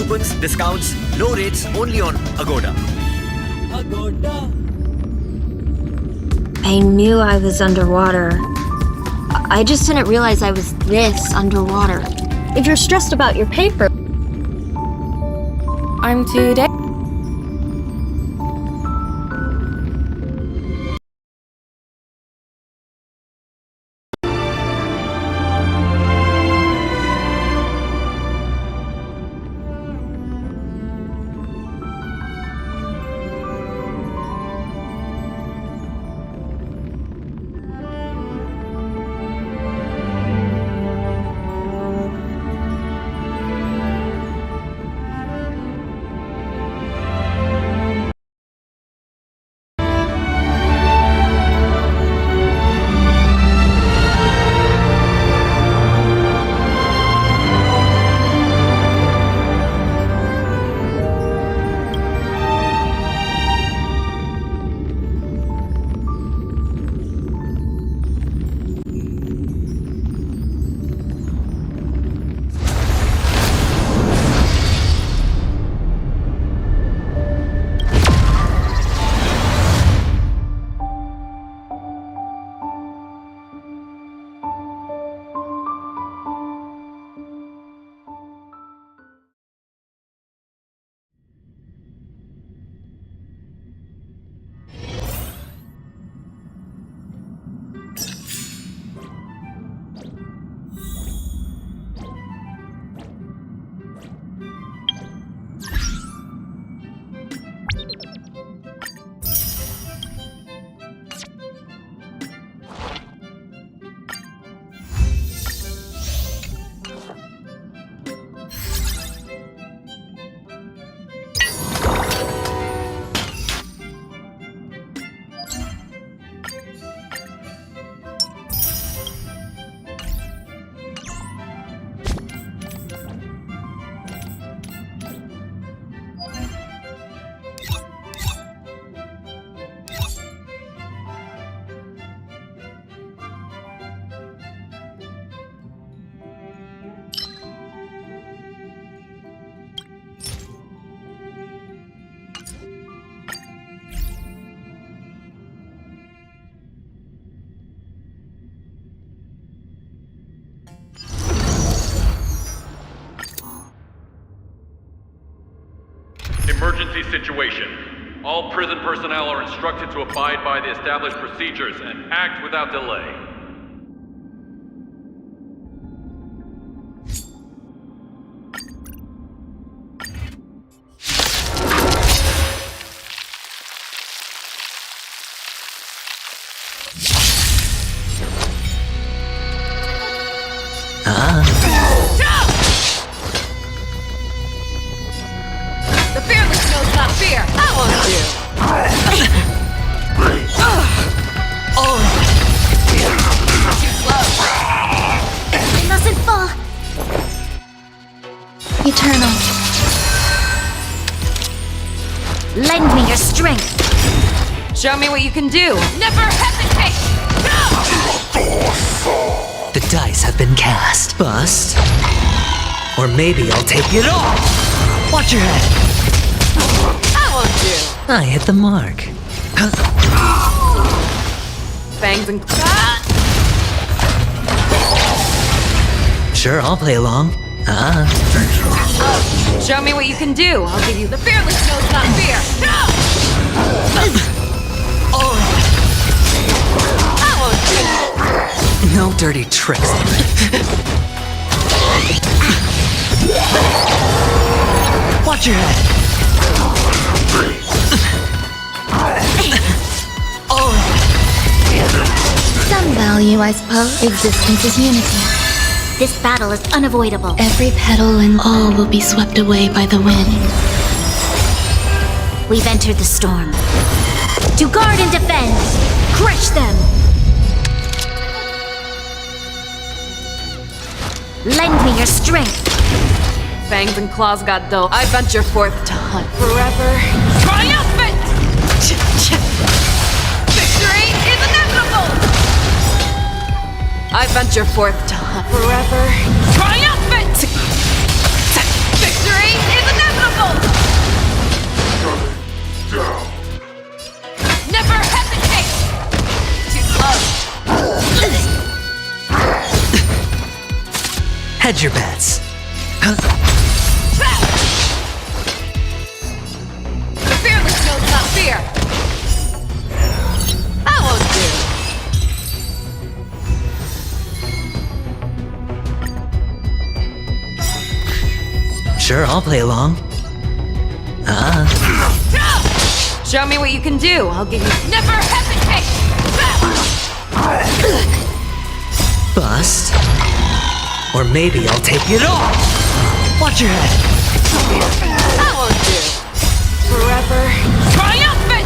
coupons, discounts, low rates only on Agoda. I knew I was underwater. I just didn't realize I was this underwater. If you're stressed about your paper, I'm today. Emergency situation. All prison personnel are instructed to abide by the established procedures and act without delay. The fearless knows not fear. I won't do. Too slow. I mustn't fall. Eternal. Lend me your strength. Show me what you can do. Never hesitate. The dice have been cast. Bust. Or maybe I'll take it all. Watch your head. I won't do. I hit the mark. Fangs and Sure, I'll play along. Show me what you can do. I'll give you the fearless knows not fear. I won't do. No dirty tricks. Watch your head. Some value, I suppose. Existence is unity. This battle is unavoidable. Every petal and all will be swept away by the wind. We've entered the storm. To guard and defend! Crush them! Lend me your strength! Fangs and claws got dull. I venture forth to hunt forever. Triumphant! Victory is inevitable! I venture forth to hunt forever. Triumphant! Victory is inevitable! Never hesitate! Too slow. Hedge your bets. The fearless knows not fear. That won't do. Sure, I'll play along. Show me what you can do. I'll give you. Never hesitate! Bust. Or maybe I'll take it all. Watch your head. That won't do. Forever triumphant!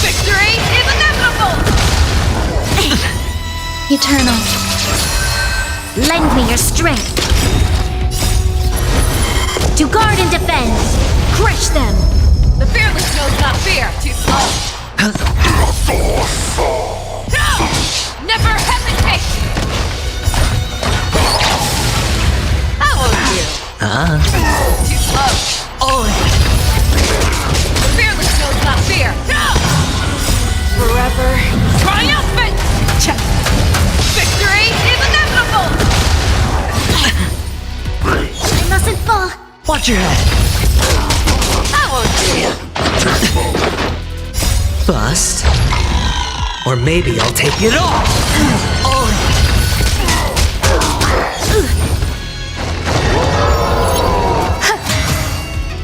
Victory is inevitable! Eternal. Lend me your strength. To guard and defend. Crush them. The fearless knows not fear. Too slow. Never hesitate! That won't do. Too slow. The fearless knows not fear. Forever triumphant! Victory is inevitable! I mustn't fall. Watch your head. That won't do. Bust. Or maybe I'll take it all.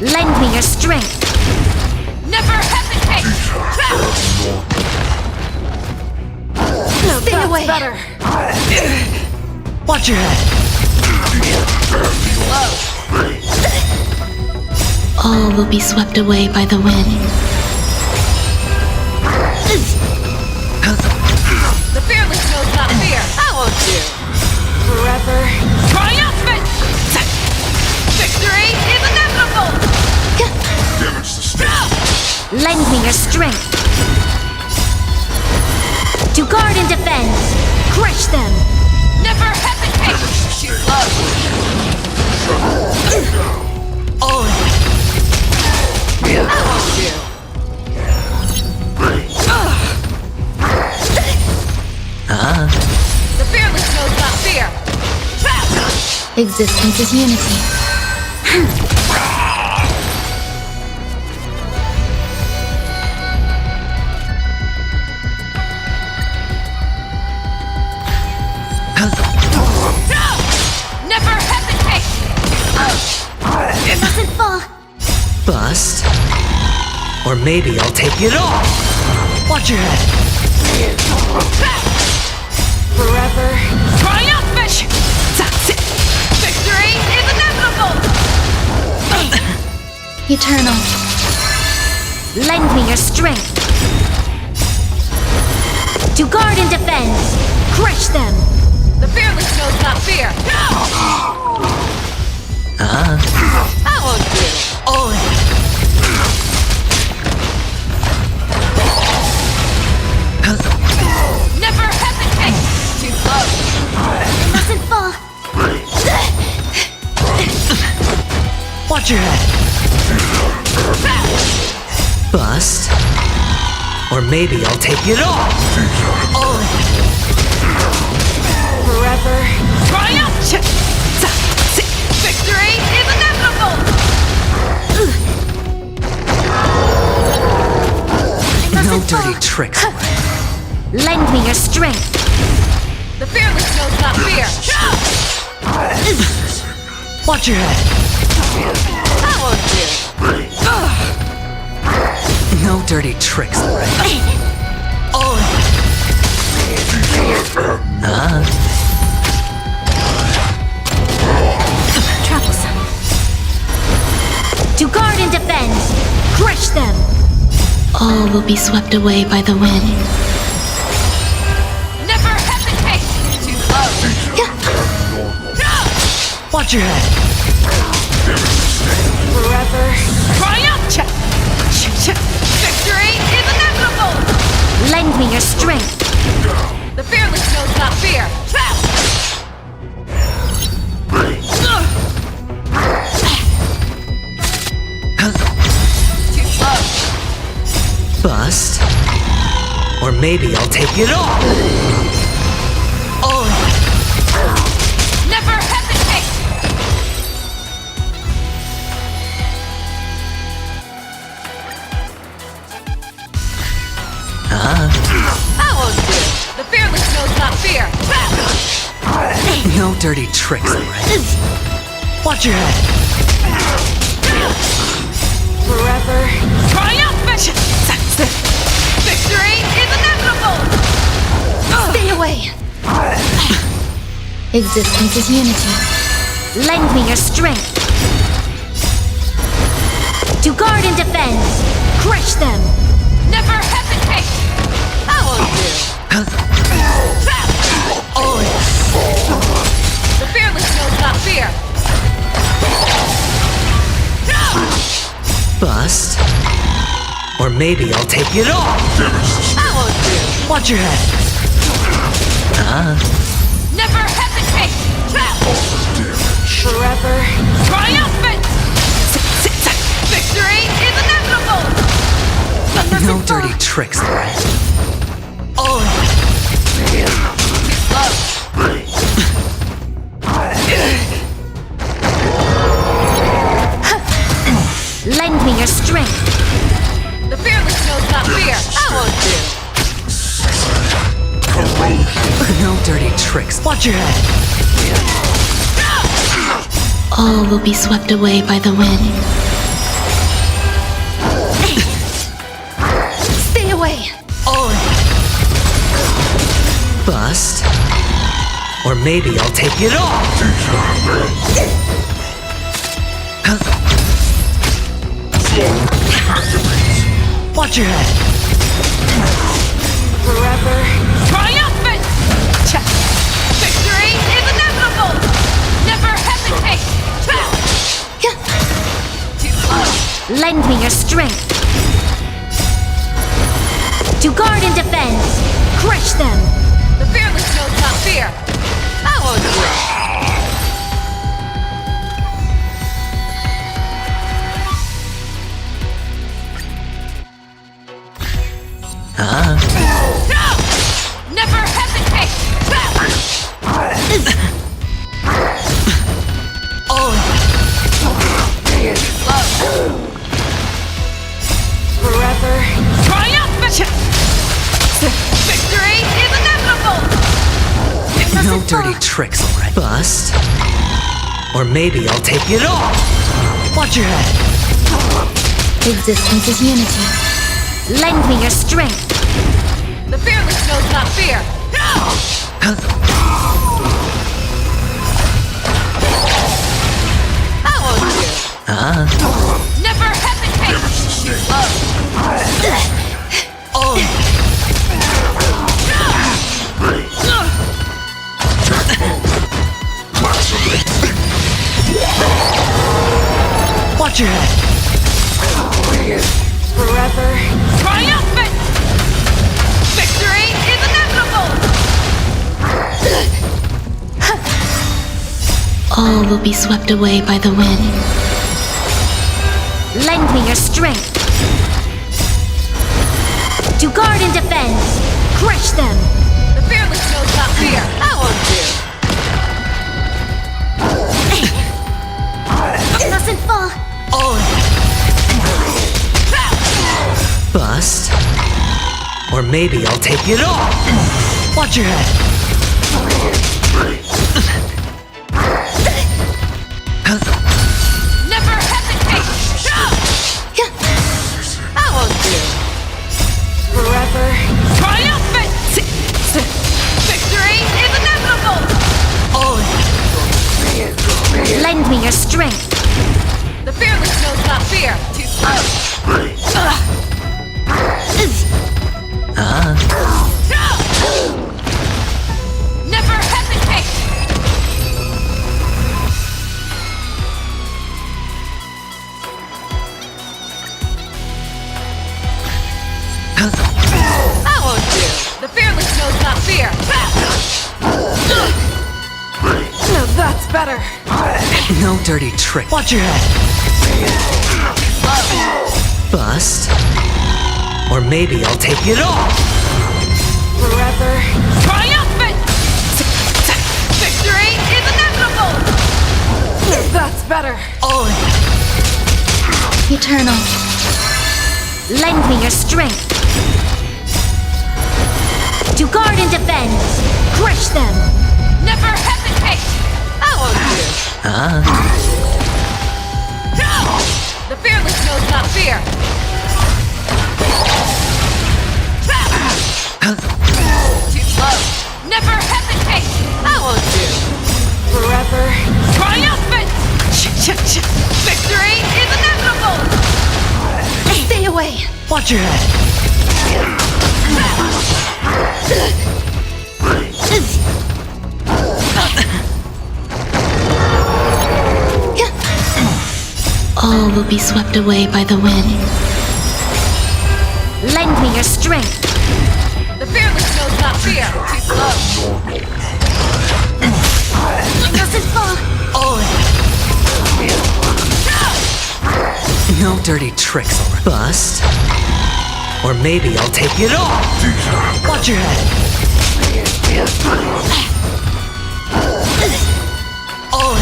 Lend me your strength. Never hesitate! No, Stay away. better. Watch your head. All will be swept away by the wind. The fearless knows not fear. That won't do. Forever triumphant! Victory is inevitable! Lend me your strength. To guard and defend. Crush them. Never hesitate! Too slow. That won't do. The fearless knows not fear. Existence is unity. Never hesitate! I mustn't fall. Bust. Or maybe I'll take it all. Watch your head. Forever triumphant! Victory is inevitable! Eternal. Lend me your strength. To guard and defend. Crush them. The fearless knows not fear. That won't do. Never hesitate. Too slow. I mustn't fall. Watch your head. Bust. Or maybe I'll take it all. Forever triumphant! Victory is inevitable! No dirty tricks. Lend me your strength. The fearless knows not fear. Watch your head. That won't do. No dirty tricks. Troublesome. To guard and defend. Crush them. All will be swept away by the wind. Never hesitate. Too slow. Watch your head. Forever triumphant! Victory is inevitable! Lend me your strength. The fearless knows not fear. Too slow. maybe I'll take it all. Oh, Never hesitate! I won't do. The fearless knows not fear. no dirty tricks, alright? Watch your head. Forever triumphant! Victory is inevitable! Stay away! Existence is unity. Lend me your strength. To guard and defend. Crush them. Never hesitate! I won't do. The fearless knows not fear. Bust. Or maybe I'll take it all. I won't do. Watch your head. Never hesitate! Forever triumphant! Victory is inevitable! No dirty tricks, alright? Oh, Lend me your strength. The fearless knows not fear. I won't do. no dirty tricks. Watch your head. All will be swept away by the wind. Stay away. Bust. Or maybe I'll take it all. Watch your head. Forever triumphant! Victory is inevitable! Never hesitate! Too slow! Lend me your strength. To guard and defend. Crush them. The fearless knows not fear. I won't do. Never hesitate! Forever triumphant! Victory is inevitable! No dirty tricks, alright? Bust. Or maybe I'll take it all. Watch your head. Existence is unity. Lend me your strength. The fearless knows not fear. I won't do. Never hesitate. Watch your head. Forever triumphant! Victory is inevitable! All will be swept away by the wind. Lend me your strength. To guard and defend. Crush them. The fearless knows not fear. I won't do. It doesn't fall. Bust. Or maybe I'll take it all. Watch your head. Never hesitate. I won't do. Forever triumphant! Victory is inevitable! Lend me your strength. The fearless knows not fear. Too slow. Never hesitate! I won't do. The fearless knows not fear. Now that's better. No dirty trick. Watch your head. Bust. Or maybe I'll take it all. eternal. Lend me your strength. To guard and defend. Crush them. Never hesitate! I won't do. The fearless knows not fear. Too slow. Never hesitate! I won't do. Forever triumphant! Victory is inevitable! Stay away. Watch your head. All will be swept away by the wind. Lend me your strength. The fearless knows not fear. Too slow. Doesn't fall. All in. No dirty tricks, alright? Bust. Or maybe I'll take it all. Watch your head. All in.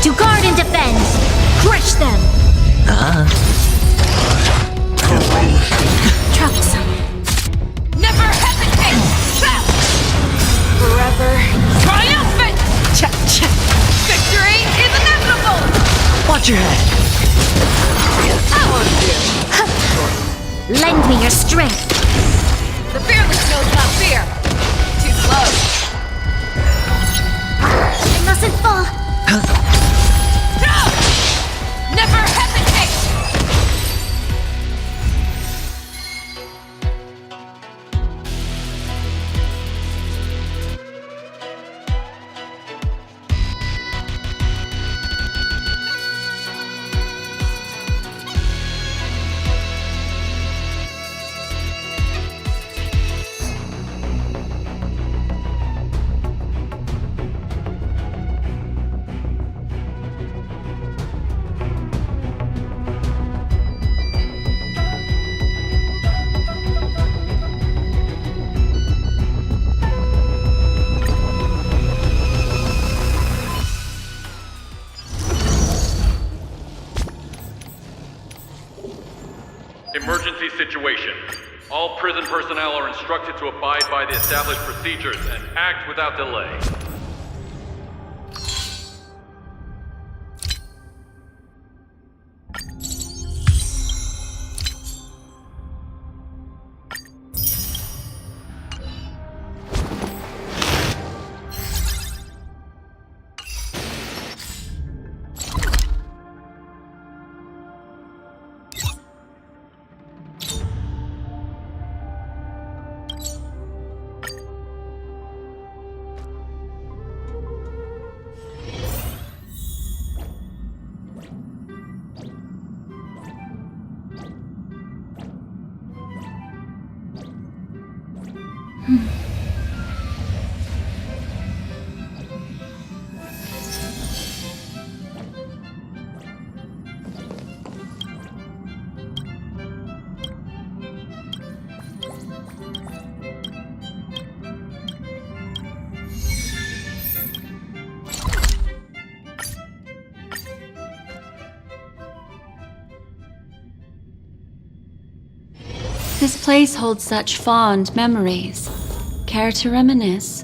To guard and defend. Crush them. Troublesome. Never hesitate! Forever triumphant! Victory is inevitable! Watch your head. I won't do. Lend me your strength. The fearless knows not fear. Too slow. I mustn't fall. Never hesitate! Emergency situation. All prison personnel are instructed to abide by the established procedures and act without delay. This place holds such fond memories. Care to reminisce?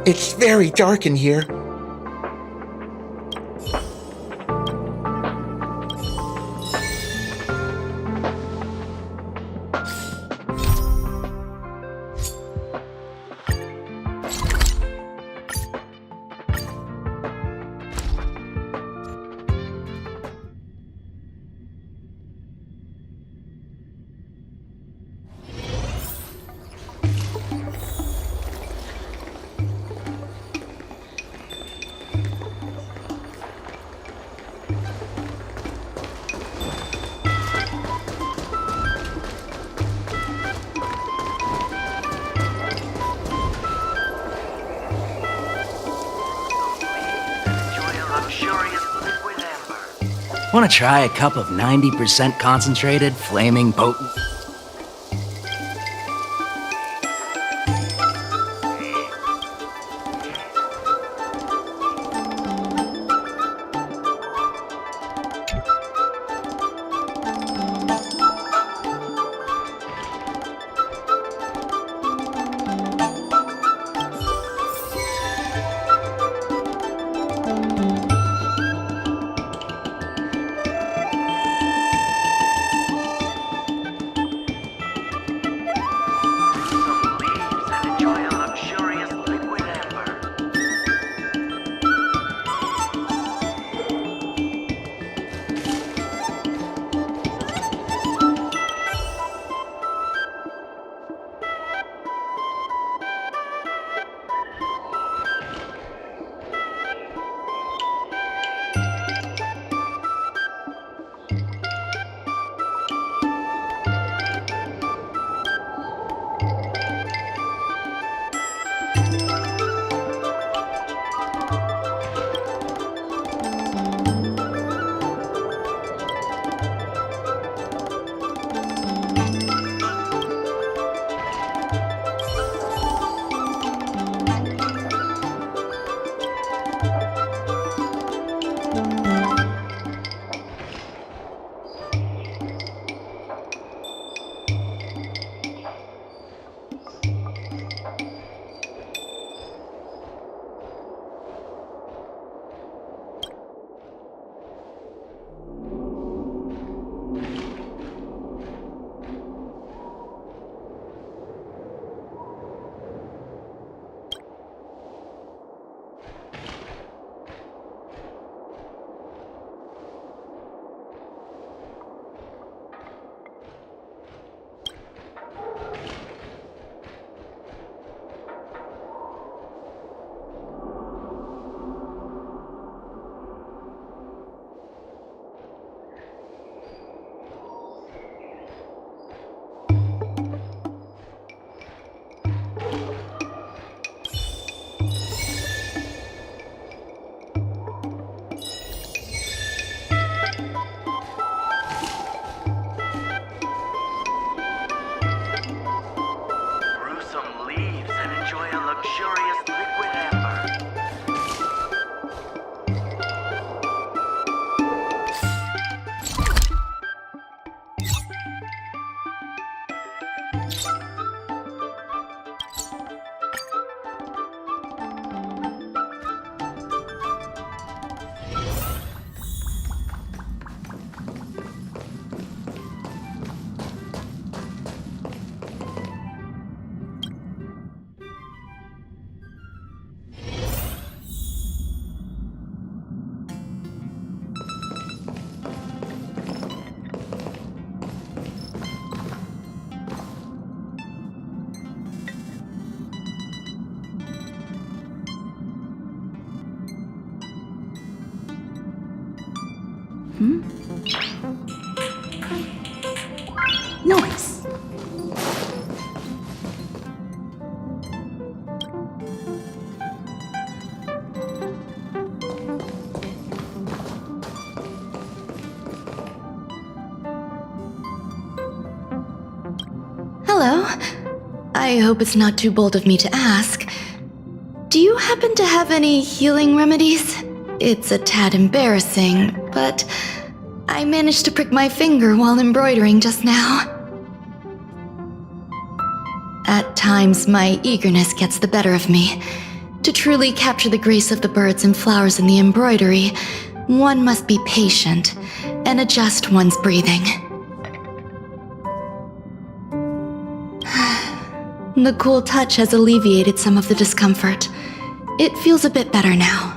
It's very dark in here. Wanna try a cup of 90% concentrated, flaming potent? Noise. Hello. I hope it's not too bold of me to ask. Do you happen to have any healing remedies? It's a tad embarrassing, but I managed to prick my finger while embroidering just now. At times, my eagerness gets the better of me. To truly capture the grace of the birds and flowers in the embroidery, one must be patient and adjust one's breathing. The cool touch has alleviated some of the discomfort. It feels a bit better now.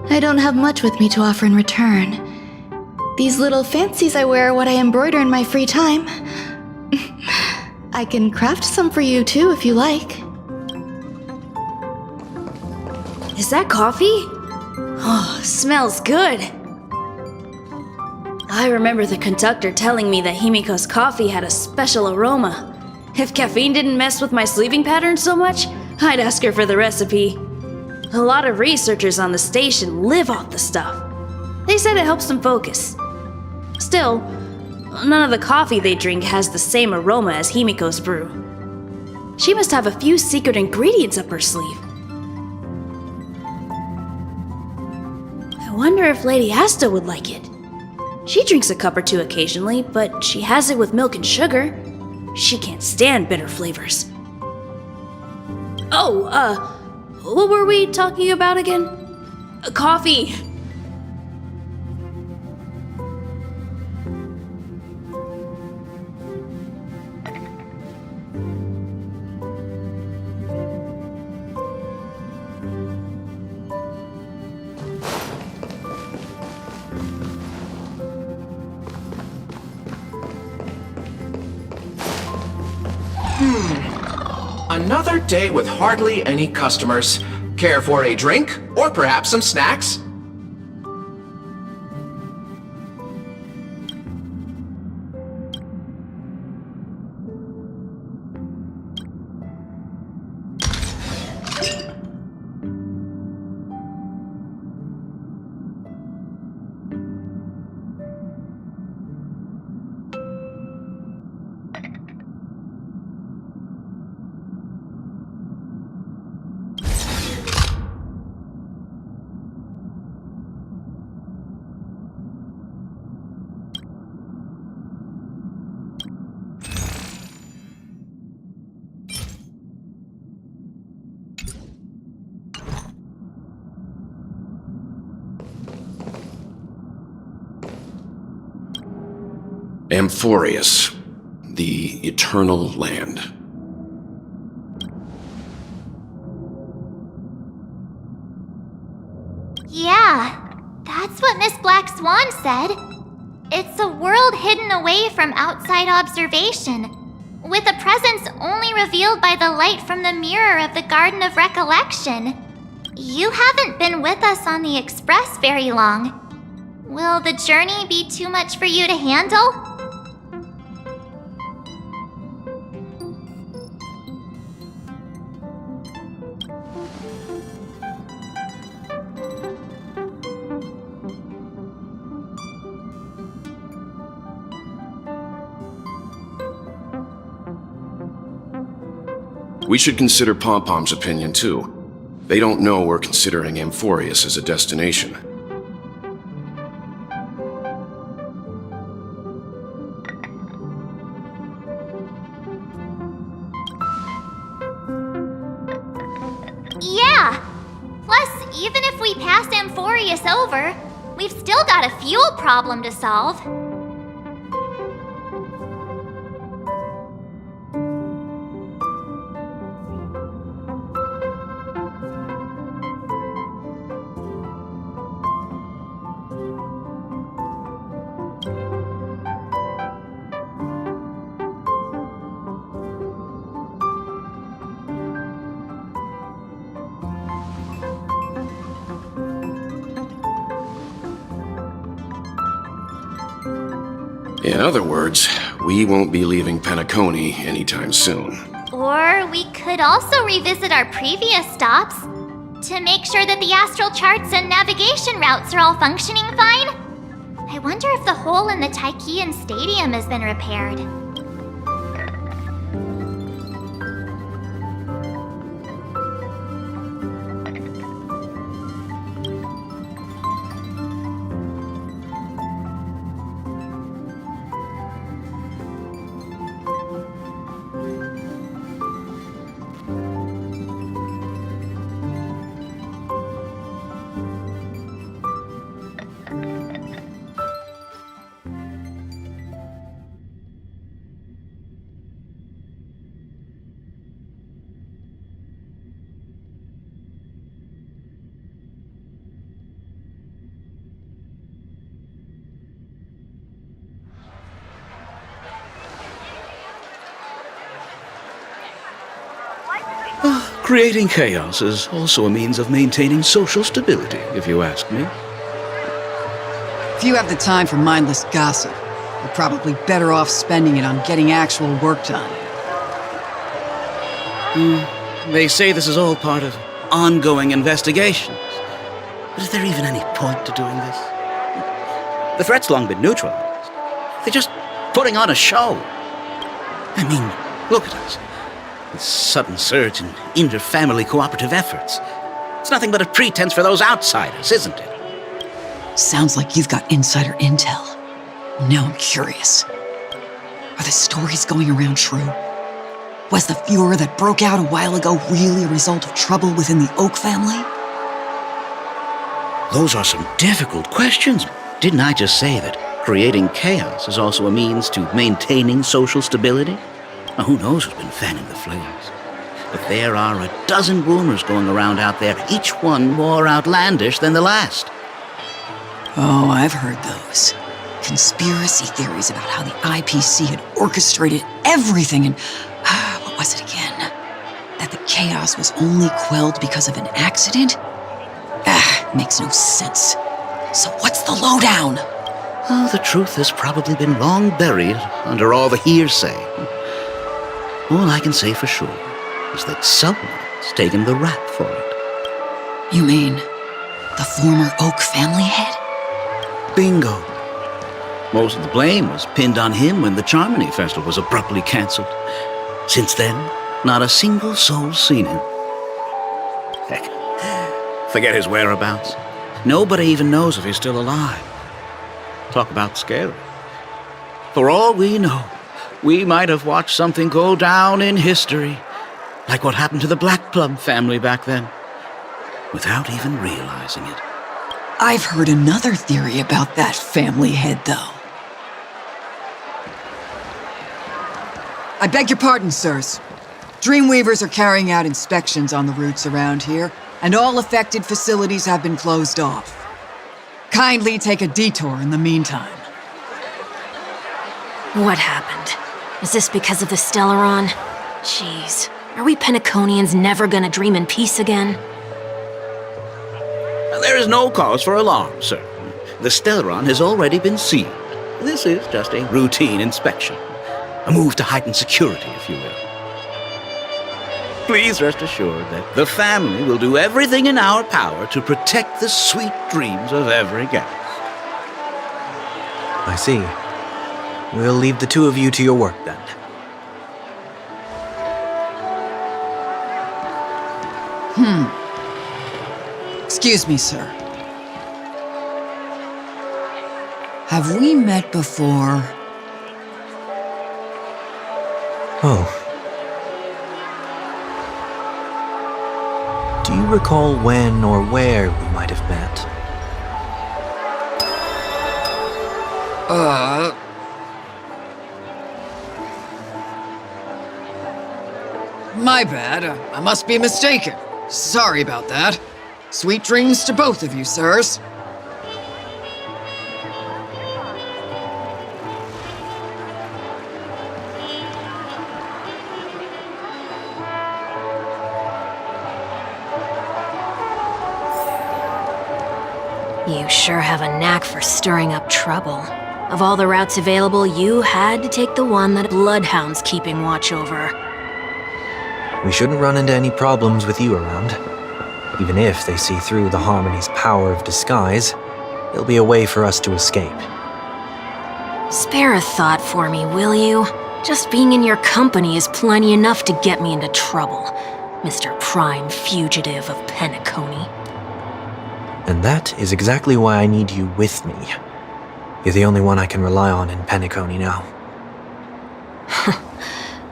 I don't have much with me to offer in return. These little fancies I wear are what I embroider in my free time. I can craft some for you too if you like. Is that coffee? Oh, smells good. I remember the conductor telling me that Himiko's coffee had a special aroma. If caffeine didn't mess with my sleeping pattern so much, I'd ask her for the recipe. A lot of researchers on the station live off the stuff. They said it helps them focus. Still, none of the coffee they drink has the same aroma as Himiko's brew. She must have a few secret ingredients up her sleeve. I wonder if Lady Asta would like it. She drinks a cup or two occasionally, but she has it with milk and sugar. She can't stand bitter flavors. Oh, what were we talking about again? Coffee! Another day with hardly any customers. Care for a drink? Or perhaps some snacks? Amphorius, the Eternal Land. Yeah, that's what Miss Black Swan said. It's a world hidden away from outside observation, with a presence only revealed by the light from the mirror of the Garden of Recollection. You haven't been with us on the Express very long. Will the journey be too much for you to handle? We should consider Pom-Pom's opinion, too. They don't know we're considering Amphorius as a destination. Yeah! Plus, even if we pass Amphorius over, we've still got a fuel problem to solve. In other words, we won't be leaving Penacony anytime soon. Or we could also revisit our previous stops to make sure that the astral charts and navigation routes are all functioning fine. I wonder if the hole in the Taikian Stadium has been repaired. Creating chaos is also a means of maintaining social stability, if you ask me. If you have the time for mindless gossip, you're probably better off spending it on getting actual work done. They say this is all part of ongoing investigations. But is there even any point to doing this? The threat's long been neutralized. They're just putting on a show. I mean, look at us. This sudden surge in inter-family cooperative efforts. It's nothing but a pretense for those outsiders, isn't it? Sounds like you've got insider intel. Now I'm curious. Are the stories going around true? Was the furor that broke out a while ago really a result of trouble within the Oak family? Those are some difficult questions. Didn't I just say that creating chaos is also a means to maintaining social stability? Now, who knows who's been fanning the flames? But there are a dozen rumors going around out there, each one more outlandish than the last. Oh, I've heard those. Conspiracy theories about how the IPC had orchestrated everything and... what was it again? That the chaos was only quelled because of an accident? Makes no sense. So what's the lowdown? Well, the truth has probably been long buried under all the hearsay. All I can say for sure is that someone's taken the rap for it. You mean the former Oak family head? Bingo. Most of the blame was pinned on him when the Charmony Festival was abruptly cancelled. Since then, not a single soul's seen him. Heck, forget his whereabouts. Nobody even knows if he's still alive. Talk about scary. For all we know, we might have watched something go down in history, like what happened to the Black Plum family back then, without even realizing it. I've heard another theory about that family head, though. I beg your pardon, sirs. Dreamweavers are carrying out inspections on the routes around here, and all affected facilities have been closed off. Kindly take a detour in the meantime. What happened? Is this because of the Stellaron? Jeez, are we Penaconians never gonna dream in peace again? There is no cause for alarm, sir. The Stellaron has already been sealed. This is just a routine inspection. A move to heighten security, if you will. Please rest assured that the family will do everything in our power to protect the sweet dreams of every guest. I see. We'll leave the two of you to your work, then. Excuse me, sir. Have we met before? Oh. Do you recall when or where we might have met? My bad. I must be mistaken. Sorry about that. Sweet dreams to both of you, sirs. You sure have a knack for stirring up trouble. Of all the routes available, you had to take the one that Bloodhound's keeping watch over. We shouldn't run into any problems with you around. Even if they see through the Harmony's power of disguise, there'll be a way for us to escape. Spare a thought for me, will you? Just being in your company is plenty enough to get me into trouble, Mr. Prime Fugitive of Penacony. And that is exactly why I need you with me. You're the only one I can rely on in Penacony now.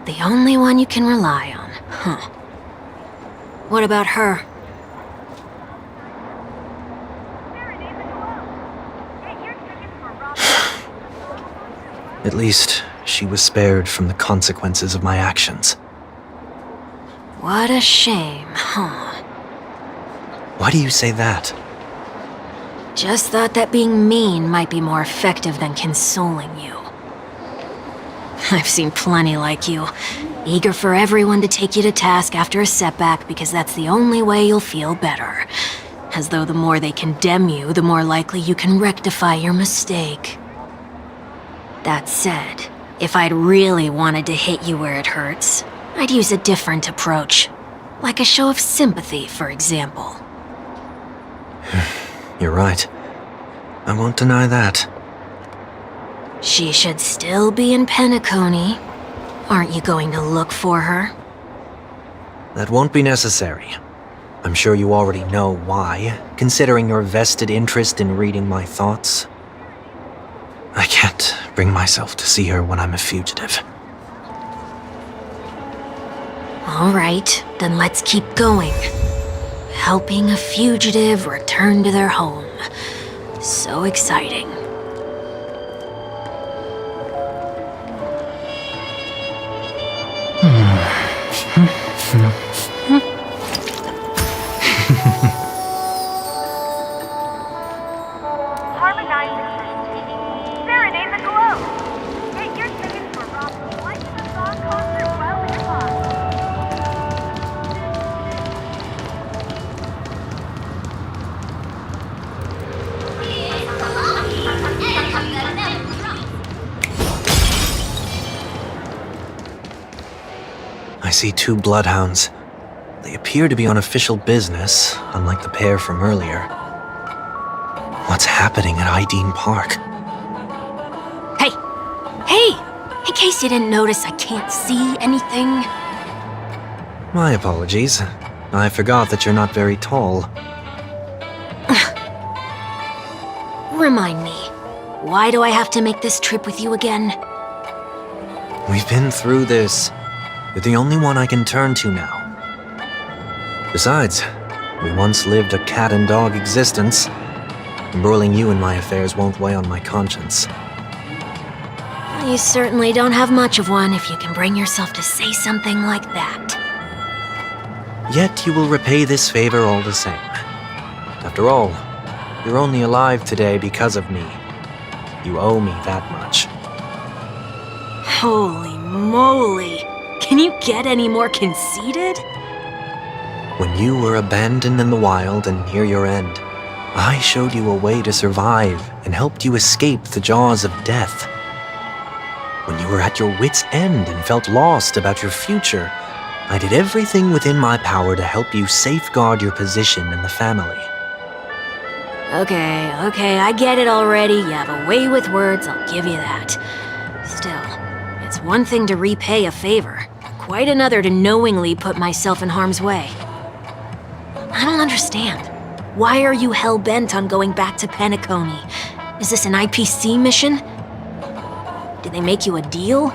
The only one you can rely on, huh? What about her? At least, she was spared from the consequences of my actions. What a shame, huh? Why do you say that? Just thought that being mean might be more effective than consoling you. I've seen plenty like you, eager for everyone to take you to task after a setback because that's the only way you'll feel better. As though the more they condemn you, the more likely you can rectify your mistake. That said, if I'd really wanted to hit you where it hurts, I'd use a different approach. Like a show of sympathy, for example. You're right. I won't deny that. She should still be in Penacony. Aren't you going to look for her? That won't be necessary. I'm sure you already know why, considering your vested interest in reading my thoughts. I can't bring myself to see her when I'm a fugitive. All right, then let's keep going. Helping a fugitive return to their home. So exciting. I see 2 bloodhounds. They appear to be on official business, unlike the pair from earlier. What's happening at Ideen Park? Hey! Hey! In case you didn't notice, I can't see anything. My apologies. I forgot that you're not very tall. Remind me, why do I have to make this trip with you again? We've been through this. You're the only one I can turn to now. Besides, we once lived a cat-and-dog existence. Embroiling you in my affairs won't weigh on my conscience. You certainly don't have much of one if you can bring yourself to say something like that. Yet you will repay this favor all the same. After all, you're only alive today because of me. You owe me that much. Holy moly! Can you get any more conceited? When you were abandoned in the wild and near your end, I showed you a way to survive and helped you escape the jaws of death. When you were at your wit's end and felt lost about your future, I did everything within my power to help you safeguard your position in the family. Okay, I get it already. You have a way with words, I'll give you that. Still, it's one thing to repay a favor, quite another to knowingly put myself in harm's way. I don't understand. Why are you hell-bent on going back to Penacony? Is this an IPC mission? Did they make you a deal?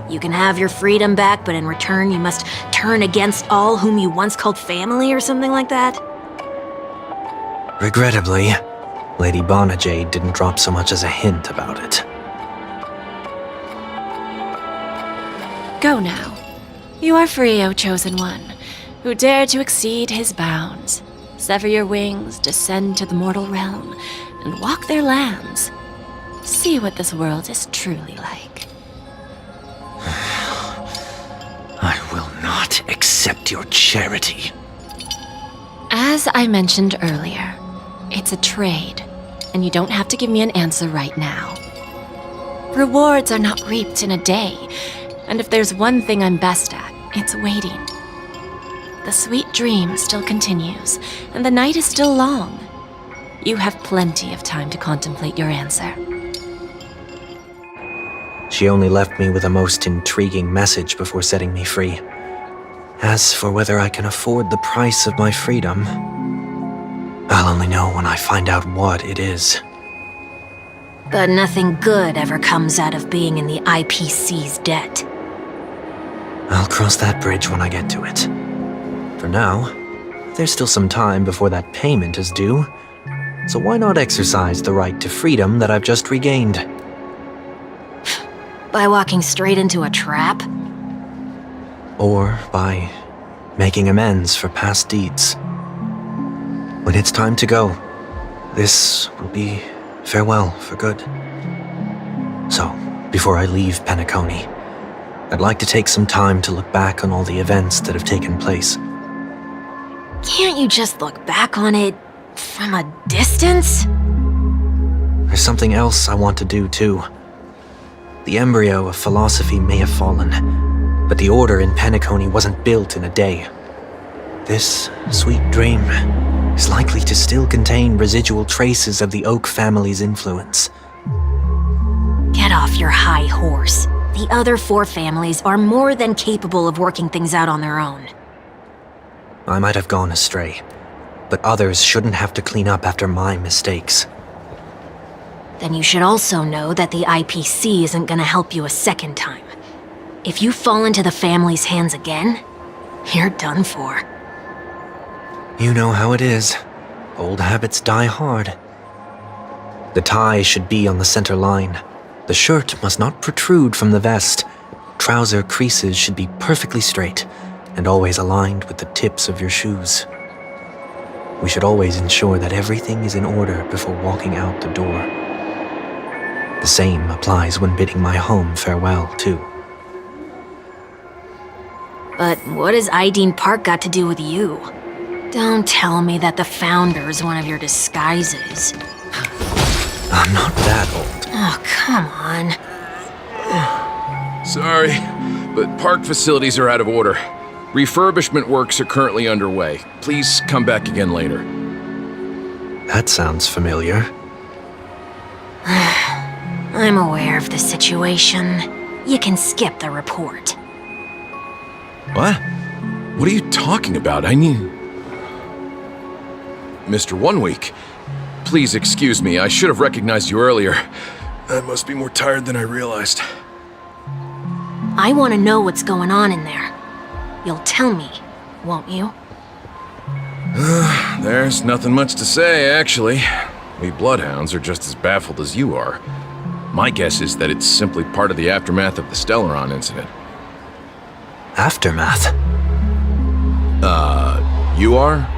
You can have your freedom back, but in return you must turn against all whom you once called family or something like that? Regrettably, Lady Bonajade didn't drop so much as a hint about it. Go now. You are free, O Chosen One, who dare to exceed his bounds. Sever your wings, descend to the mortal realm, and walk their lands. See what this world is truly like. I will not accept your charity. As I mentioned earlier, it's a trade, and you don't have to give me an answer right now. Rewards are not reaped in a day, and if there's one thing I'm best at, it's waiting. The sweet dream still continues, and the night is still long. You have plenty of time to contemplate your answer. She only left me with a most intriguing message before setting me free. As for whether I can afford the price of my freedom, I'll only know when I find out what it is. But nothing good ever comes out of being in the IPC's debt. I'll cross that bridge when I get to it. For now, there's still some time before that payment is due, so why not exercise the right to freedom that I've just regained? By walking straight into a trap? Or by making amends for past deeds. When it's time to go, this will be farewell for good. So, before I leave Penacony, I'd like to take some time to look back on all the events that have taken place. Can't you just look back on it from a distance? There's something else I want to do too. The embryo of philosophy may have fallen, but the order in Penacony wasn't built in a day. This sweet dream is likely to still contain residual traces of the Oak family's influence. Get off your high horse. The other 4 families are more than capable of working things out on their own. I might have gone astray, but others shouldn't have to clean up after my mistakes. Then you should also know that the IPC isn't gonna help you a second time. If you fall into the family's hands again, you're done for. You know how it is. Old habits die hard. The tie should be on the center line. The shirt must not protrude from the vest. Trouser creases should be perfectly straight and always aligned with the tips of your shoes. We should always ensure that everything is in order before walking out the door. The same applies when bidding my home farewell, too. But what has Ideen Park got to do with you? Don't tell me that the Founder's one of your disguises. I'm not that old. Oh, come on. Sorry, but park facilities are out of order. Refurbishment works are currently underway. Please come back again later. That sounds familiar. I'm aware of the situation. You can skip the report. What? What are you talking about? I mean... Mr. One Week, please excuse me. I should have recognized you earlier. I must be more tired than I realized. I want to know what's going on in there. You'll tell me, won't you? There's nothing much to say, actually. We Bloodhounds are just as baffled as you are. My guess is that it's simply part of the aftermath of the Stellaron incident. Aftermath? You are?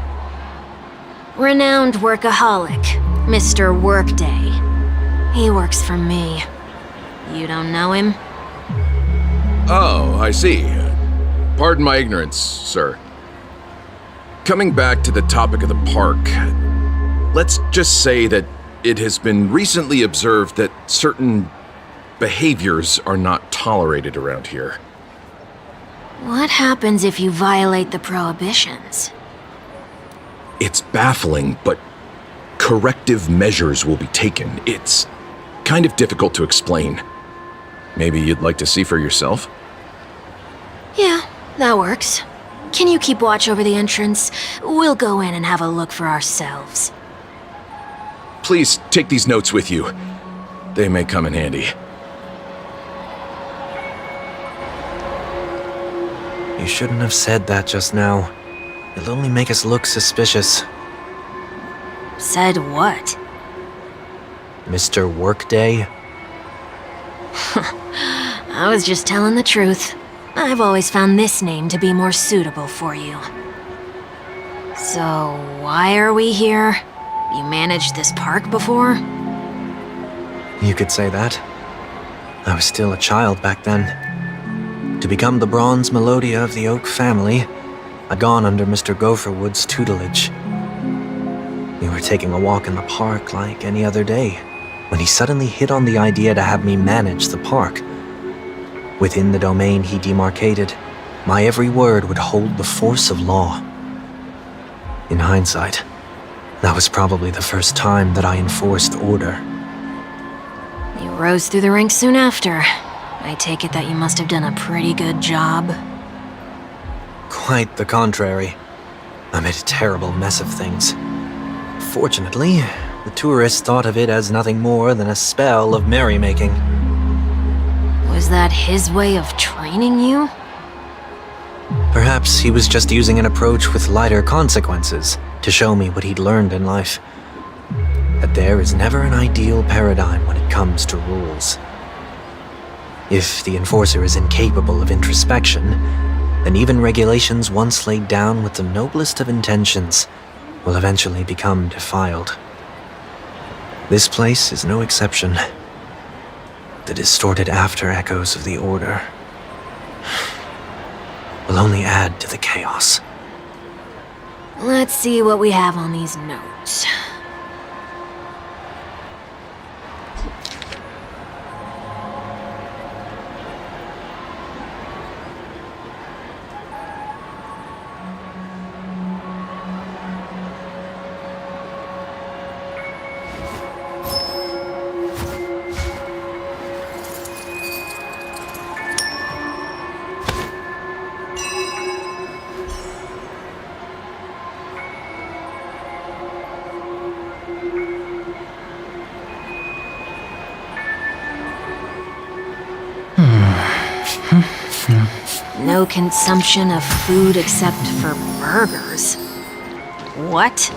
Renowned workaholic, Mr. Workday. He works for me. You don't know him? Oh, I see. Pardon my ignorance, sir. Coming back to the topic of the park, let's just say that it has been recently observed that certain behaviors are not tolerated around here. What happens if you violate the prohibitions? It's baffling, but corrective measures will be taken. It's kind of difficult to explain. Maybe you'd like to see for yourself? Yeah, that works. Can you keep watch over the entrance? We'll go in and have a look for ourselves. Please take these notes with you. They may come in handy. You shouldn't have said that just now. It'll only make us look suspicious. Said what? Mr. Workday? I was just telling the truth. I've always found this name to be more suitable for you. So, why are we here? You managed this park before? You could say that. I was still a child back then. To become the bronze Melodia of the Oak family, I'd gone under Mr. Gopherwood's tutelage. We were taking a walk in the park like any other day, when he suddenly hit on the idea to have me manage the park. Within the domain he demarcated, my every word would hold the force of law. In hindsight, that was probably the first time that I enforced order. You rose through the ranks soon after. I take it that you must have done a pretty good job. Quite the contrary. I made a terrible mess of things. Fortunately, the tourists thought of it as nothing more than a spell of merrymaking. Was that his way of training you? Perhaps he was just using an approach with lighter consequences to show me what he'd learned in life. That there is never an ideal paradigm when it comes to rules. If the enforcer is incapable of introspection, then even regulations once laid down with the noblest of intentions will eventually become defiled. This place is no exception. The distorted after echoes of the Order will only add to the chaos. Let's see what we have on these notes. No consumption of food except for burgers. What?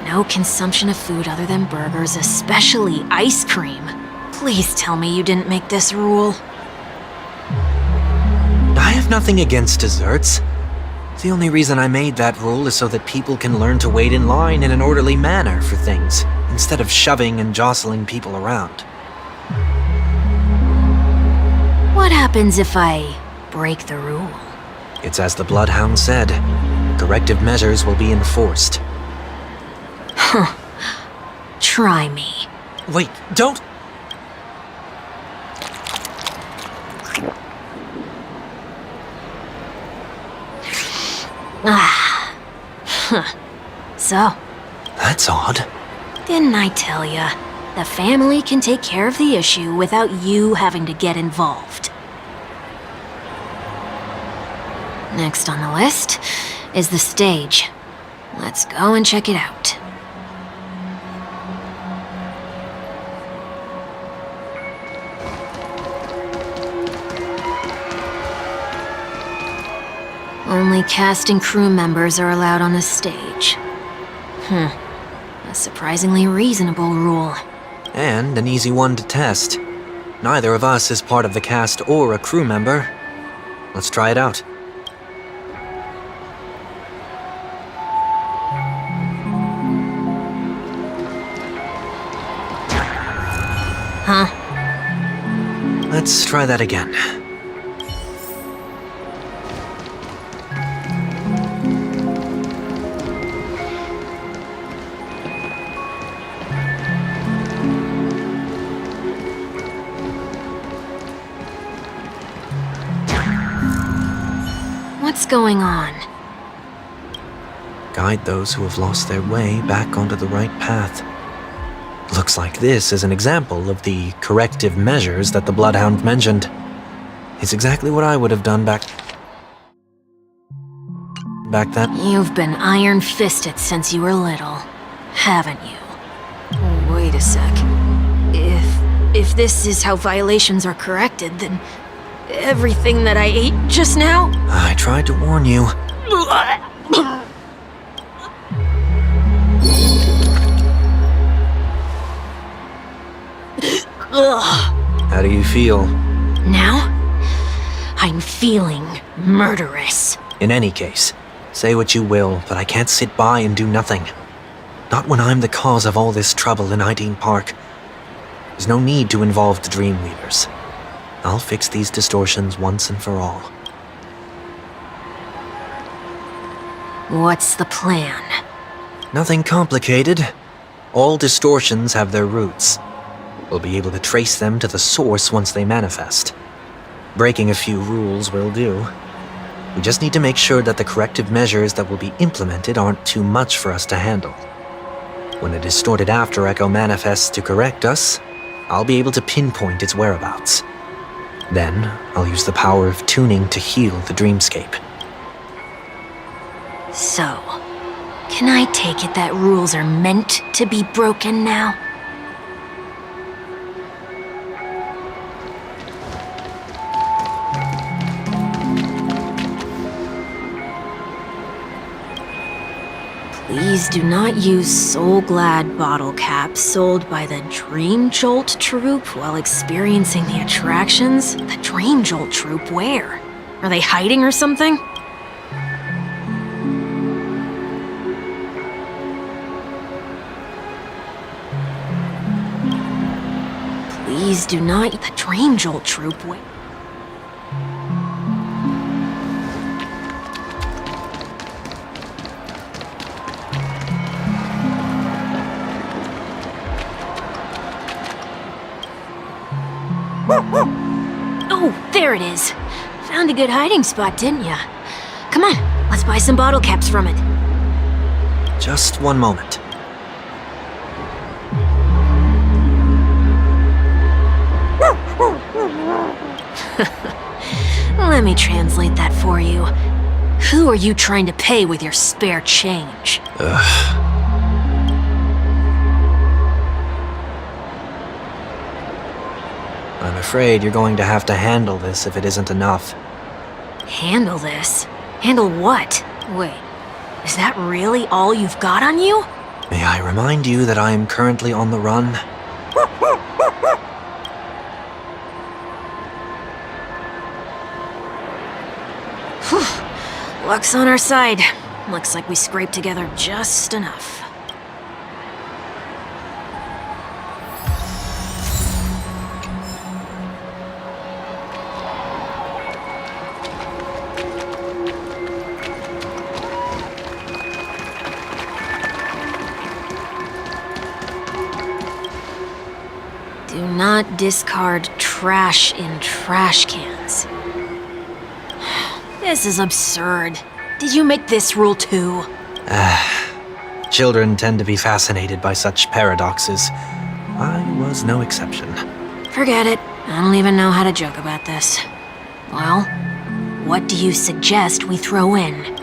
No consumption of food other than burgers, especially ice cream. Please tell me you didn't make this rule. I have nothing against desserts. The only reason I made that rule is so that people can learn to wait in line in an orderly manner for things, instead of shoving and jostling people around. What happens if I break the rule? It's as the Bloodhound said. Corrective measures will be enforced. Huh. Try me. Wait, don't... Ah. Huh. So? That's odd. Didn't I tell ya? The family can take care of the issue without you having to get involved. Next on the list is the stage. Let's go and check it out. Only cast and crew members are allowed on the stage. A surprisingly reasonable rule. And an easy one to test. Neither of us is part of the cast or a crew member. Let's try it out. Huh? Let's try that again. What's going on? Guide those who have lost their way back onto the right path. Looks like this is an example of the corrective measures that the Bloodhound mentioned. It's exactly what I would have done back then. You've been iron-fisted since you were little, haven't you? Wait a sec. If this is how violations are corrected, then everything that I ate just now? I tried to warn you. How do you feel? Now? I'm feeling murderous. In any case, say what you will, but I can't sit by and do nothing. Not when I'm the cause of all this trouble in Ideen Park. There's no need to involve the Dreamweavers. I'll fix these distortions once and for all. What's the plan? Nothing complicated. All distortions have their roots. We'll be able to trace them to the source once they manifest. Breaking a few rules will do. We just need to make sure that the corrective measures that will be implemented aren't too much for us to handle. When a distorted after echo manifests to correct us, I'll be able to pinpoint its whereabouts. Then, I'll use the power of tuning to heal the dreamscape. So, can I take it that rules are meant to be broken now? Please do not use Soul Glad bottle caps sold by the Dream Jolt troupe while experiencing the attractions. The Dream Jolt troupe, where? Are they hiding or something? Please do not. The Dream Jolt troupe, where? Oh, there it is. Found a good hiding spot, didn't ya? Come on, let's buy some bottle caps from it. Just one moment. Let me translate that for you. Who are you trying to pay with your spare change? I'm afraid you're going to have to handle this if it isn't enough. Handle this? Handle what? Wait, is that really all you've got on you? May I remind you that I am currently on the run? Luck's on our side. Looks like we scraped together just enough. Do not discard trash in trash cans. This is absurd. Did you make this rule too? Children tend to be fascinated by such paradoxes. I was no exception. Forget it. I don't even know how to joke about this. Well, what do you suggest we throw in?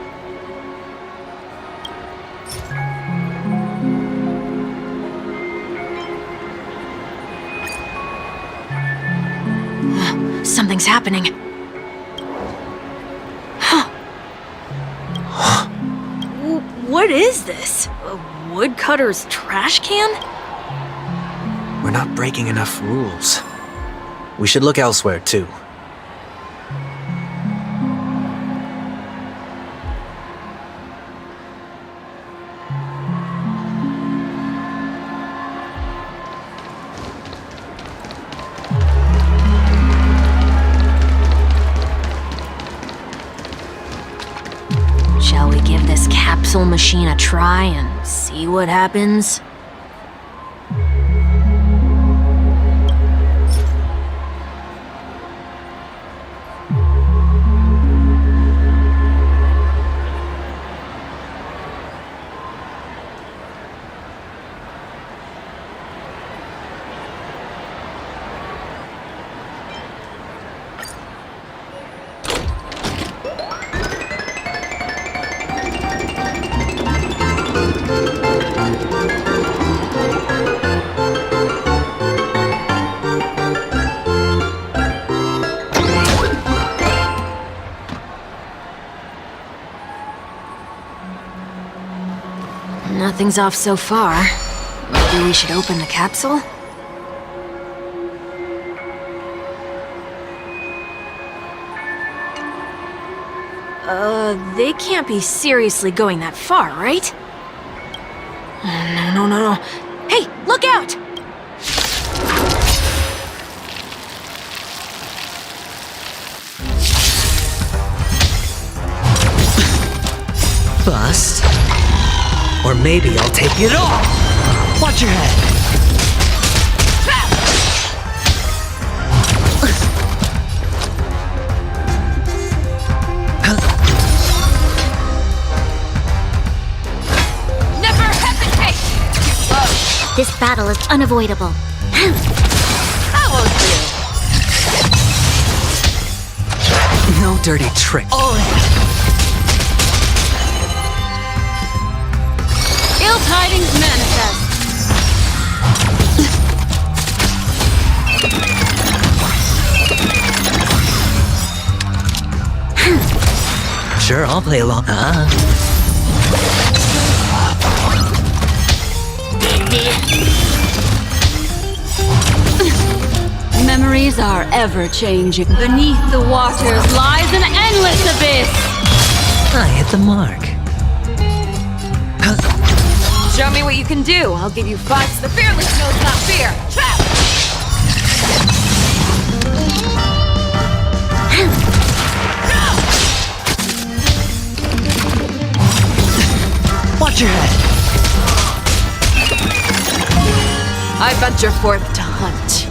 Something's happening. What is this? A woodcutter's trash can? We're not breaking enough rules. We should look elsewhere, too. Shall we give this capsule machine a try and see what happens? Nothing's off so far. Maybe we should open the capsule? They can't be seriously going that far, right? No. Hey, look out! Bust. Or maybe I'll take it off! Watch your head! Never hesitate! This battle is unavoidable. How will you? No dirty trick. Ill tidings manifest. Sure, I'll play along. Memories are ever-changing. Beneath the waters lies an endless abyss. I hit the mark. Show me what you can do. I'll give you 5. The fearless knows not fear. Trap! Watch your head. I venture forth to hunt.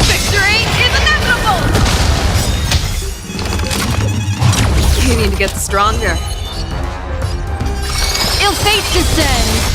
Victory is inevitable! You need to get stronger. Ill fate descends!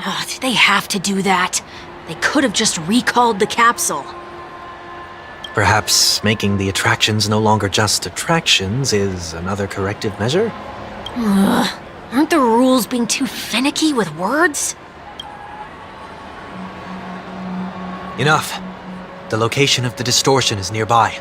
Ugh, did they have to do that? They could have just recalled the capsule. Perhaps making the attractions no longer just attractions is another corrective measure? Ugh, aren't the rules being too finicky with words? Enough. The location of the distortion is nearby.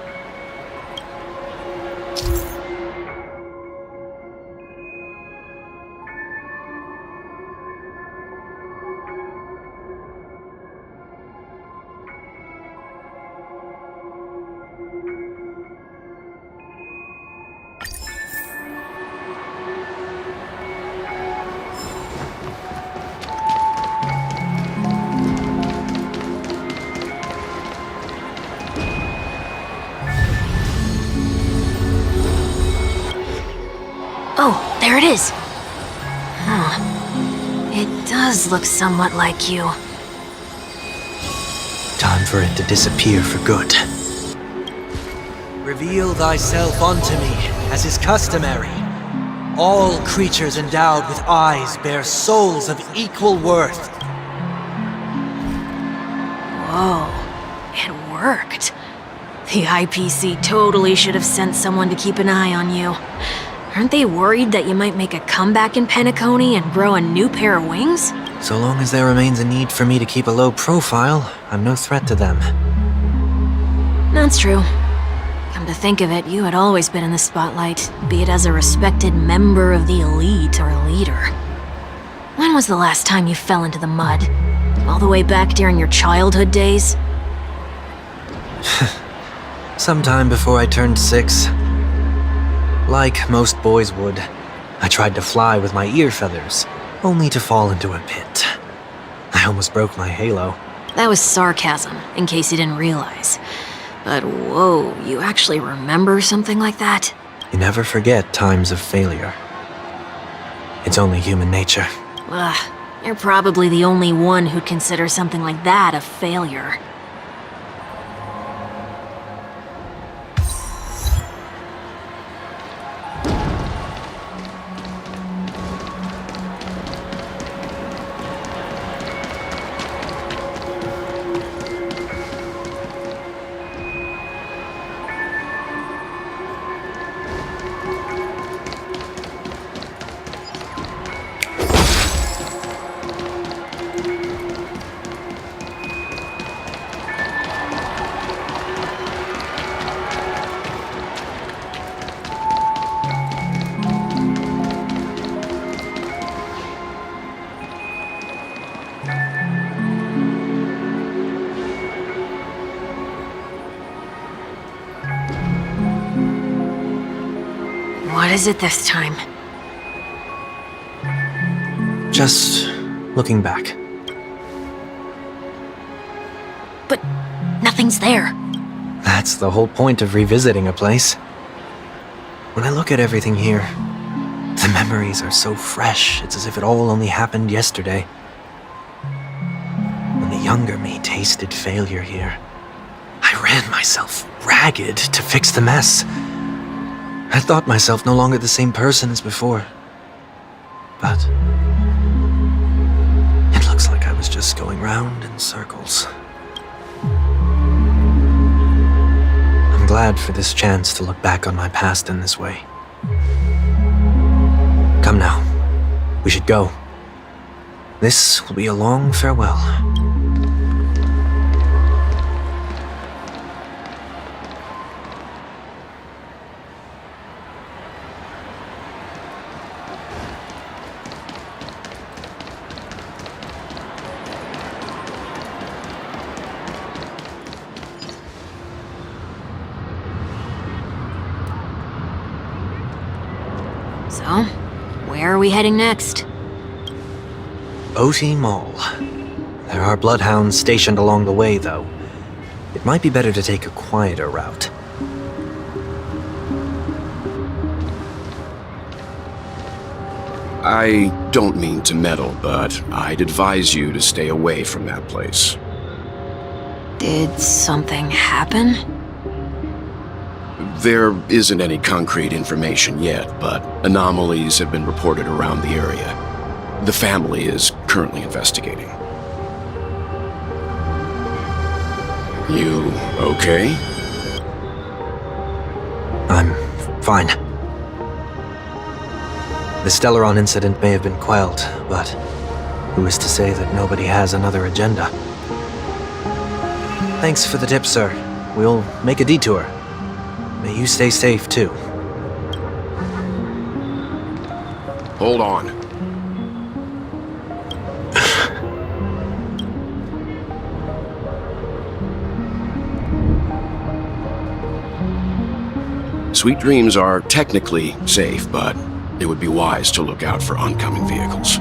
Oh, there it is. Huh. It does look somewhat like you. Time for it to disappear for good. Reveal thyself unto me, as is customary. All creatures endowed with eyes bear souls of equal worth. Whoa, it worked. The IPC totally should have sent someone to keep an eye on you. Aren't they worried that you might make a comeback in Penacony and grow a new pair of wings? So long as there remains a need for me to keep a low profile, I'm no threat to them. That's true. Come to think of it, you had always been in the spotlight, be it as a respected member of the elite or leader. When was the last time you fell into the mud? All the way back during your childhood days? Sometime before I turned 6. Like most boys would, I tried to fly with my ear feathers, only to fall into a pit. I almost broke my halo. That was sarcasm, in case you didn't realize. But whoa, you actually remember something like that? You never forget times of failure. It's only human nature. Ugh, you're probably the only one who'd consider something like that a failure. What is it this time? Just looking back. But nothing's there. That's the whole point of revisiting a place. When I look at everything here, the memories are so fresh, it's as if it all only happened yesterday. When the younger me tasted failure here, I ran myself ragged to fix the mess. I thought myself no longer the same person as before. But it looks like I was just going round in circles. I'm glad for this chance to look back on my past in this way. Come now, we should go. This will be a long farewell. So, where are we heading next? OT Mall. There are bloodhounds stationed along the way, though. It might be better to take a quieter route. I don't mean to meddle, but I'd advise you to stay away from that place. Did something happen? There isn't any concrete information yet, but anomalies have been reported around the area. The family is currently investigating. You okay? I'm fine. The Stellaron incident may have been quelled, but who is to say that nobody has another agenda? Thanks for the tip, sir. We'll make a detour. May you stay safe, too. Hold on. Sweet Dreams are technically safe, but it would be wise to look out for oncoming vehicles.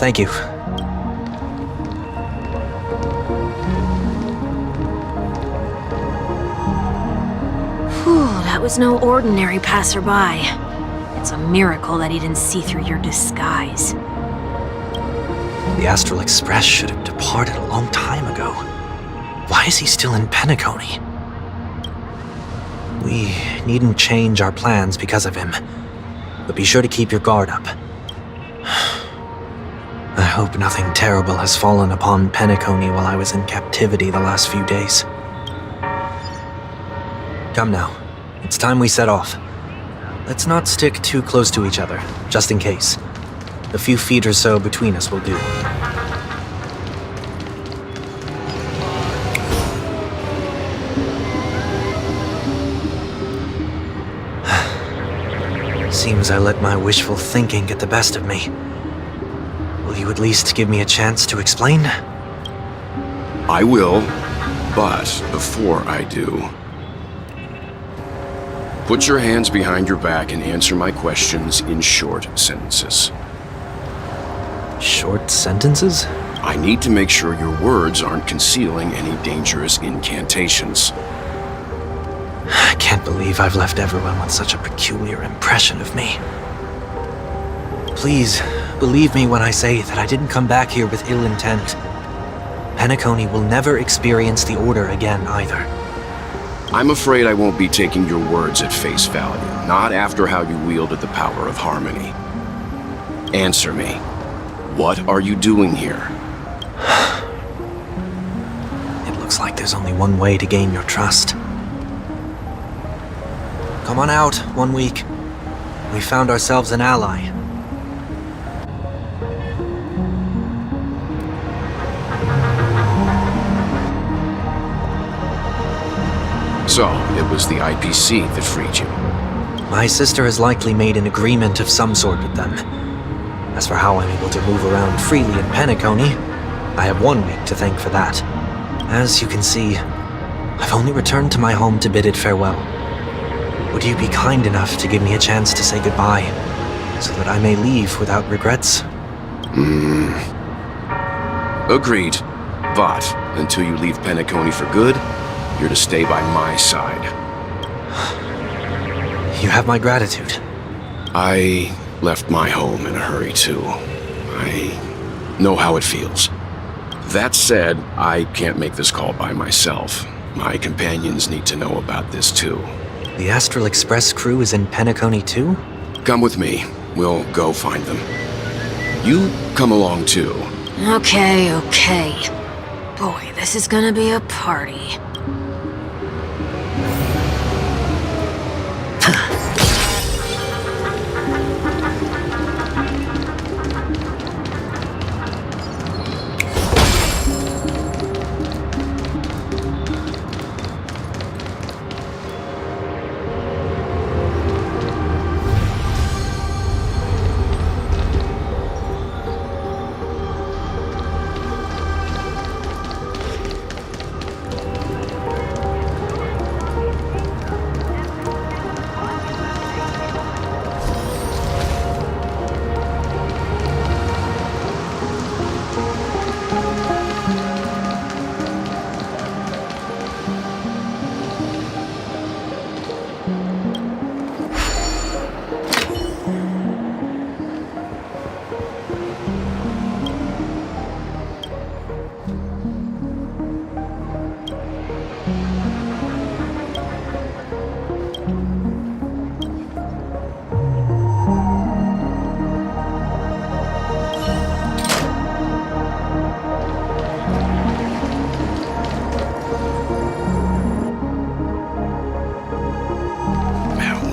Thank you. Whew, that was no ordinary passerby. It's a miracle that he didn't see through your disguise. The Astral Express should have departed a long time ago. Why is he still in Penacony? We needn't change our plans because of him, but be sure to keep your guard up. I hope nothing terrible has fallen upon Penacony while I was in captivity the last few days. Come now, it's time we set off. Let's not stick too close to each other, just in case. A few feet or so between us will do. Seems I let my wishful thinking get the best of me. Will you at least give me a chance to explain? I will, but before I do, put your hands behind your back and answer my questions in short sentences. Short sentences? I need to make sure your words aren't concealing any dangerous incantations. I can't believe I've left everyone with such a peculiar impression of me. Please, believe me when I say that I didn't come back here with ill intent. Penacony will never experience the Order again, either. I'm afraid I won't be taking your words at face value, not after how you wielded the power of harmony. Answer me. What are you doing here? It looks like there's only one way to gain your trust. Come on out, 1 week. We found ourselves an ally. So, it was the IPC that freed you. My sister has likely made an agreement of some sort with them. As for how I'm able to move around freely in Penacony, I have 1 week to thank for that. As you can see, I've only returned to my home to bid it farewell. Would you be kind enough to give me a chance to say goodbye, so that I may leave without regrets? Agreed. But, until you leave Penacony for good, you're to stay by my side. You have my gratitude. I left my home in a hurry, too. I know how it feels. That said, I can't make this call by myself. My companions need to know about this, too. The Astral Express crew is in Penacony, too? Come with me. We'll go find them. You come along, too. Okay. Boy, this is gonna be a party.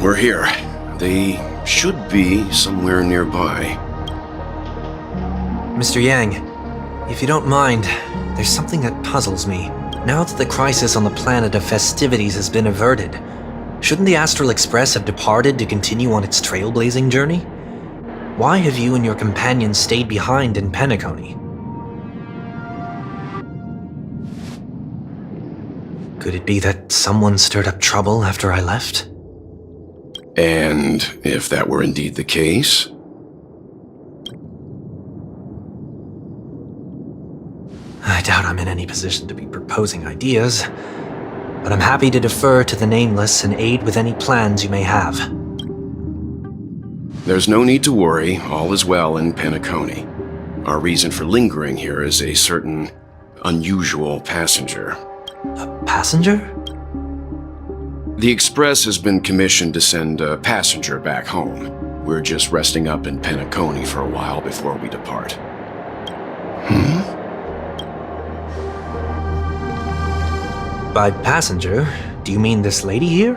we're here. They should be somewhere nearby. Mr. Yang, if you don't mind, there's something that puzzles me. Now that the crisis on the planet of festivities has been averted, shouldn't the Astral Express have departed to continue on its trailblazing journey? Why have you and your companions stayed behind in Penacony? Could it be that someone stirred up trouble after I left? And if that were indeed the case? I doubt I'm in any position to be proposing ideas, but I'm happy to defer to the Nameless and aid with any plans you may have. There's no need to worry. All is well in Penacony. Our reason for lingering here is a certain unusual passenger. A passenger? The Express has been commissioned to send a passenger back home. We're just resting up in Penacony for a while before we depart. By passenger, do you mean this lady here?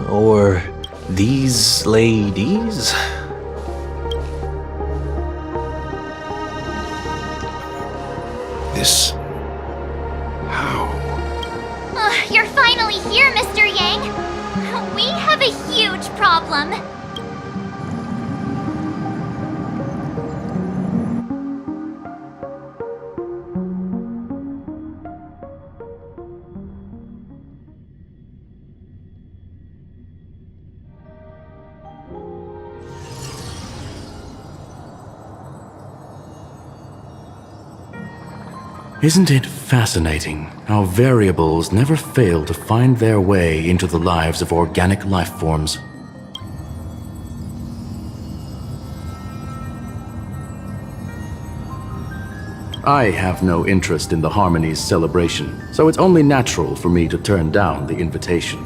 Or these ladies? This... how? You're finally here, Mr. Yang. We have a huge problem. Isn't it fascinating how variables never fail to find their way into the lives of organic life forms? I have no interest in the Harmony's celebration, so it's only natural for me to turn down the invitation.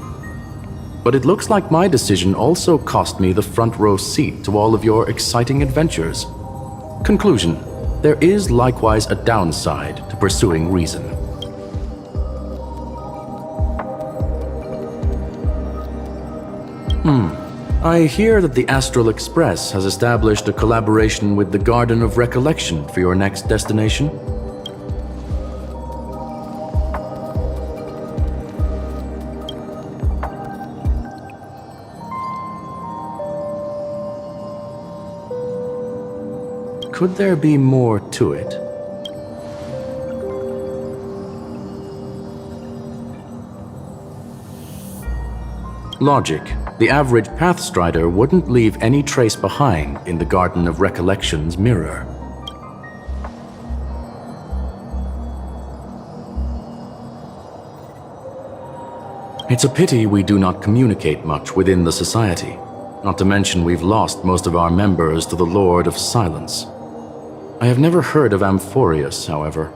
But it looks like my decision also cost me the front row seat to all of your exciting adventures. Conclusion: there is likewise a downside to pursuing reason. I hear that the Astral Express has established a collaboration with the Garden of Recollection for your next destination. Could there be more to it? Logic. The average Pathstrider wouldn't leave any trace behind in the Garden of Recollection's mirror. It's a pity we do not communicate much within the society. Not to mention we've lost most of our members to the Lord of Silence. I have never heard of Amphorius, however.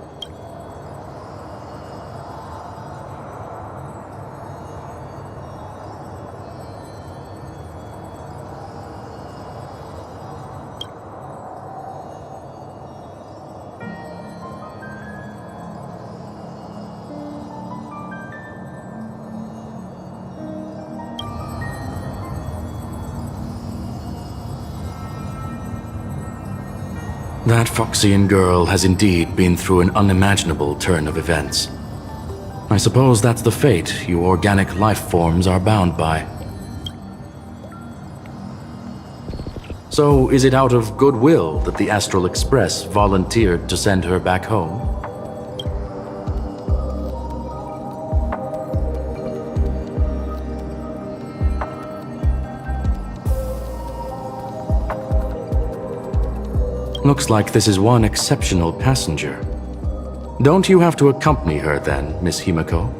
That Foxian girl has indeed been through an unimaginable turn of events. I suppose that's the fate you organic life forms are bound by. So, is it out of goodwill that the Astral Express volunteered to send her back home? Looks like this is one exceptional passenger. Don't you have to accompany her then, Miss Himiko?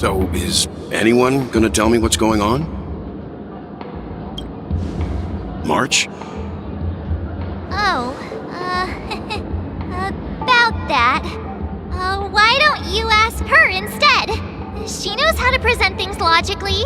So, is anyone gonna tell me what's going on? march? Oh, about that. Why don't you ask her instead? She knows how to present things logically.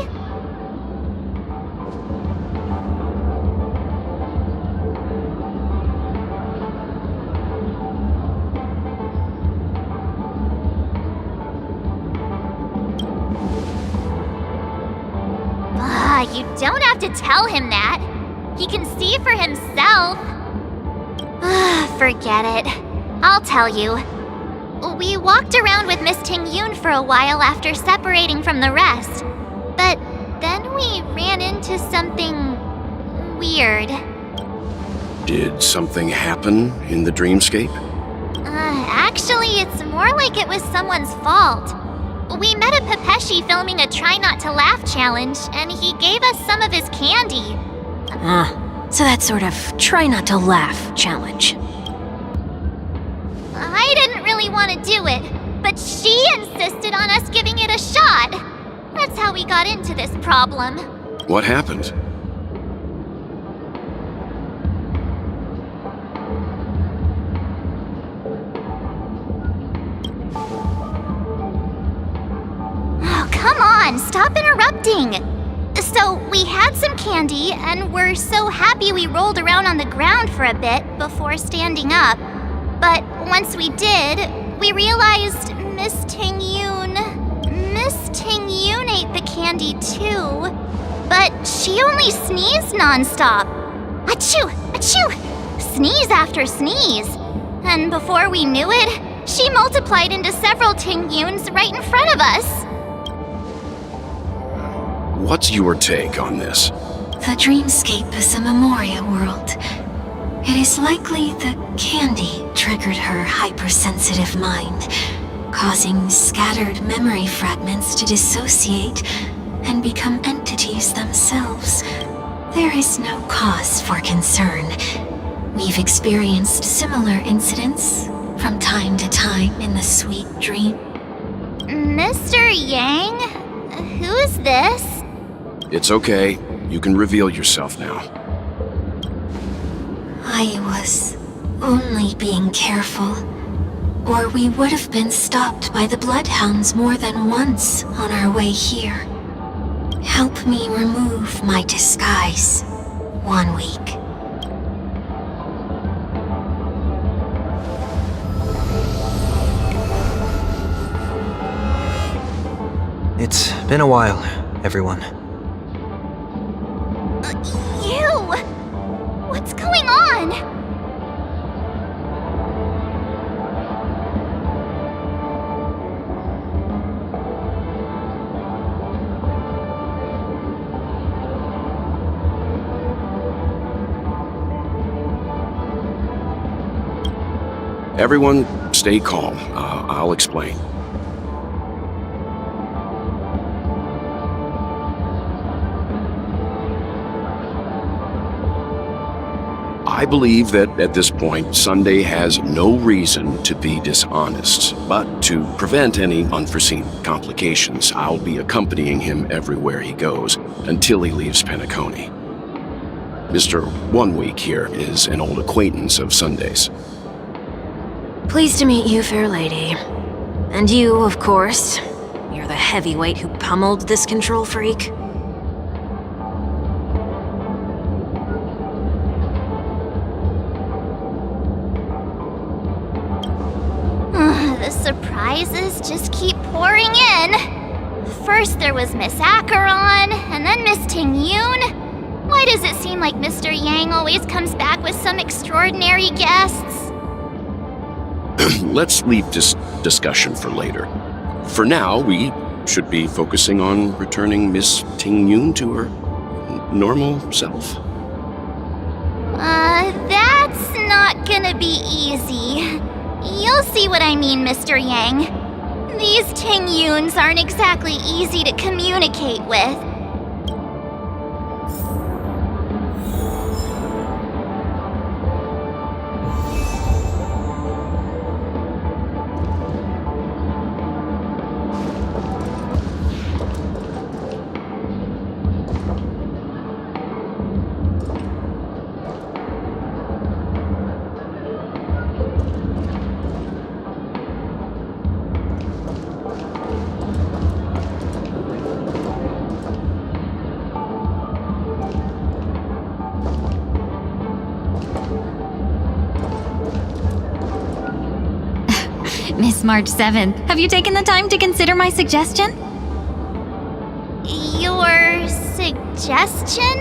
You don't have to tell him that. He can see for himself. Forget it. I'll tell you. We walked around with Miss Ting-Yoon for a while after separating from the rest. But then we ran into something weird. Did something happen in the dreamscape? Actually, it's more like it was someone's fault. We met a Pepeshi filming a Try Not to Laugh challenge, and he gave us some of his candy. So that sort of try not to laugh challenge. I didn't really want to do it, but she insisted on us giving it a shot. That's how we got into this problem. What happened? Oh, come on, stop interrupting. So, we had some candy, and we're so happy we rolled around on the ground for a bit before standing up. But once we did, we realized Miss Ting-Yoon ate the candy too. But she only sneezed nonstop. Achoo! Achoo! Sneeze after sneeze. And before we knew it, she multiplied into several Ting-Yoons right in front of us. What's your take on this? The dreamscape is a Memoria world. It is likely the candy triggered her hypersensitive mind, causing scattered memory fragments to dissociate and become entities themselves. There is no cause for concern. We've experienced similar incidents from time to time in the sweet dream. Mr. Yang? Who's this? It's okay. You can reveal yourself now. I was only being careful, or we would have been stopped by the Bloodhounds more than once on our way here. Help me remove my disguise. 1 week. It's been a while, everyone. You! What's going on? Everyone, stay calm. I'll explain. I believe that at this point, Sunday has no reason to be dishonest, but to prevent any unforeseen complications, I'll be accompanying him everywhere he goes until he leaves Penacony. Mr. 1 Week here is an old acquaintance of Sunday's. Pleased to meet you, fair lady. And you, of course. You're the heavyweight who pummeled this control freak. The surprises just keep pouring in. First there was Miss Acheron, and then Miss Ting-Yoon. Why does it seem like Mr. Yang always comes back with some extraordinary guests? Let's leave this discussion for later. For now, we should be focusing on returning Miss Ting-Yoon to her normal self. That's not gonna be easy. You'll see what I mean, Mr. Yang. These Ting-Yoons aren't exactly easy to communicate with. Miss March 7th, have you taken the time to consider my suggestion? Your suggestion?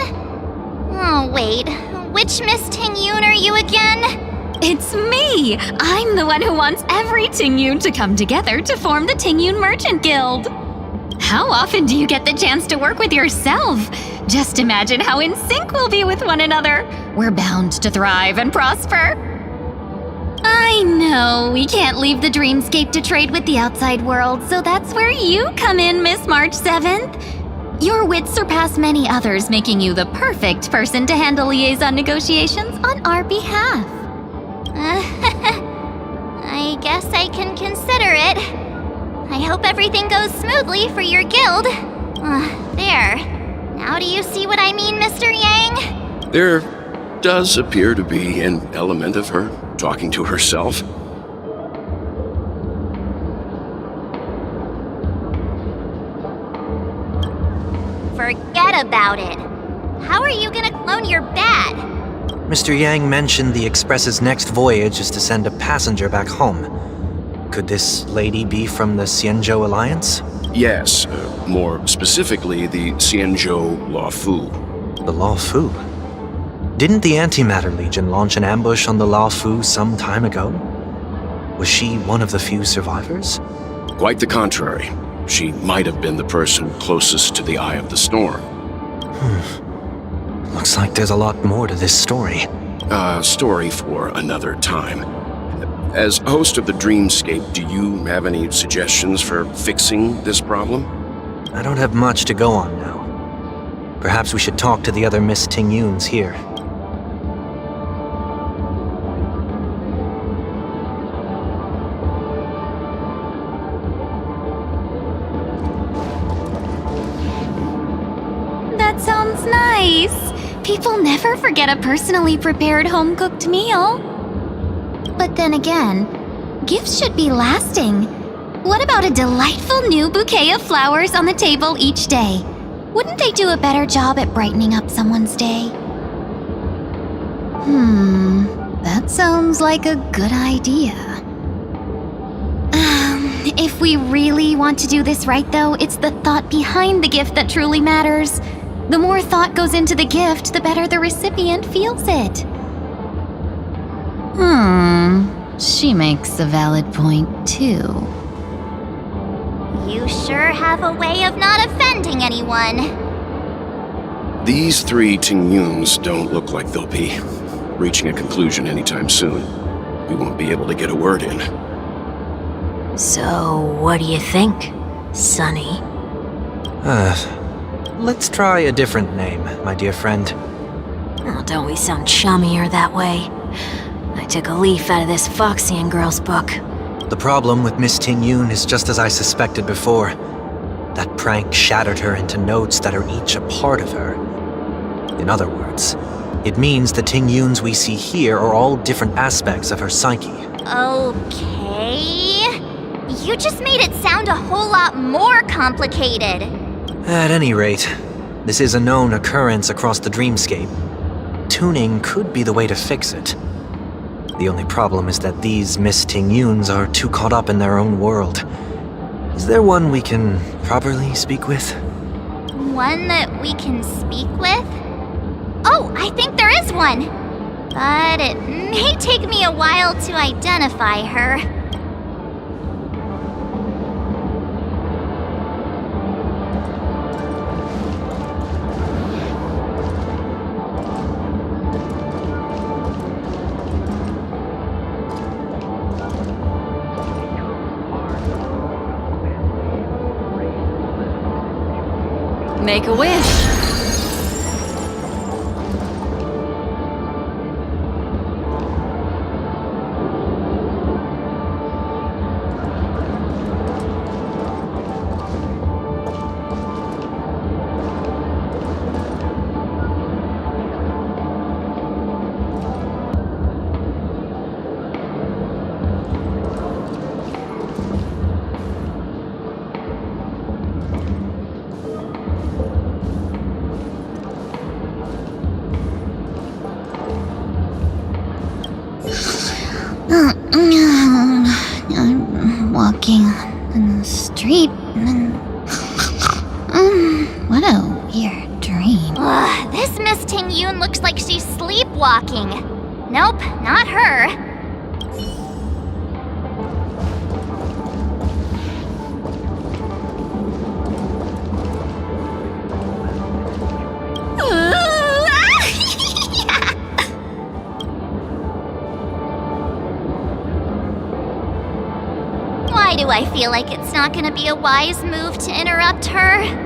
Oh, wait. Which Miss Ting-Yoon are you again? It's me! I'm the one who wants every Ting-Yoon to come together to form the Ting-Yoon Merchant Guild. How often do you get the chance to work with yourself? Just imagine how in sync we'll be with one another. We're bound to thrive and prosper. I know, we can't leave the dreamscape to trade with the outside world, so that's where you come in, Miss March 7th. Your wits surpass many others, making you the perfect person to handle liaison negotiations on our behalf. I guess I can consider it. I hope everything goes smoothly for your guild. There. Now do you see what I mean, Mr. Yang? There does appear to be an element of her talking to herself. Forget about it. How are you gonna clone your bat? Mr. Yang mentioned the Express's next voyage is to send a passenger back home. Could this lady be from the Xianzhou Alliance? Yes, more specifically, the Xianzhou Luofu. The Luofu? Didn't the Antimatter Legion launch an ambush on the Luofu some time ago? Was she one of the few survivors? Quite the contrary. She might have been the person closest to the eye of the storm. Looks like there's a lot more to this story. Story for another time. As host of the Dreamscape, do you have any suggestions for fixing this problem? I don't have much to go on now. Perhaps we should talk to the other Miss Ting-Yoons here. That sounds nice. People never forget a personally prepared home-cooked meal. But then again, gifts should be lasting. What about a delightful new bouquet of flowers on the table each day? Wouldn't they do a better job at brightening up someone's day? That sounds like a good idea. If we really want to do this right, though, it's the thought behind the gift that truly matters. The more thought goes into the gift, the better the recipient feels it. She makes a valid point, too. You sure have a way of not offending anyone. These three Ting-Yoons don't look like they'll be reaching a conclusion anytime soon. We won't be able to get a word in. So, what do you think, Sonny? Let's try a different name, my dear friend. Oh, don't we sound chummier that way? I took a leaf out of this Foxian girl's book. The problem with Miss Ting-Yoon is just as I suspected before. That prank shattered her into notes that are each a part of her. In other words, it means the Ting-Yoons we see here are all different aspects of her psyche. Okay. You just made it sound a whole lot more complicated. At any rate, this is a known occurrence across the dreamscape. Tuning could be the way to fix it. The only problem is that these Miss Ting-Yoons are too caught up in their own world. Is there one we can properly speak with? One that we can speak with? Oh, I think there is one. But it may take me a while to identify her. Make a wish. walking in the street and... what a weird dream. Ugh, this Miss Ting Yun looks like she's sleepwalking. Nope, not her. Why do I feel like it's not gonna be a wise move to interrupt her?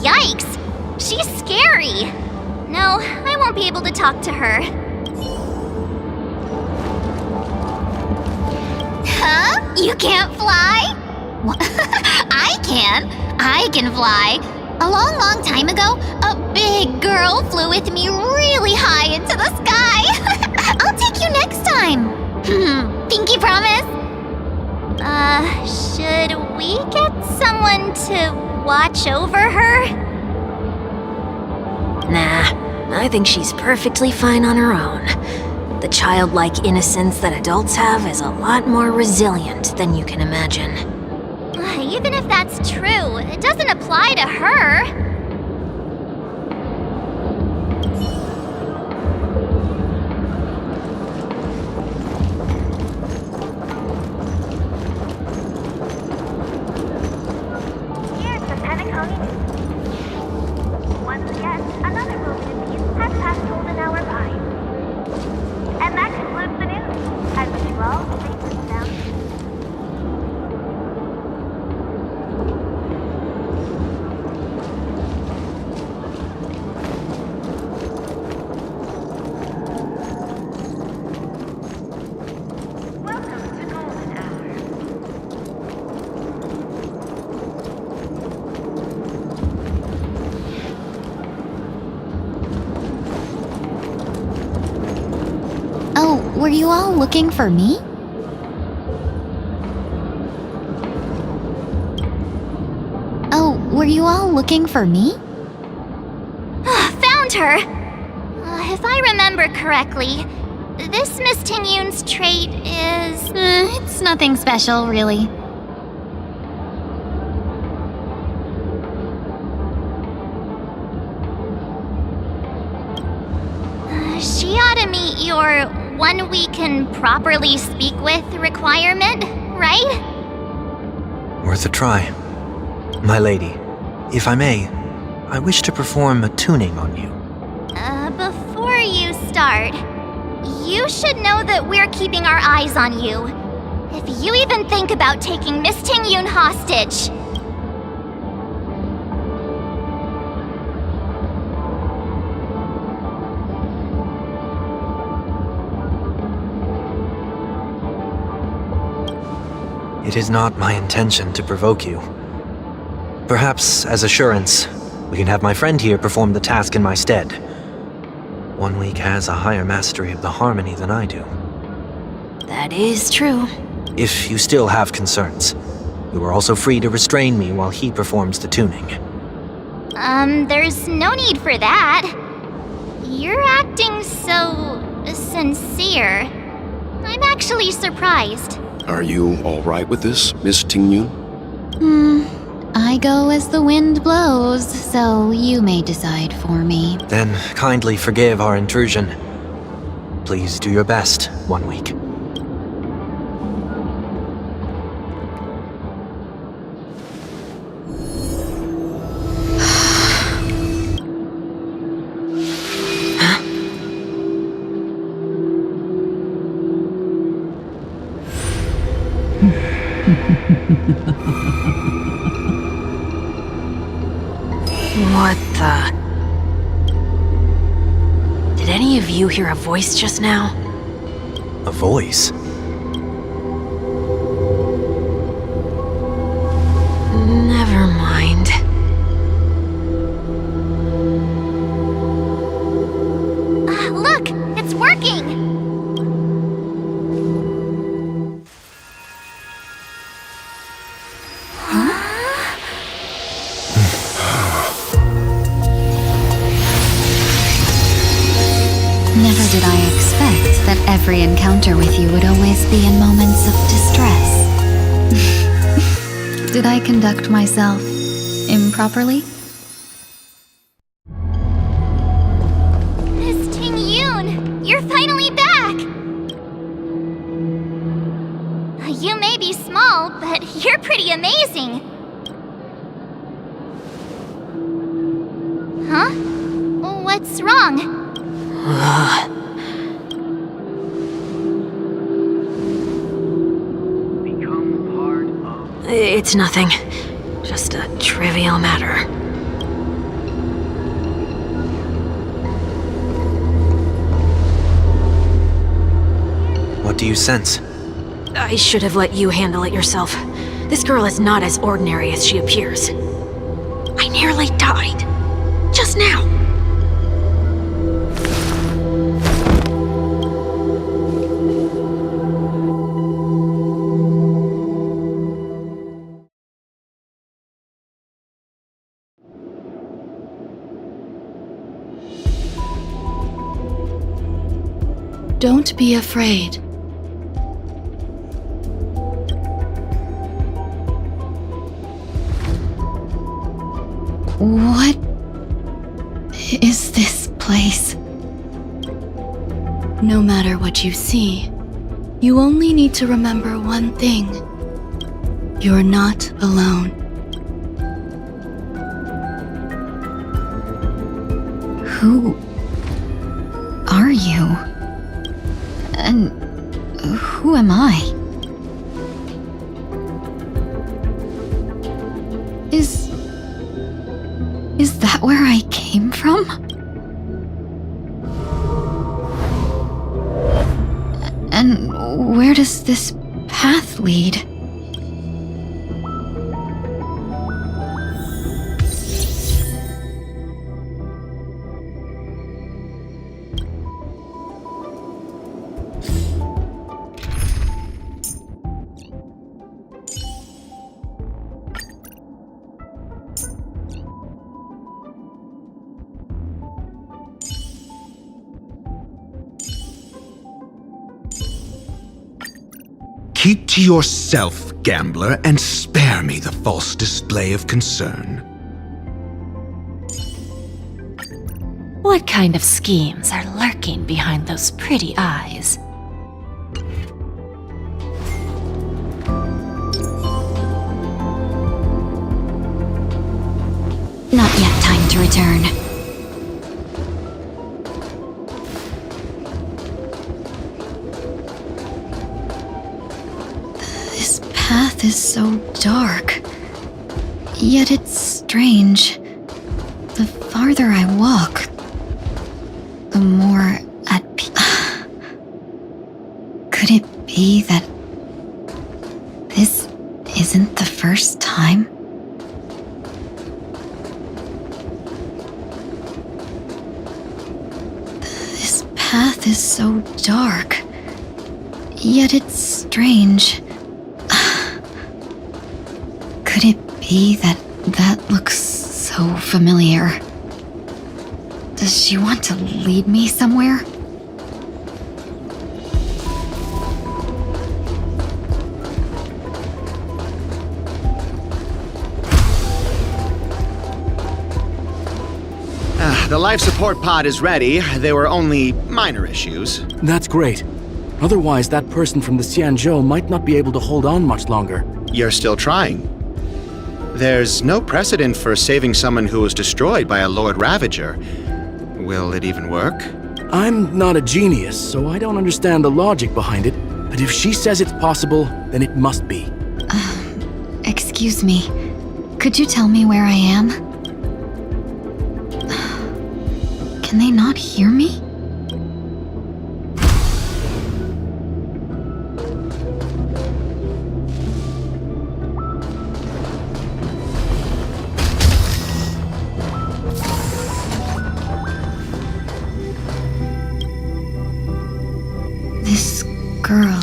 Yikes! She's scary! No, I won't be able to talk to her. Huh? You can't fly? I can. I can fly. A long, long time ago, a big girl flew with me really high into the sky. I'll take you next time. Pinky promise? Should we get someone to watch over her? Nah, I think she's perfectly fine on her own. The childlike innocence that adults have is a lot more resilient than you can imagine. Even if that's true, it doesn't apply to her. Were you all looking for me? Oh, were you all looking for me? Found her! If I remember correctly, this Miss Ting Yun's trait is... It's nothing special, really. She ought to meet your 1 week can properly speak with requirement, right? Worth a try. My lady, if I may, I wish to perform a tuning on you. Before you start, you should know that we're keeping our eyes on you. If you even think about taking Miss Ting Yun hostage... It is not my intention to provoke you. Perhaps, as assurance, we can have my friend here perform the task in my stead. 1 week has a higher mastery of the harmony than I do. That is true. If you still have concerns, you are also free to restrain me while he performs the tuning. There's no need for that. You're acting so... sincere. I'm actually surprised. Are you all right with this, Miss Ting Yun? I go as the wind blows, so you may decide for me. Then kindly forgive our intrusion. Please do your best, 1 week. Did any of you hear a voice just now? A voice? Never mind. Look! It's working! Never did I expect that every encounter with you would always be in moments of distress. Did I conduct myself improperly? Miss Ting-Yoon! You're finally back! You may be small, but you're pretty amazing! Huh? What's wrong? It's nothing. Just a trivial matter. What do you sense? I should have let you handle it yourself. This girl is not as ordinary as she appears. I nearly died. Just now. Don't be afraid. What is this place? No matter what you see, you only need to remember one thing. You're not alone. Who are you? And who am I? Is that where I came from? And where does this path lead? Keep to yourself, gambler, and spare me the false display of concern. What kind of schemes are lurking behind those pretty eyes? Not yet time to return. This path is so dark. Yet it's strange. The farther I walk, the more at peace. Could it be that this isn't the first time? This path is so dark. Yet it's strange. Could it be that looks so familiar? Does she want to lead me somewhere? The life support pod is ready. There were only minor issues. That's great. Otherwise, that person from the Xianzhou might not be able to hold on much longer. You're still trying. There's no precedent for saving someone who was destroyed by a Lord Ravager. Will it even work? I'm not a genius, so I don't understand the logic behind it. But if she says it's possible, then it must be. Excuse me. Could you tell me where I am? Can they not hear me? This girl.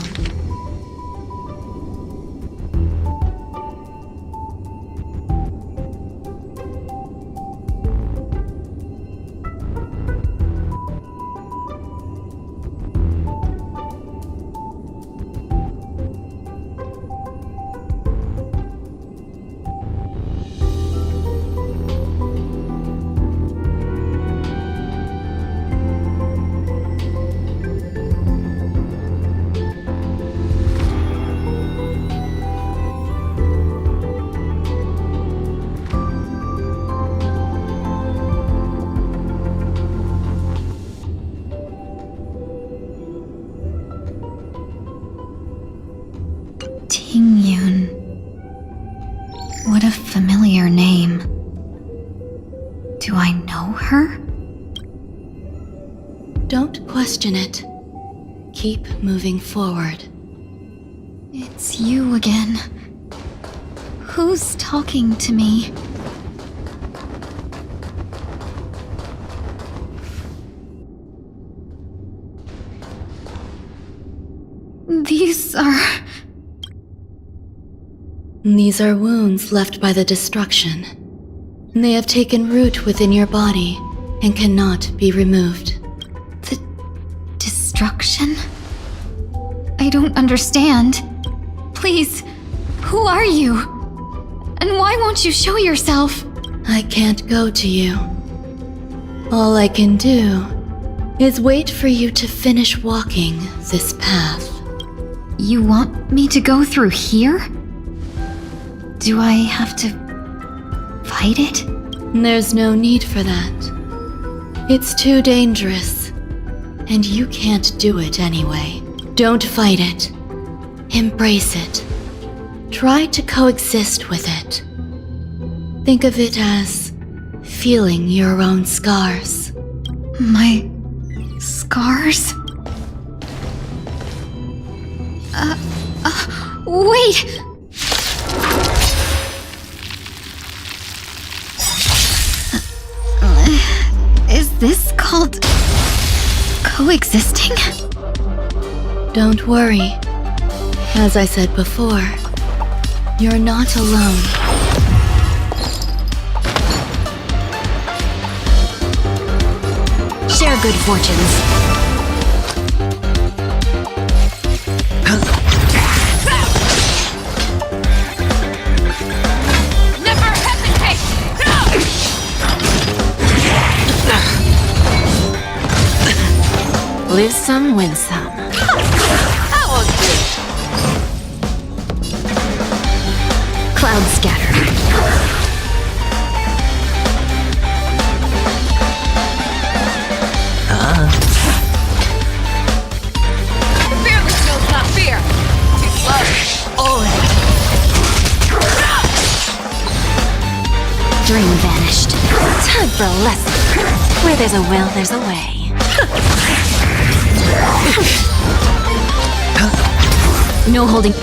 Tingyun. What a familiar name. Do I know her? Don't question it. Keep moving forward. It's you again. Who's talking to me? These are wounds left by the destruction. They have taken root within your body and cannot be removed. Destruction? I don't understand. Please, who are you? And why won't you show yourself? I can't go to you. All I can do is wait for you to finish walking this path. You want me to go through here? Do I have to fight it? There's no need for that. It's too dangerous, and you can't do it anyway. Don't fight it. Embrace it. Try to coexist with it. Think of it as feeling your own scars. My scars? Wait! Is this called coexisting? Don't worry. As I said before, you're not alone. Share good fortunes. Never hesitate! Lose some, win some. That was good. Cloud scatter. Fearless knows not fear. Too slow. Dream vanished. Time for a lesson. Where there's a will, there's a way. No holding.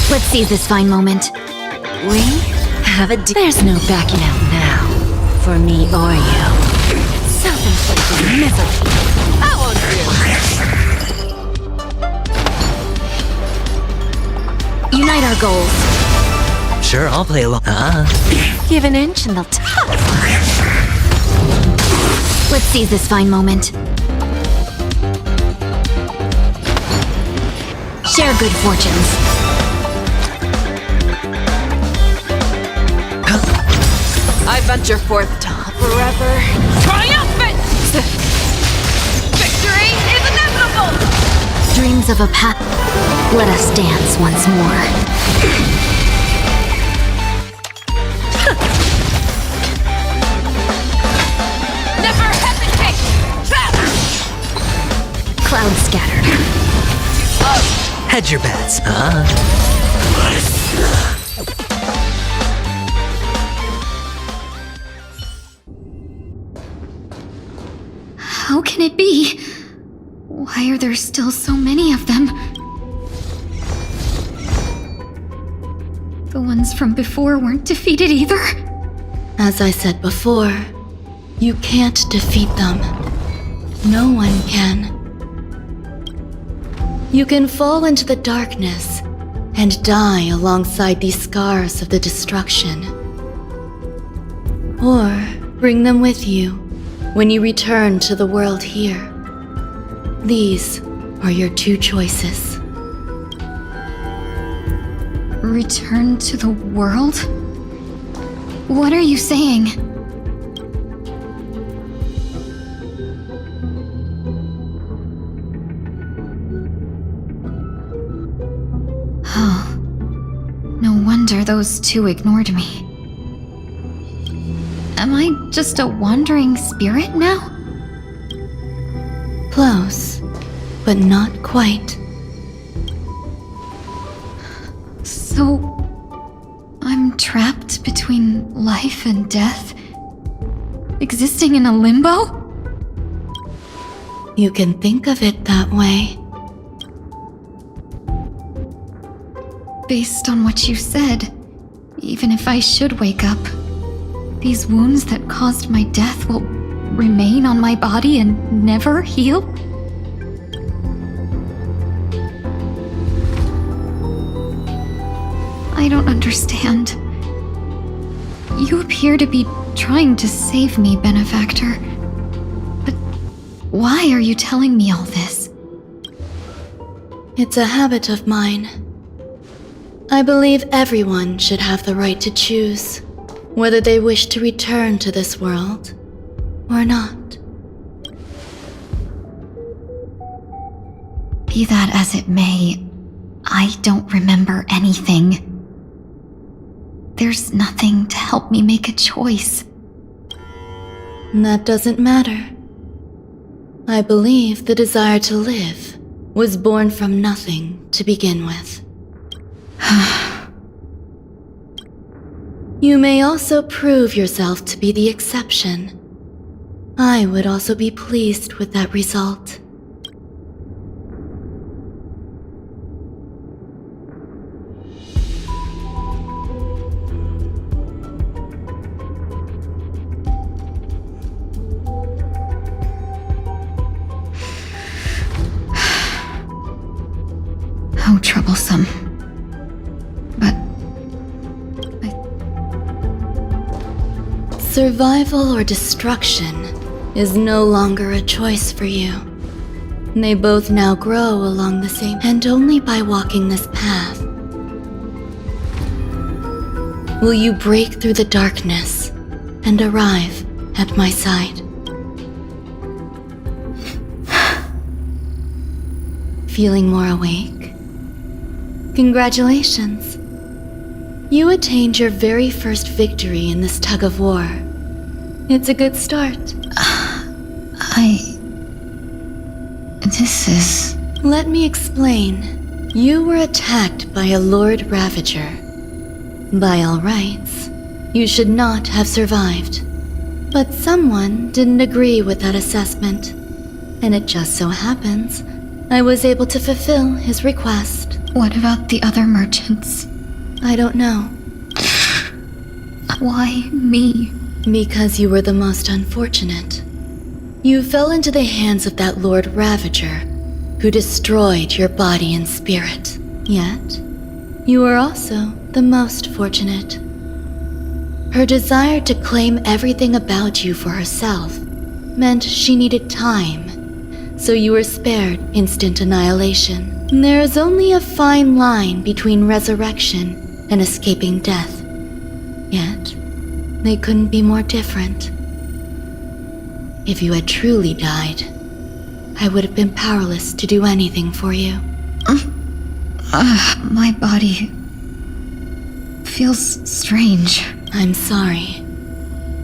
Let's seize this fine moment. We have a There's no backing out now. For me or you. Self-inflicted misery. That was good. Unite our goals. Sure, I'll play along. Give an inch and they'll Let's seize this fine moment. Share good fortunes. I venture forth to forever triumphant! Victory is inevitable! Dreams of a path. Let us dance once more. Never hesitate! Cloud scattered. Too slow. Hedge your bets. How can it be? Why are there still so many of them? The ones from before weren't defeated either? As I said before, you can't defeat them. No one can. You can fall into the darkness and die alongside these scars of the destruction. Or bring them with you when you return to the world here. These are your two choices. Return to the world? What are you saying? Oh. No wonder those two ignored me. Am I just a wandering spirit now? Close, but not quite. So, I'm trapped between life and death? Existing in a limbo? You can think of it that way. Based on what you said, even if I should wake up, these wounds that caused my death will remain on my body and never heal? I don't understand. You appear to be trying to save me, Benefactor. But why are you telling me all this? It's a habit of mine. I believe everyone should have the right to choose whether they wish to return to this world or not. Be that as it may, I don't remember anything. There's nothing to help me make a choice. That doesn't matter. I believe the desire to live was born from nothing to begin with. You may also prove yourself to be the exception. I would also be pleased with that result. How troublesome. Survival or destruction is no longer a choice for you. They both now grow along the same, and only by walking this path will you break through the darkness and arrive at my side. Feeling more awake? Congratulations. You attained your very first victory in this tug of war. It's a good start. This is... Let me explain. You were attacked by a Lord Ravager. By all rights, you should not have survived. But someone didn't agree with that assessment. And it just so happens I was able to fulfill his request. What about the other merchants? I don't know. Why me? Because you were the most unfortunate. You fell into the hands of that Lord Ravager, who destroyed your body and spirit. Yet, you were also the most fortunate. Her desire to claim everything about you for herself meant she needed time, so you were spared instant annihilation. There is only a fine line between resurrection and escaping death. Yet, they couldn't be more different. If you had truly died, I would have been powerless to do anything for you. My body feels strange. I'm sorry.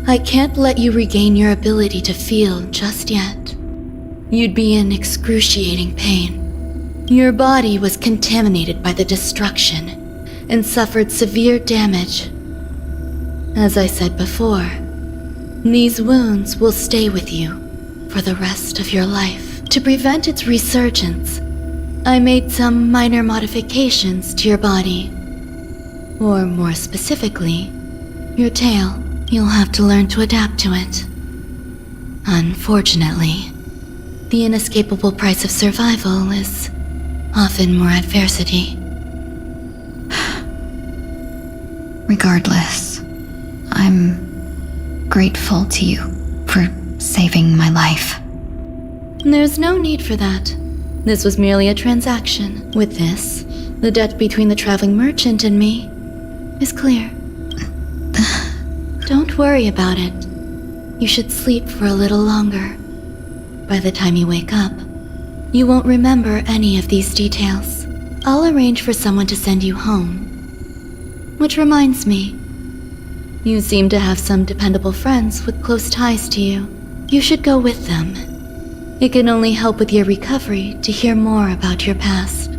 I can't let you regain your ability to feel just yet. You'd be in excruciating pain. Your body was contaminated by the destruction and suffered severe damage. As I said before, these wounds will stay with you for the rest of your life. To prevent its resurgence, I made some minor modifications to your body. Or more specifically, your tail. You'll have to learn to adapt to it. Unfortunately, the inescapable price of survival is often more adversity. Regardless, I'm grateful to you for saving my life. There's no need for that. This was merely a transaction. With this, the debt between the traveling merchant and me is clear. Don't worry about it. You should sleep for a little longer. By the time you wake up, you won't remember any of these details. I'll arrange for someone to send you home. Which reminds me, you seem to have some dependable friends with close ties to you. You should go with them. It can only help with your recovery to hear more about your past.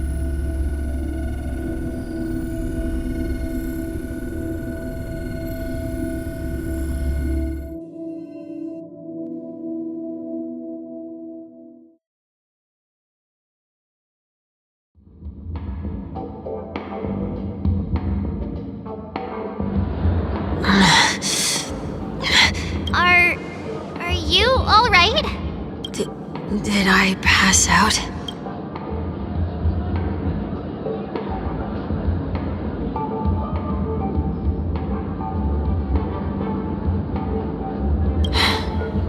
Are you all right? Did I pass out?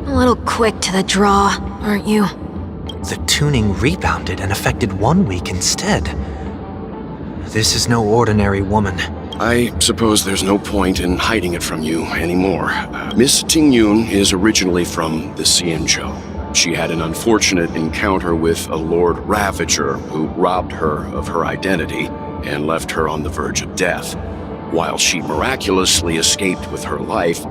A little quick to the draw, aren't you? The tuning rebounded and affected 1 week instead. This is no ordinary woman. I suppose there's no point in hiding it from you anymore. Miss Tingyun is originally from the Xianzhou. She had an unfortunate encounter with a Lord Ravager who robbed her of her identity and left her on the verge of death. While she miraculously escaped with her life,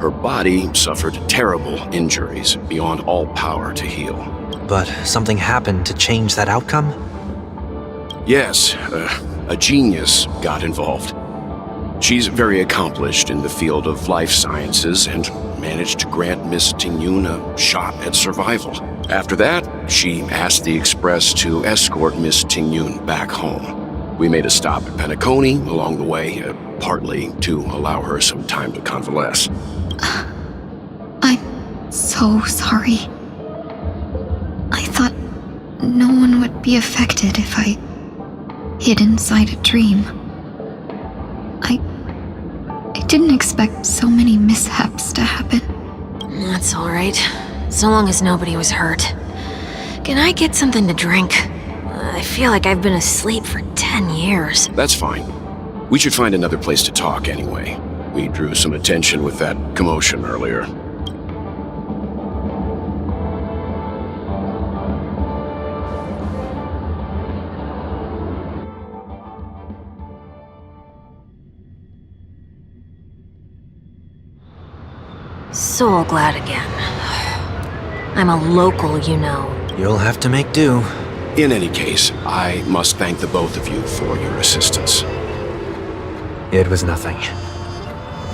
her body suffered terrible injuries beyond all power to heal. But something happened to change that outcome? Yes, a genius got involved. She's very accomplished in the field of life sciences and managed to grant Miss Tingyun a shot at survival. After that, she asked the Express to escort Miss Tingyun back home. We made a stop at Penacony along the way, partly to allow her some time to convalesce. I'm so sorry. I thought no one would be affected if I hid inside a dream. I didn't expect so many mishaps to happen. That's all right. So long as nobody was hurt. Can I get something to drink? I feel like I've been asleep for 10 years. That's fine. We should find another place to talk anyway. We drew some attention with that commotion earlier. So glad again. I'm a local, you know. You'll have to make do. In any case, I must thank the both of you for your assistance. It was nothing.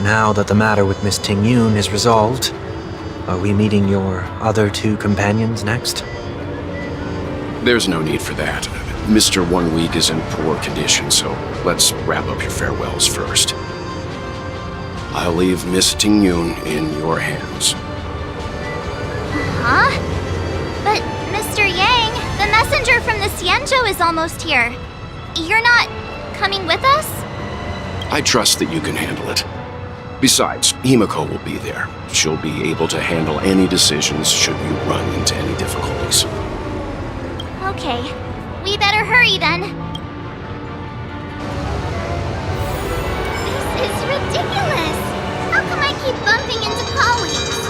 Now that the matter with Miss Tingyun is resolved, are we meeting your other 2 companions next? There's no need for that. Mr. 1 Week is in poor condition, so let's wrap up your farewells first. I'll leave Miss Tingyun in your hands. Huh? But, Mr. Yang, the messenger from the Xianzhou is almost here. You're not coming with us? I trust that you can handle it. Besides, Himiko will be there. She'll be able to handle any decisions should you run into any difficulties. Okay, we better hurry then. This is ridiculous! How come I keep bumping into colleagues?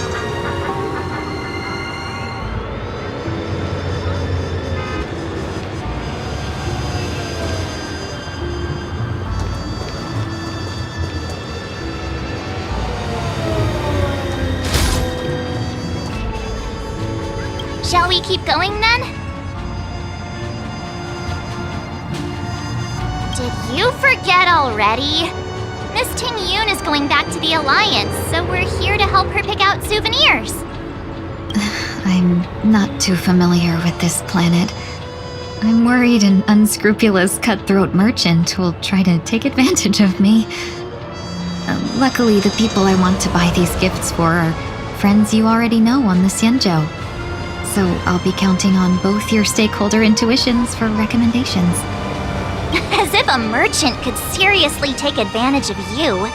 Shall we keep going then? Did you forget already? Miss Tingyun is going back to the Alliance, so we're here to help her pick out souvenirs. I'm not too familiar with this planet. I'm worried an unscrupulous cutthroat merchant will try to take advantage of me. Luckily, the people I want to buy these gifts for are friends you already know on the Xianzhou. So I'll be counting on both your stakeholder intuitions for recommendations. As if a merchant could seriously take advantage of you.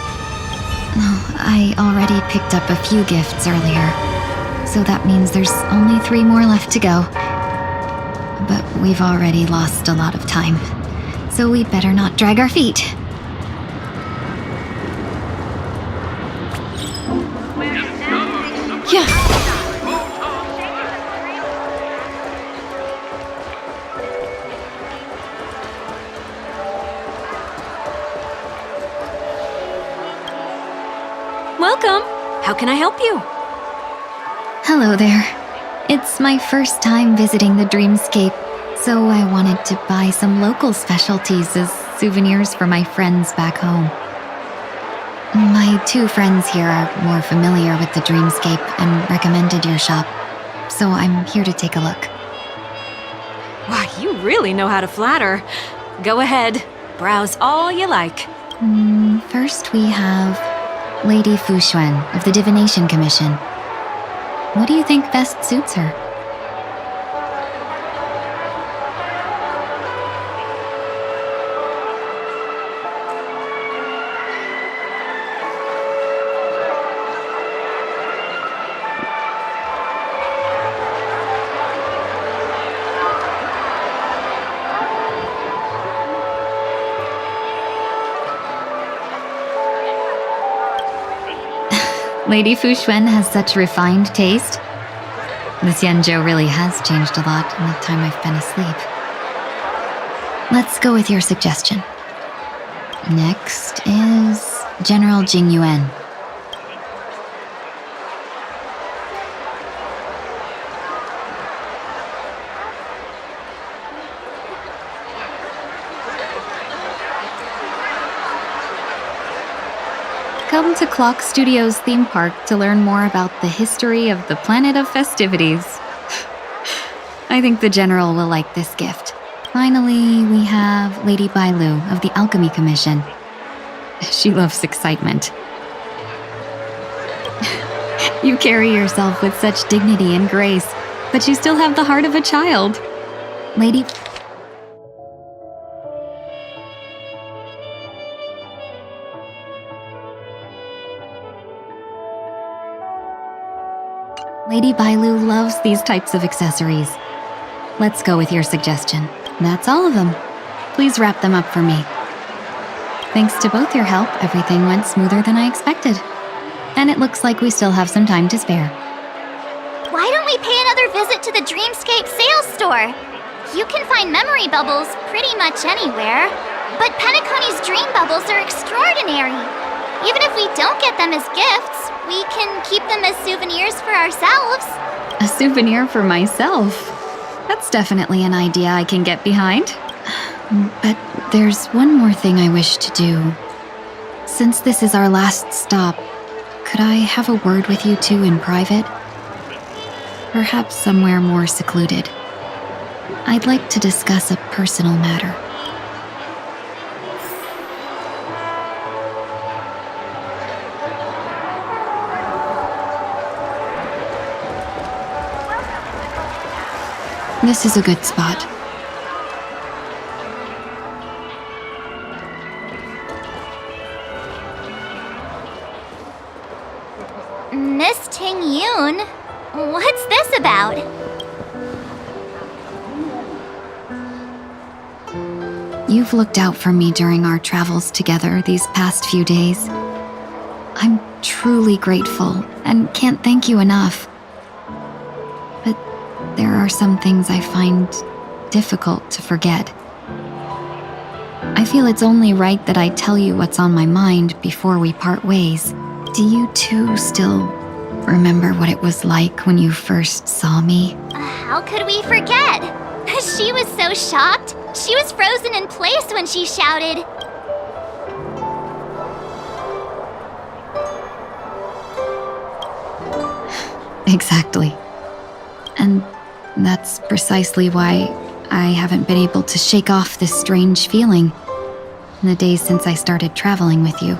Oh, I already picked up a few gifts earlier, so that means there's only 3 more left to go. But we've already lost a lot of time, so we better not drag our feet. Yeah. Welcome. How can I help you? Hello there. It's my first time visiting the Dreamscape, so I wanted to buy some local specialties as souvenirs for my friends back home. My 2 friends here are more familiar with the Dreamscape and recommended your shop, so I'm here to take a look. Wow, you really know how to flatter. Go ahead. Browse all you like. First we have Lady Fuxuan of the Divination Commission. What do you think best suits her? Lady Fuxuan has such refined taste. The Xianzhou really has changed a lot in the time I've been asleep. Let's go with your suggestion. Next is General Jing Yuan. Come to Clock Studios theme park to learn more about the history of the planet of festivities. I think the General will like this gift. Finally, we have Lady Bailu of the Alchemy Commission. She loves excitement. You carry yourself with such dignity and grace, but you still have the heart of a child. Lady Bailu loves these types of accessories. Let's go with your suggestion. That's all of them. Please wrap them up for me. Thanks to both your help, everything went smoother than I expected. And it looks like we still have some time to spare. Why don't we pay another visit to the Dreamscape sales store? You can find memory bubbles pretty much anywhere. But Penacony's dream bubbles are extraordinary. Even if we don't get them as gifts, we can keep them as souvenirs for ourselves. A souvenir for myself? That's definitely an idea I can get behind. But there's one more thing I wish to do. Since this is our last stop, could I have a word with you two in private? Perhaps somewhere more secluded. I'd like to discuss a personal matter. This is a good spot. Miss Ting Yoon, what's this about? You've looked out for me during our travels together these past few days. I'm truly grateful and can't thank you enough. But there are some things I find difficult to forget. I feel it's only right that I tell you what's on my mind before we part ways. Do you two still remember what it was like when you first saw me? How could we forget? She was so shocked. She was frozen in place when she shouted. Exactly. And that's precisely why I haven't been able to shake off this strange feeling in the days since I started traveling with you.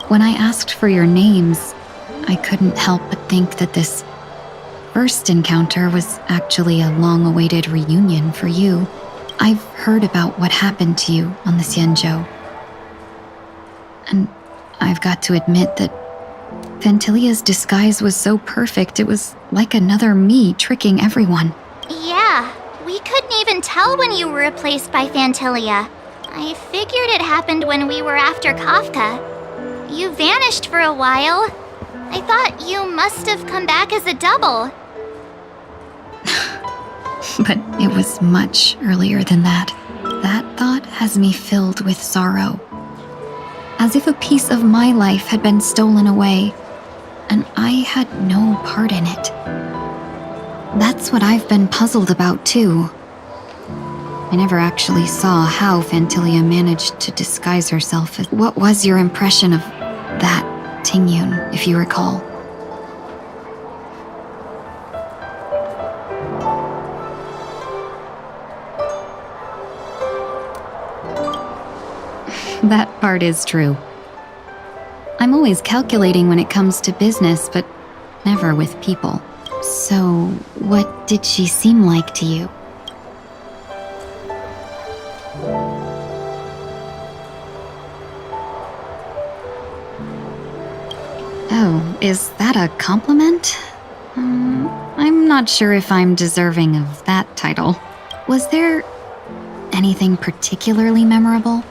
When I asked for your names, I couldn't help but think that this first encounter was actually a long-awaited reunion for you. I've heard about what happened to you on the Xianzhou. And I've got to admit that Fantilia's disguise was so perfect, it was like another me tricking everyone. Yeah, we couldn't even tell when you were replaced by Fantilia. I figured it happened when we were after Kafka. You vanished for a while. I thought you must have come back as a double. But it was much earlier than that. That thought has me filled with sorrow. As if a piece of my life had been stolen away, and I had no part in it. That's what I've been puzzled about, too. I never actually saw how Fantilia managed to disguise herself. What was your impression of that Tingyun, if you recall? That part is true. I'm always calculating when it comes to business, but never with people. So, what did she seem like to you? Oh, is that a compliment? I'm not sure if I'm deserving of that title. Was there anything particularly memorable?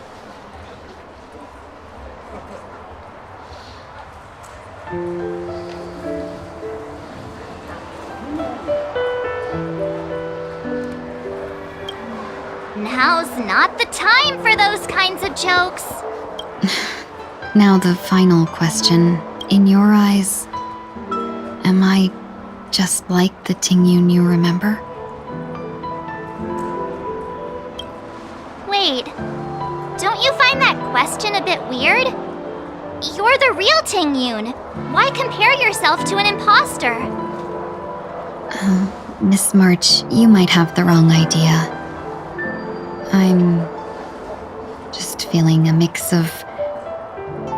Now's not the time for those kinds of jokes. Now the final question. In your eyes, am I just like the Tingyun you remember? Wait, don't you find that question a bit weird? You're the real Tingyun. Why compare yourself to an imposter? Miss March, you might have the wrong idea. I'm just feeling a mix of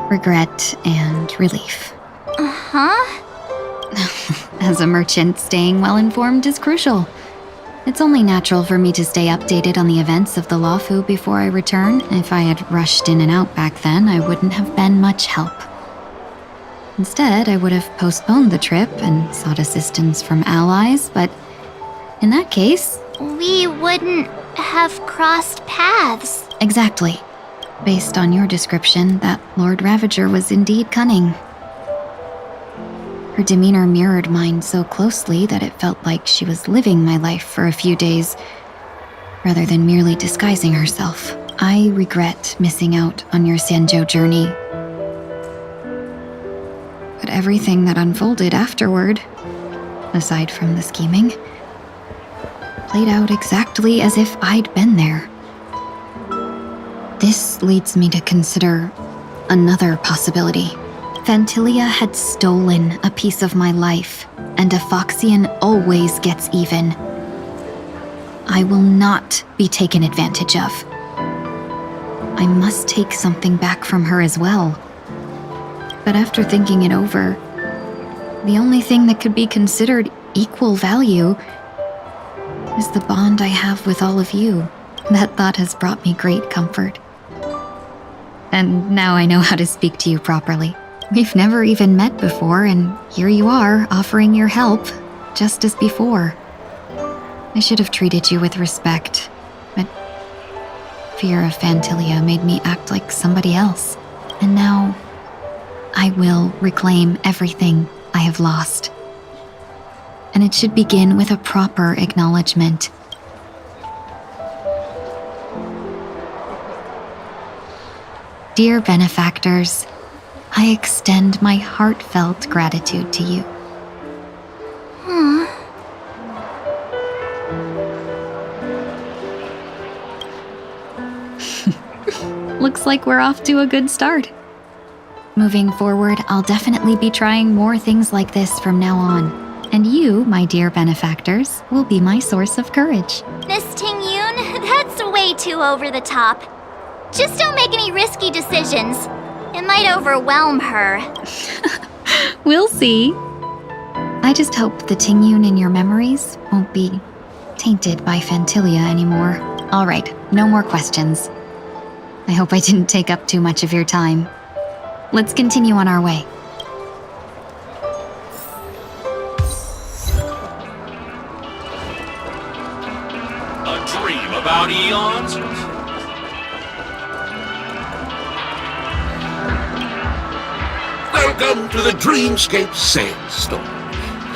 regret and relief. Uh-huh. As a merchant, staying well-informed is crucial. It's only natural for me to stay updated on the events of the Lawfu before I return. If I had rushed in and out back then, I wouldn't have been much help. Instead, I would have postponed the trip and sought assistance from allies, but in that case... We wouldn't have crossed paths. Exactly. Based on your description, that Lord Ravager was indeed cunning. Her demeanor mirrored mine so closely that it felt like she was living my life for a few days, rather than merely disguising herself. I regret missing out on your Xianzhou journey. But everything that unfolded afterward, aside from the scheming, played out exactly as if I'd been there. This leads me to consider another possibility. Fantilia had stolen a piece of my life, and a Foxian always gets even. I will not be taken advantage of. I must take something back from her as well. But after thinking it over, the only thing that could be considered equal value is the bond I have with all of you. That thought has brought me great comfort. And now I know how to speak to you properly. We've never even met before, and here you are, offering your help, just as before. I should have treated you with respect, but fear of Fantilia made me act like somebody else. And now, I will reclaim everything I have lost. And it should begin with a proper acknowledgement. Dear benefactors, I extend my heartfelt gratitude to you. Looks like we're off to a good start. Moving forward, I'll definitely be trying more things like this from now on. And you, my dear benefactors, will be my source of courage. Miss Ting-Yoon, that's way too over the top. Just don't make any risky decisions. It might overwhelm her. We'll see. I just hope the Ting-Yoon in your memories won't be tainted by Fantilia anymore. All right, no more questions. I hope I didn't take up too much of your time. Let's continue on our way. A dream about eons? Welcome to the Dreamscape Sales Store.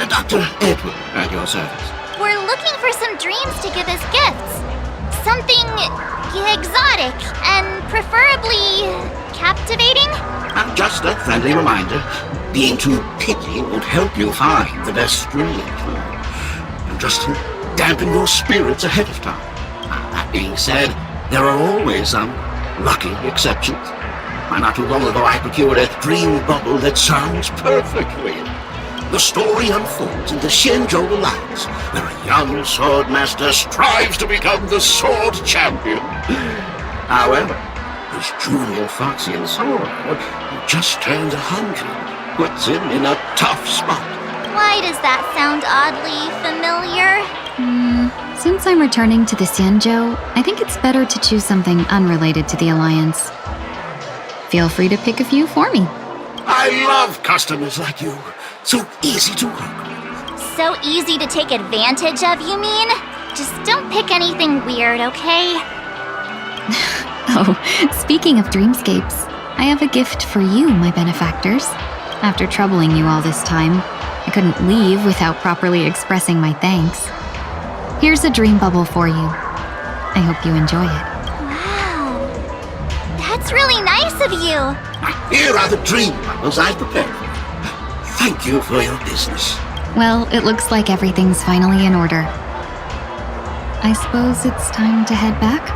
Dr. Edward at your service. We're looking for some dreams to give as gifts. Something exotic and preferably captivating. Just a friendly reminder, being too picky won't help you find the best dream. Just to dampen your spirits ahead of time. That being said, there are always some lucky exceptions. Not too long ago, I procured a dream bubble that sounds perfectly. The story unfolds in the Xianzhou Alliance, where a young swordmaster strives to become the sword champion. However, his junior Foxian sword, who just turned 100, puts him in a tough spot. Why does that sound oddly familiar? Since I'm returning to the Xianzhou, I think it's better to choose something unrelated to the Alliance. Feel free to pick a few for me. I love customers like you. So easy to work with. So easy to take advantage of, you mean? Just don't pick anything weird, okay? Oh, speaking of dreamscapes, I have a gift for you, my benefactors. After troubling you all this time, I couldn't leave without properly expressing my thanks. Here's a dream bubble for you. I hope you enjoy it. Wow. That's really nice of you. Here are the dream bubbles I've prepared for you. Thank you for your business. Well, it looks like everything's finally in order. I suppose it's time to head back?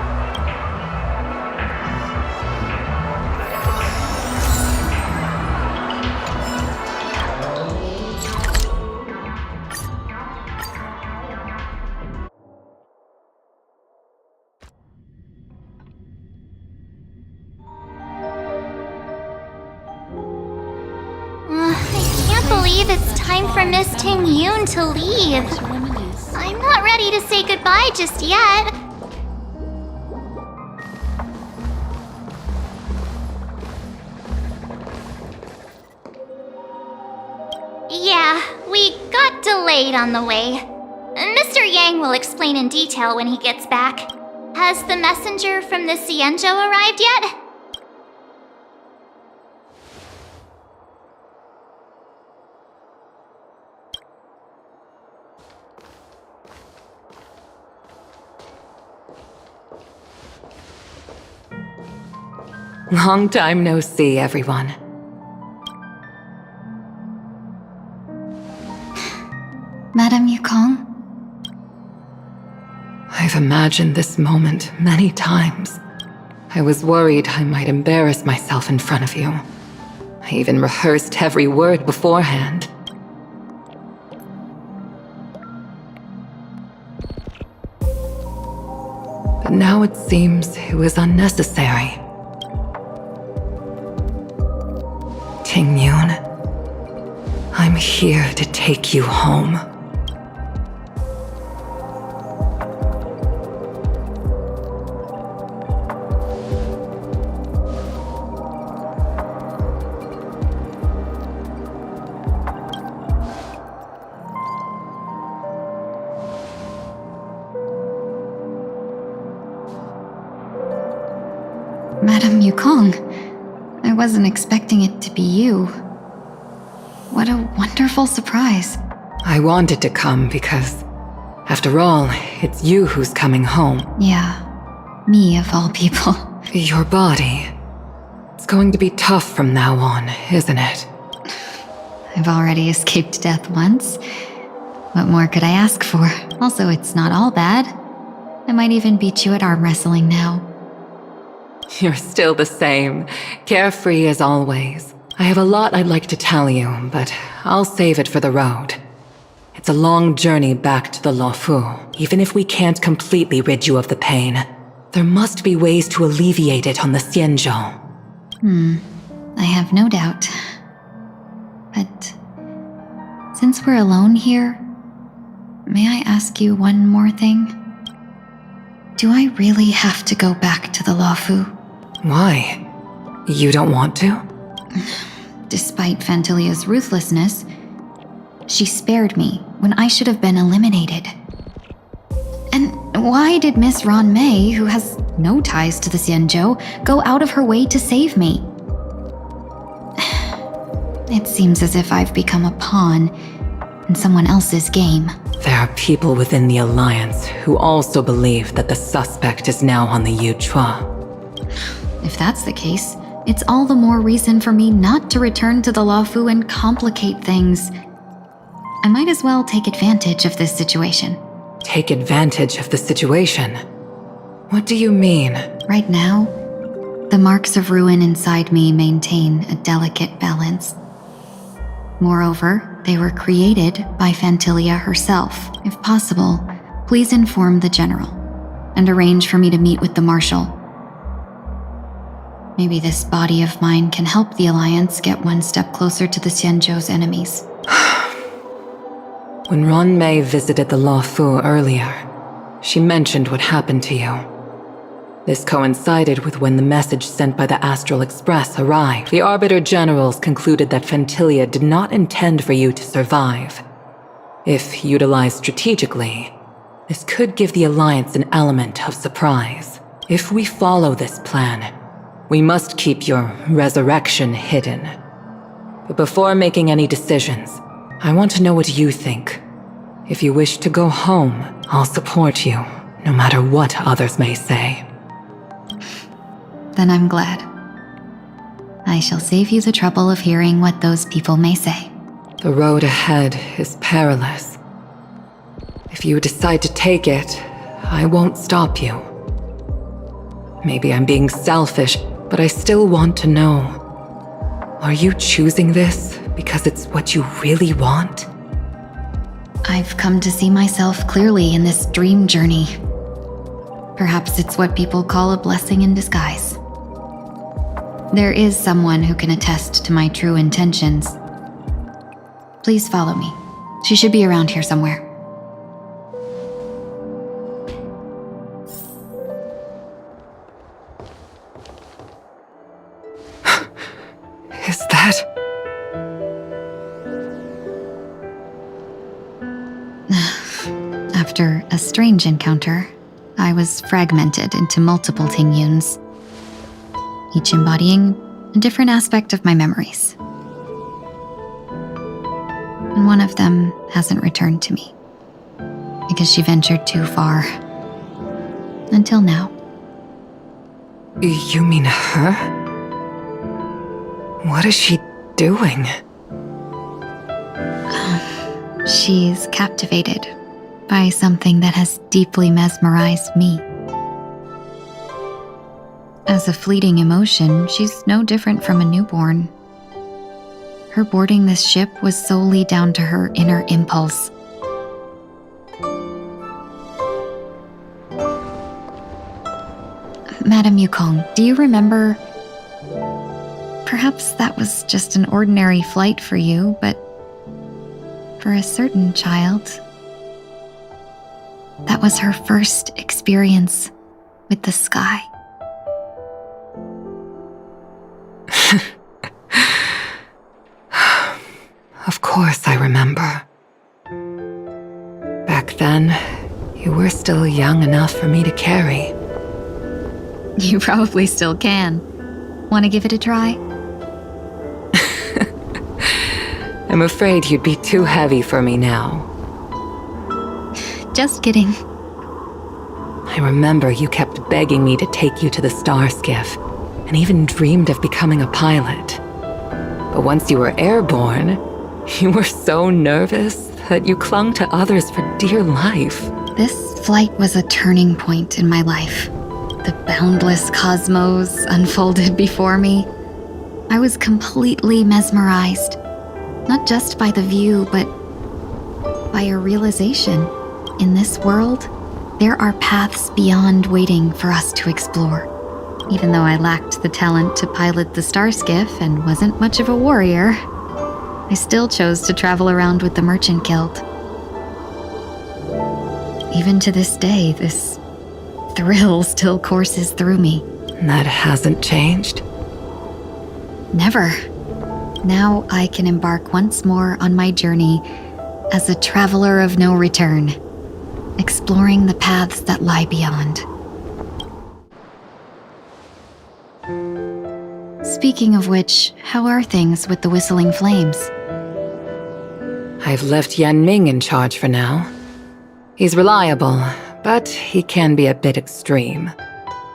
I can't believe it's time for Miss Ting-Yoon to leave. I'm not ready to say goodbye just yet. Yeah, we got delayed on the way. Mr. Yang will explain in detail when he gets back. Has the messenger from the Xianzhou arrived yet? Long time no see, everyone. Madame Yukong? I've imagined this moment many times. I was worried I might embarrass myself in front of you. I even rehearsed every word beforehand. But now it seems it was unnecessary. Ting-Yoon, I'm here to take you home. Madame Yukong, I wasn't expecting it to be you. What a wonderful surprise. I wanted to come because, after all, it's you who's coming home. Yeah, me of all people. Your body. It's going to be tough from now on, isn't it? I've already escaped death once. What more could I ask for? Also, it's not all bad. I might even beat you at arm wrestling now. You're still the same, carefree as always. I have a lot I'd like to tell you, but I'll save it for the road. It's a long journey back to the Luofu. Even if we can't completely rid you of the pain, there must be ways to alleviate it on the Xianzhou. I have no doubt. But since we're alone here, may I ask you one more thing? Do I really have to go back to the Luofu? Why? You don't want to? Despite Fantilia's ruthlessness, she spared me when I should have been eliminated. And why did Miss Ron Mei, who has no ties to the Xianzhou, go out of her way to save me? It seems as if I've become a pawn in someone else's game. There are people within the Alliance who also believe that the suspect is now on the Yuchua. If that's the case, it's all the more reason for me not to return to the Luofu and complicate things. I might as well take advantage of this situation. Take advantage of the situation? What do you mean? Right now, the marks of ruin inside me maintain a delicate balance. Moreover, they were created by Fantilia herself. If possible, please inform the General and arrange for me to meet with the Marshal. Maybe this body of mine can help the Alliance get one step closer to the Xianzhou's enemies. When Ron Mei visited the Luofu earlier, she mentioned what happened to you. This coincided with when the message sent by the Astral Express arrived. The Arbiter Generals concluded that Fantilia did not intend for you to survive. If utilized strategically, this could give the Alliance an element of surprise. If we follow this plan, we must keep your resurrection hidden. But before making any decisions, I want to know what you think. If you wish to go home, I'll support you, no matter what others may say. Then I'm glad. I shall save you the trouble of hearing what those people may say. The road ahead is perilous. If you decide to take it, I won't stop you. Maybe I'm being selfish, but I still want to know. Are you choosing this because it's what you really want? I've come to see myself clearly in this dream journey. Perhaps it's what people call a blessing in disguise. There is someone who can attest to my true intentions. Please follow me. She should be around here somewhere. Is that... After a strange encounter, I was fragmented into multiple Tingyuns, each embodying a different aspect of my memories. And one of them hasn't returned to me, because she ventured too far. Until now. You mean her? What is she doing? She's captivated by something that has deeply mesmerized me. As a fleeting emotion, she's no different from a newborn. Her boarding this ship was solely down to her inner impulse. Madame Yukong, do you remember? Perhaps that was just an ordinary flight for you, but for a certain child, that was her first experience with the sky. Of course I remember. Back then, you were still young enough for me to carry. You probably still can. Want to give it a try? I'm afraid you'd be too heavy for me now. Just kidding. I remember you kept begging me to take you to the star skiff, and even dreamed of becoming a pilot. But once you were airborne, you were so nervous that you clung to others for dear life. This flight was a turning point in my life. The boundless cosmos unfolded before me. I was completely mesmerized, not just by the view, but by a realization. In this world, there are paths beyond waiting for us to explore. Even though I lacked the talent to pilot the Starskiff and wasn't much of a warrior, I still chose to travel around with the Merchant Guild. Even to this day, this thrill still courses through me. That hasn't changed? Never. Now I can embark once more on my journey as a traveler of no return, exploring the paths that lie beyond. Speaking of which, how are things with the Whistling Flames? I've left Yan Ming in charge for now. He's reliable, but he can be a bit extreme,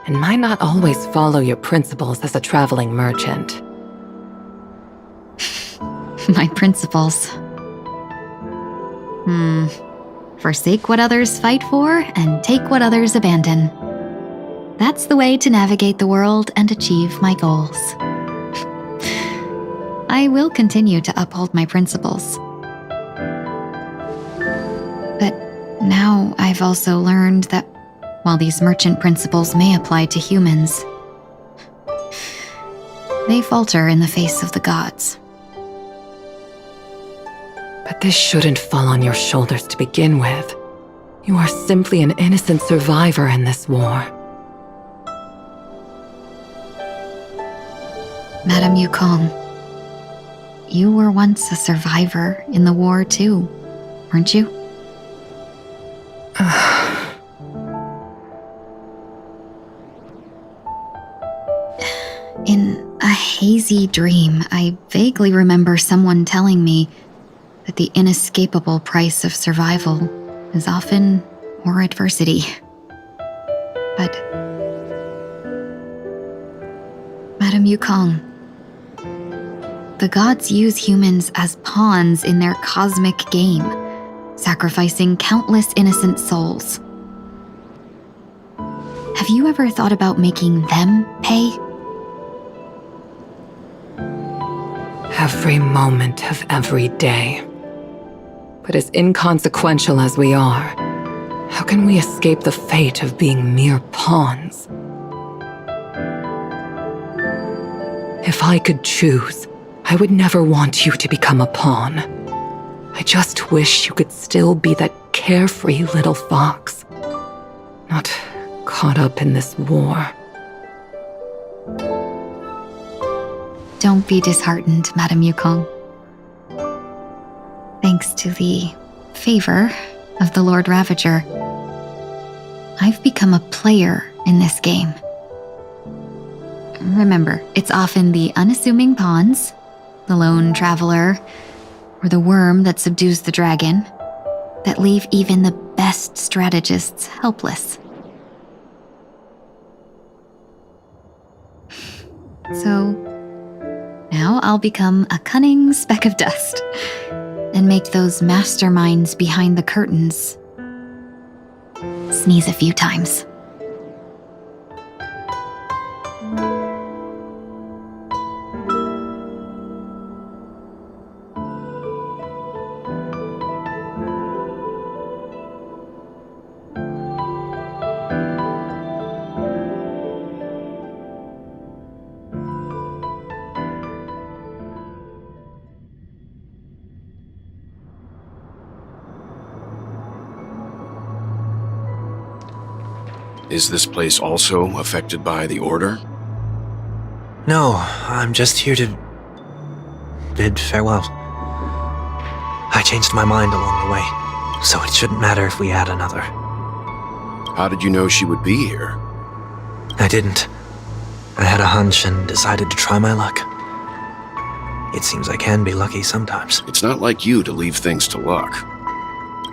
and might not always follow your principles as a traveling merchant. My principles. Forsake what others fight for and take what others abandon. That's the way to navigate the world and achieve my goals. I will continue to uphold my principles. But now I've also learned that while these merchant principles may apply to humans, they falter in the face of the gods. But this shouldn't fall on your shoulders to begin with. You are simply an innocent survivor in this war. Madame Yukong, you were once a survivor in the war too, weren't you? In a hazy dream, I vaguely remember someone telling me that the inescapable price of survival is often more adversity. But Madame Yukong, the gods use humans as pawns in their cosmic game, sacrificing countless innocent souls. Have you ever thought about making them pay? Every moment of every day. But as inconsequential as we are, how can we escape the fate of being mere pawns? If I could choose, I would never want you to become a pawn. I just wish you could still be that carefree little fox, not caught up in this war. Don't be disheartened, Madame Yukong. Thanks to the favor of the Lord Ravager, I've become a player in this game. Remember, it's often the unassuming pawns, the lone traveler, or the worm that subdues the dragon, that leave even the best strategists helpless. So, now I'll become a cunning speck of dust and make those masterminds behind the curtains sneeze a few times. Is this place also affected by the Order? No, I'm just here to bid farewell. I changed my mind along the way, so it shouldn't matter if we add another. How did you know she would be here? I didn't. I had a hunch and decided to try my luck. It seems I can be lucky sometimes. It's not like you to leave things to luck.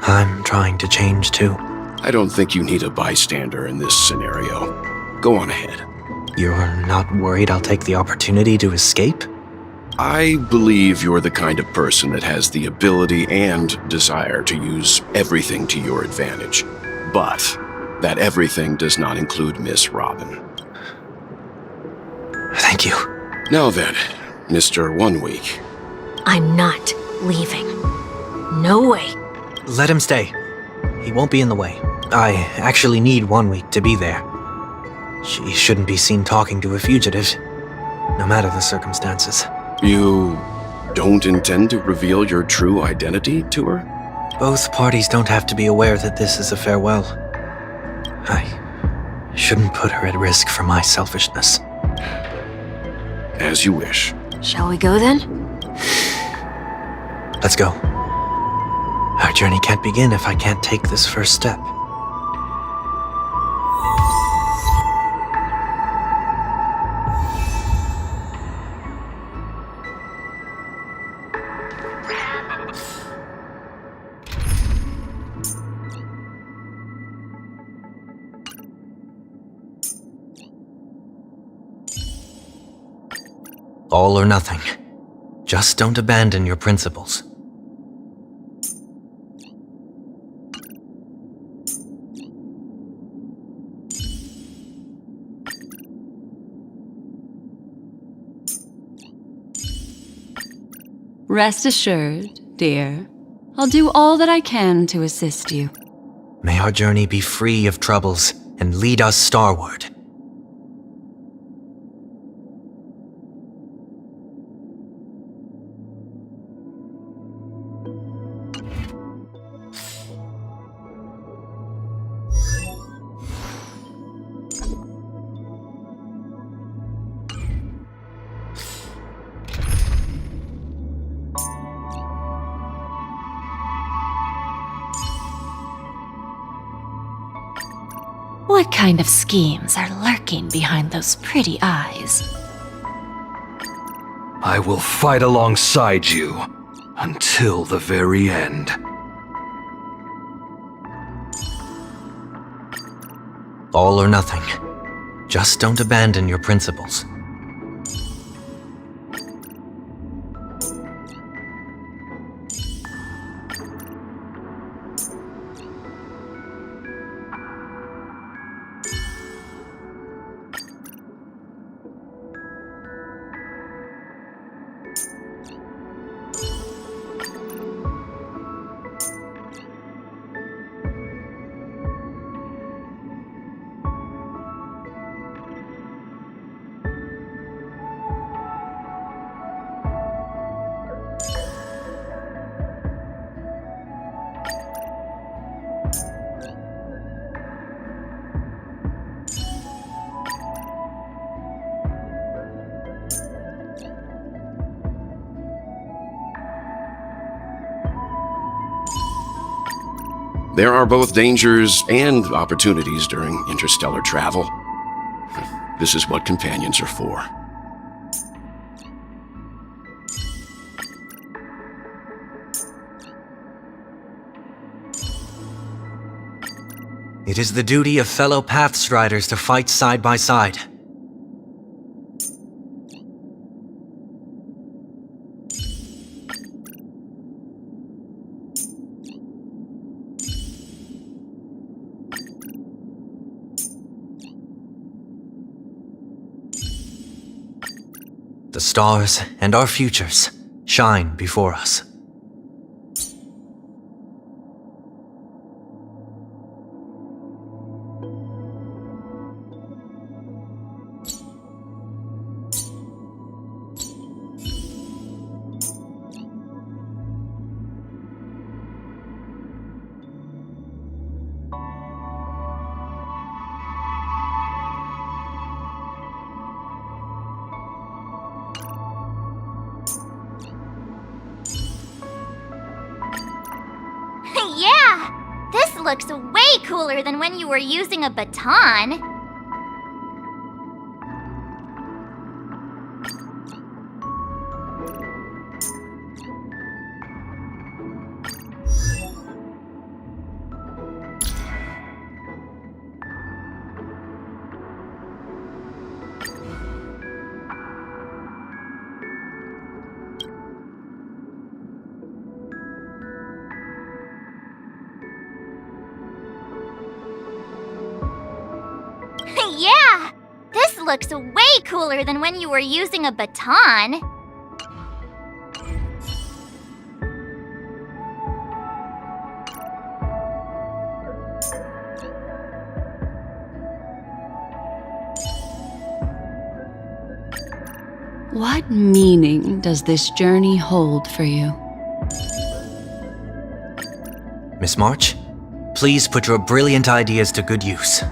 I'm trying to change too. I don't think you need a bystander in this scenario. Go on ahead. You're not worried I'll take the opportunity to escape? I believe you're the kind of person that has the ability and desire to use everything to your advantage. But that everything does not include Miss Robin. Thank you. Now then, Mr. 1 Week. I'm not leaving. No way. Let him stay. He won't be in the way. I actually need 1 week to be there. She shouldn't be seen talking to a fugitive, no matter the circumstances. You don't intend to reveal your true identity to her? Both parties don't have to be aware that this is a farewell. I shouldn't put her at risk for my selfishness. As you wish. Shall we go then? Let's go. Our journey can't begin if I can't take this first step. All or nothing. Just don't abandon your principles. Rest assured, dear. I'll do all that I can to assist you. May our journey be free of troubles and lead us starward. What kind of schemes are lurking behind those pretty eyes? I will fight alongside you until the very end. All or nothing. Just don't abandon your principles. There are both dangers and opportunities during interstellar travel. This is what companions are for. It is the duty of fellow Pathstriders to fight side by side. The stars and our futures shine before us. Yeah! This looks way cooler than when you were using a baton. Yeah! This looks way cooler than when you were using a baton. What meaning does this journey hold for you? Miss March, please put your brilliant ideas to good use.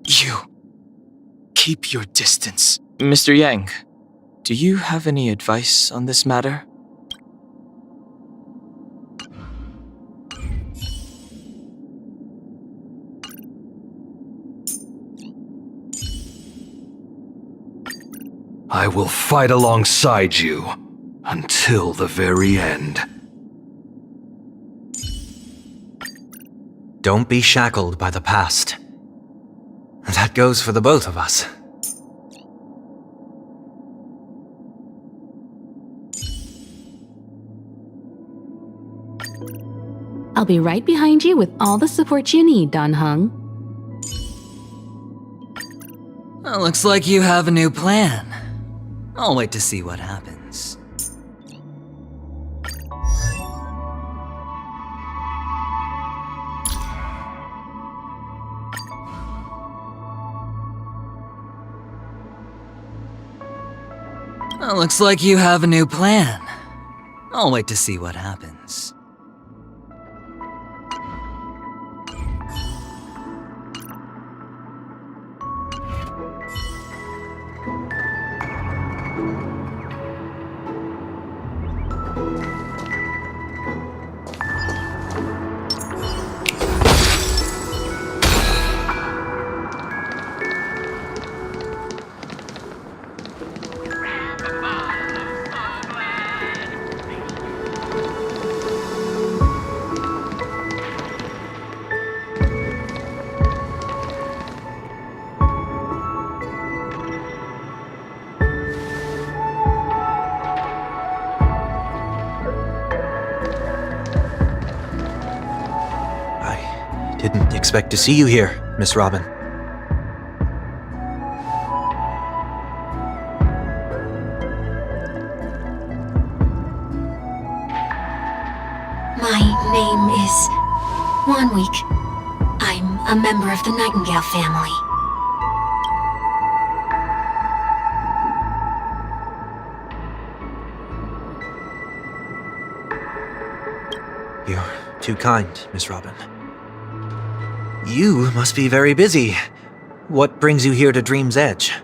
You. Keep your distance. Mr. Yang, do you have any advice on this matter? I will fight alongside you until the very end. Don't be shackled by the past. That goes for the both of us. I'll be right behind you with all the support you need, Dan Heng. Well, looks like you have a new plan. I'll wait to see what happens. Well, looks like you have a new plan. I'll wait to see what happens. Didn't expect to see you here, Miss Robin. My name is 1 Week. I'm a member of the Nightingale family. You're too kind, Miss Robin. You must be very busy. What brings you here to Dream's Edge?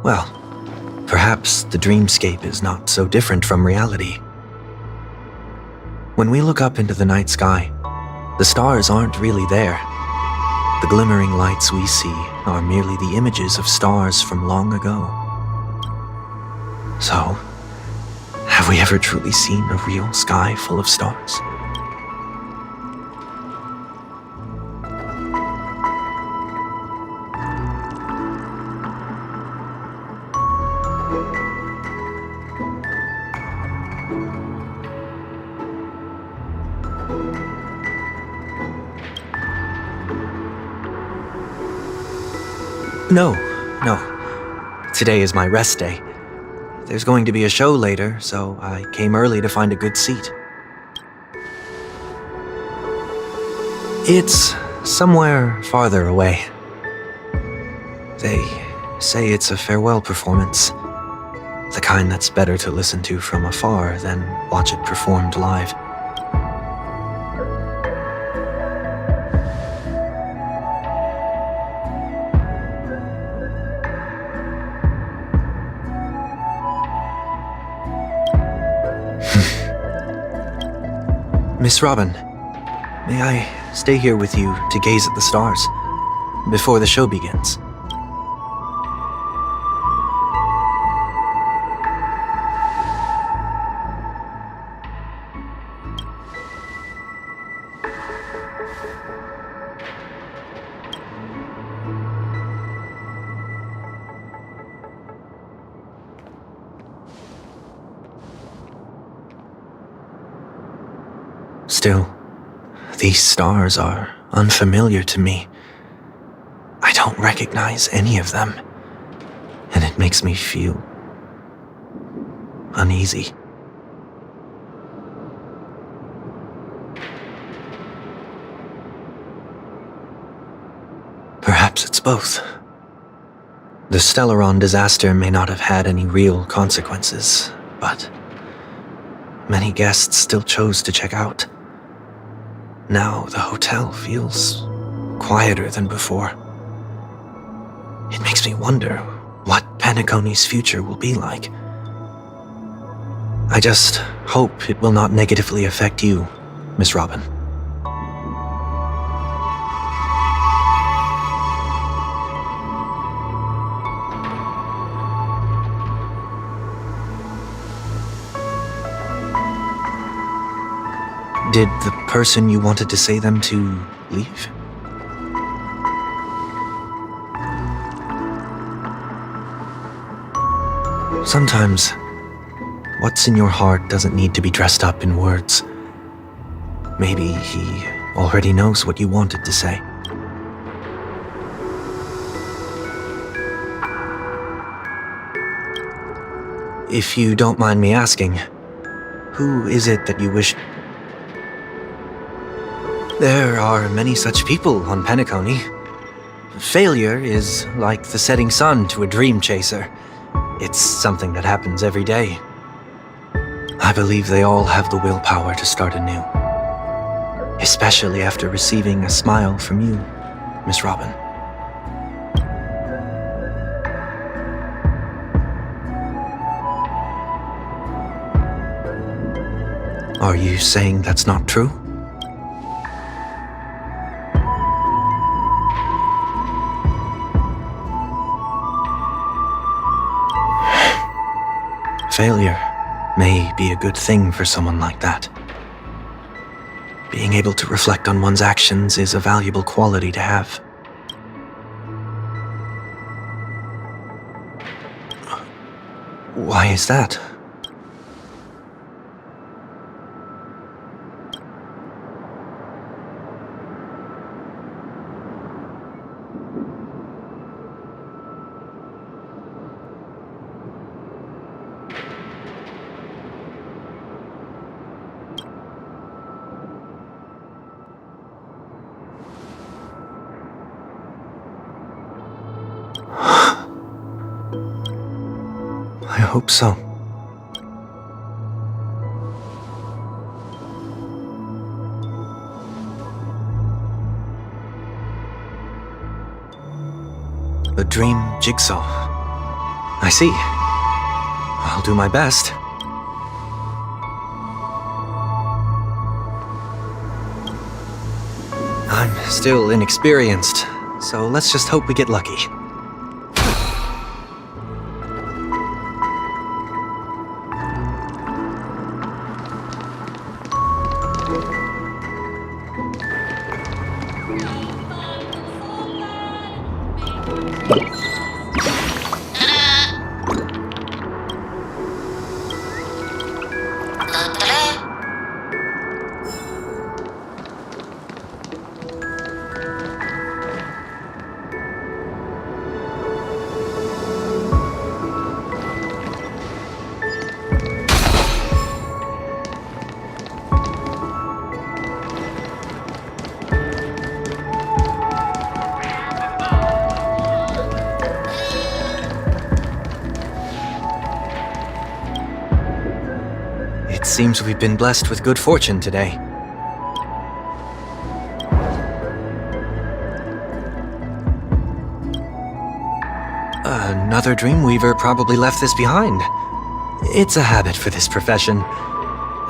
Well, perhaps the dreamscape is not so different from reality. When we look up into the night sky, the stars aren't really there. The glimmering lights we see are merely the images of stars from long ago. So, have we ever truly seen a real sky full of stars? No. Today is my rest day. There's going to be a show later, so I came early to find a good seat. It's somewhere farther away. They say it's a farewell performance. The kind that's better to listen to from afar than watch it performed live. Miss Robin, may I stay here with you to gaze at the stars before the show begins? Still, these stars are unfamiliar to me. I don't recognize any of them, and it makes me feel uneasy. Perhaps it's both. The Stellaron disaster may not have had any real consequences, but many guests still chose to check out. Now the hotel feels quieter than before. It makes me wonder what Penacony's future will be like. I just hope it will not negatively affect you, Miss Robin. Did the person you wanted to say them to leave? Sometimes, what's in your heart doesn't need to be dressed up in words. Maybe he already knows what you wanted to say. If you don't mind me asking, who is it that you wish... There are many such people on Penacony. Failure is like the setting sun to a dream chaser. It's something that happens every day. I believe they all have the willpower to start anew. Especially after receiving a smile from you, Miss Robin. Are you saying that's not true? Failure may be a good thing for someone like that. Being able to reflect on one's actions is a valuable quality to have. Why is that? I hope so. A dream jigsaw. I see. I'll do my best. I'm still inexperienced, so let's just hope we get lucky. Seems we've been blessed with good fortune today. Another Dreamweaver probably left this behind. It's a habit for this profession.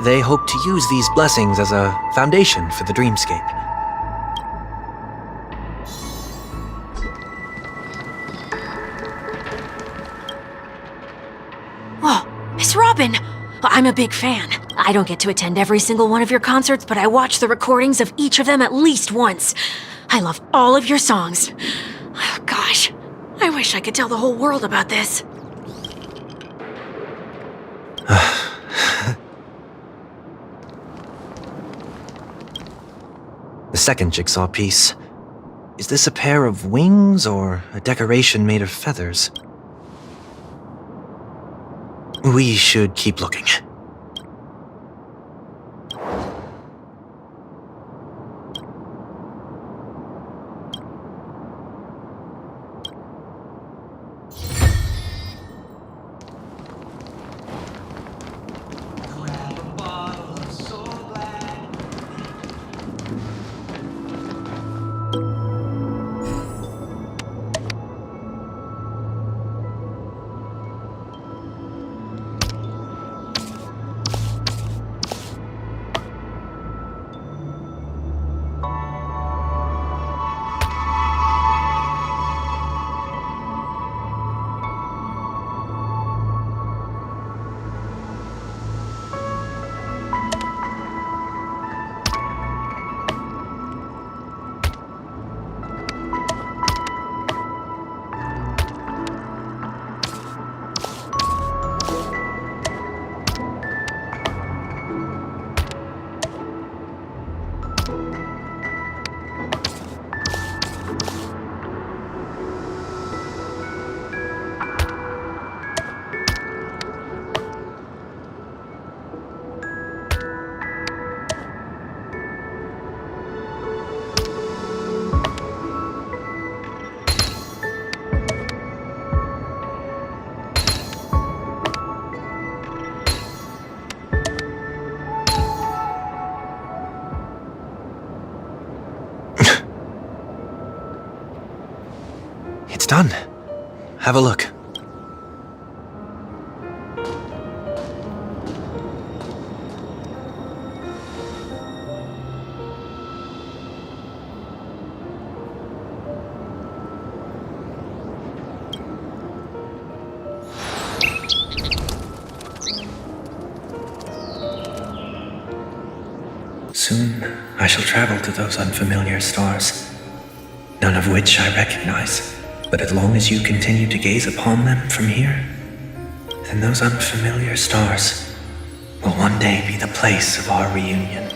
They hope to use these blessings as a foundation for the dreamscape. Whoa, Miss Robin! I'm a big fan. I don't get to attend every single one of your concerts, but I watch the recordings of each of them at least once. I love all of your songs. Oh, gosh, I wish I could tell the whole world about this. second jigsaw piece. Is this a pair of wings or a decoration made of feathers? We should keep looking. It's done. Have a look. Soon, I shall travel to those unfamiliar stars, none of which I recognize. But as long as you continue to gaze upon them from here, then those unfamiliar stars will one day be the place of our reunion.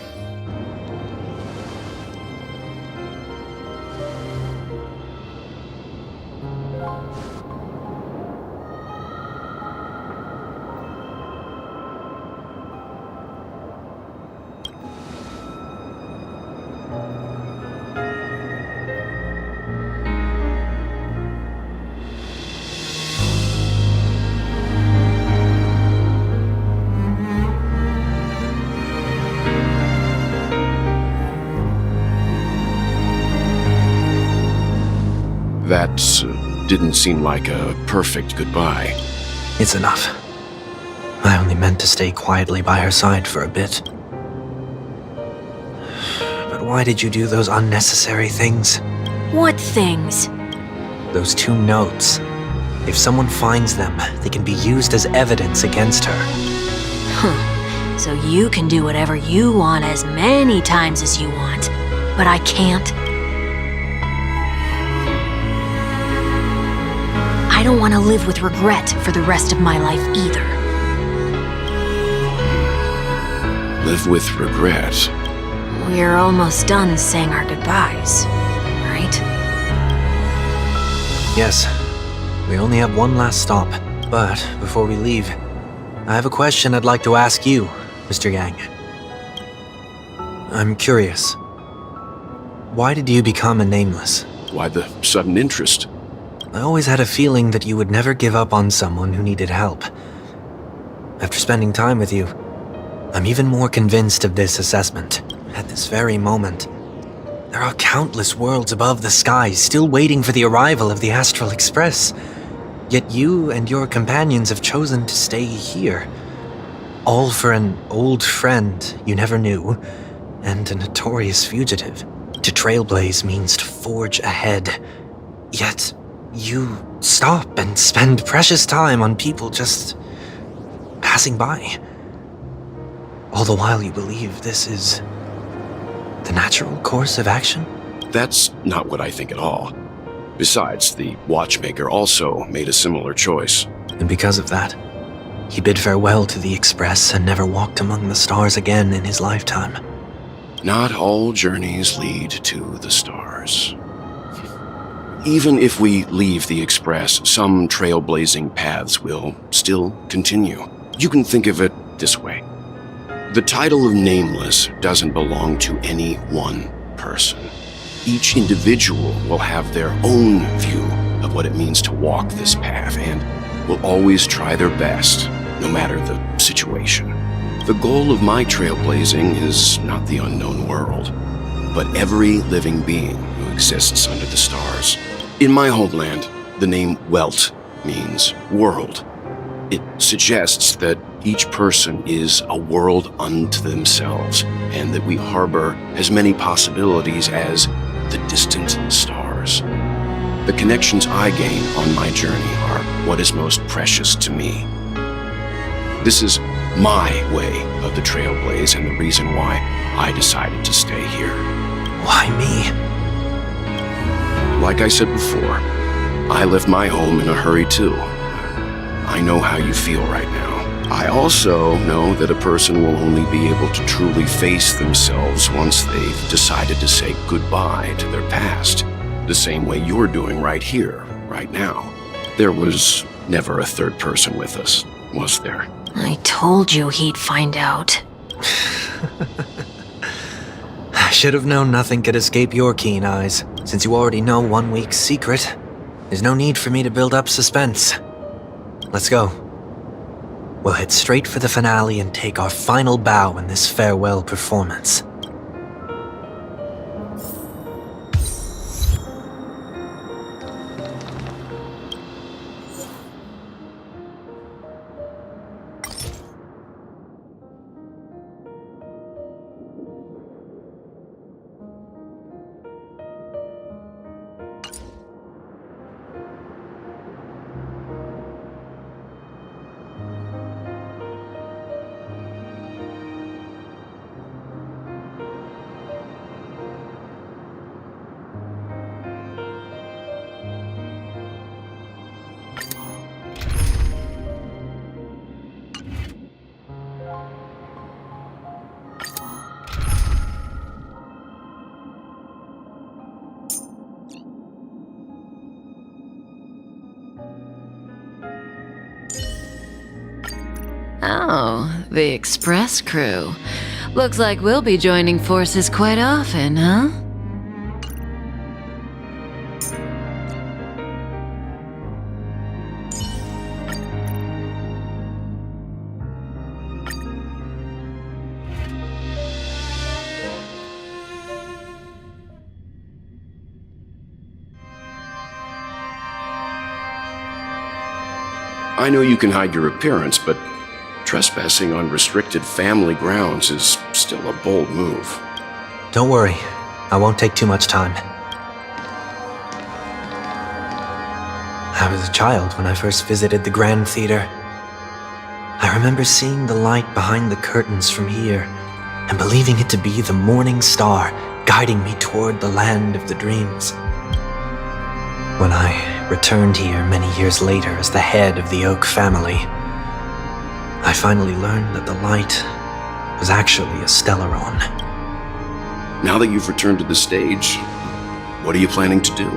That didn't seem like a perfect goodbye. It's enough. I only meant to stay quietly by her side for a bit. But why did you do those unnecessary things? What things? Those 2 notes. If someone finds them, they can be used as evidence against her. Huh. So you can do whatever you want as many times as you want, but I can't? I don't want to live with regret for the rest of my life either. Live with regret? We're almost done saying our goodbyes, right? Yes. We only have one last stop. But before we leave, I have a question I'd like to ask you, Mr. Yang. I'm curious. Why did you become a Nameless? Why the sudden interest? I always had a feeling that you would never give up on someone who needed help. After spending time with you, I'm even more convinced of this assessment. At this very moment, there are countless worlds above the skies still waiting for the arrival of the Astral Express. Yet you and your companions have chosen to stay here. All for an old friend you never knew, and a notorious fugitive. To trailblaze means to forge ahead. Yet, you stop and spend precious time on people just passing by. All the while you believe this is the natural course of action? That's not what I think at all. Besides, the watchmaker also made a similar choice. And because of that, he bid farewell to the Express and never walked among the stars again in his lifetime. Not all journeys lead to the stars. Even if we leave the Express, some trailblazing paths will still continue. You can think of it this way. The title of Nameless doesn't belong to any one person. Each individual will have their own view of what it means to walk this path and will always try their best, no matter the situation. The goal of my trailblazing is not the unknown world, but every living being who exists under the stars. In my homeland, the name Welt means world. It suggests that each person is a world unto themselves, and that we harbor as many possibilities as the distant stars. The connections I gain on my journey are what is most precious to me. This is my way of the Trailblaze and the reason why I decided to stay here. Why me? Like I said before, I left my home in a hurry too. I know how you feel right now. I also know that a person will only be able to truly face themselves once they've decided to say goodbye to their past, the same way you're doing right here, right now. There was never a third person with us, was there? I told you he'd find out. I should have known nothing could escape your keen eyes. Since you already know 1 week's secret, there's no need for me to build up suspense. Let's go. We'll head straight for the finale and take our final bow in this farewell performance. Oh, the Express crew. Looks like we'll be joining forces quite often, huh? I know you can hide your appearance, but trespassing on restricted family grounds is still a bold move. Don't worry, I won't take too much time. I was a child when I first visited the Grand Theater. I remember seeing the light behind the curtains from here and believing it to be the morning star guiding me toward the land of the dreams. When I returned here many years later as the head of the Oak family, I finally learned that the light was actually a Stellaron. Now that you've returned to the stage, what are you planning to do?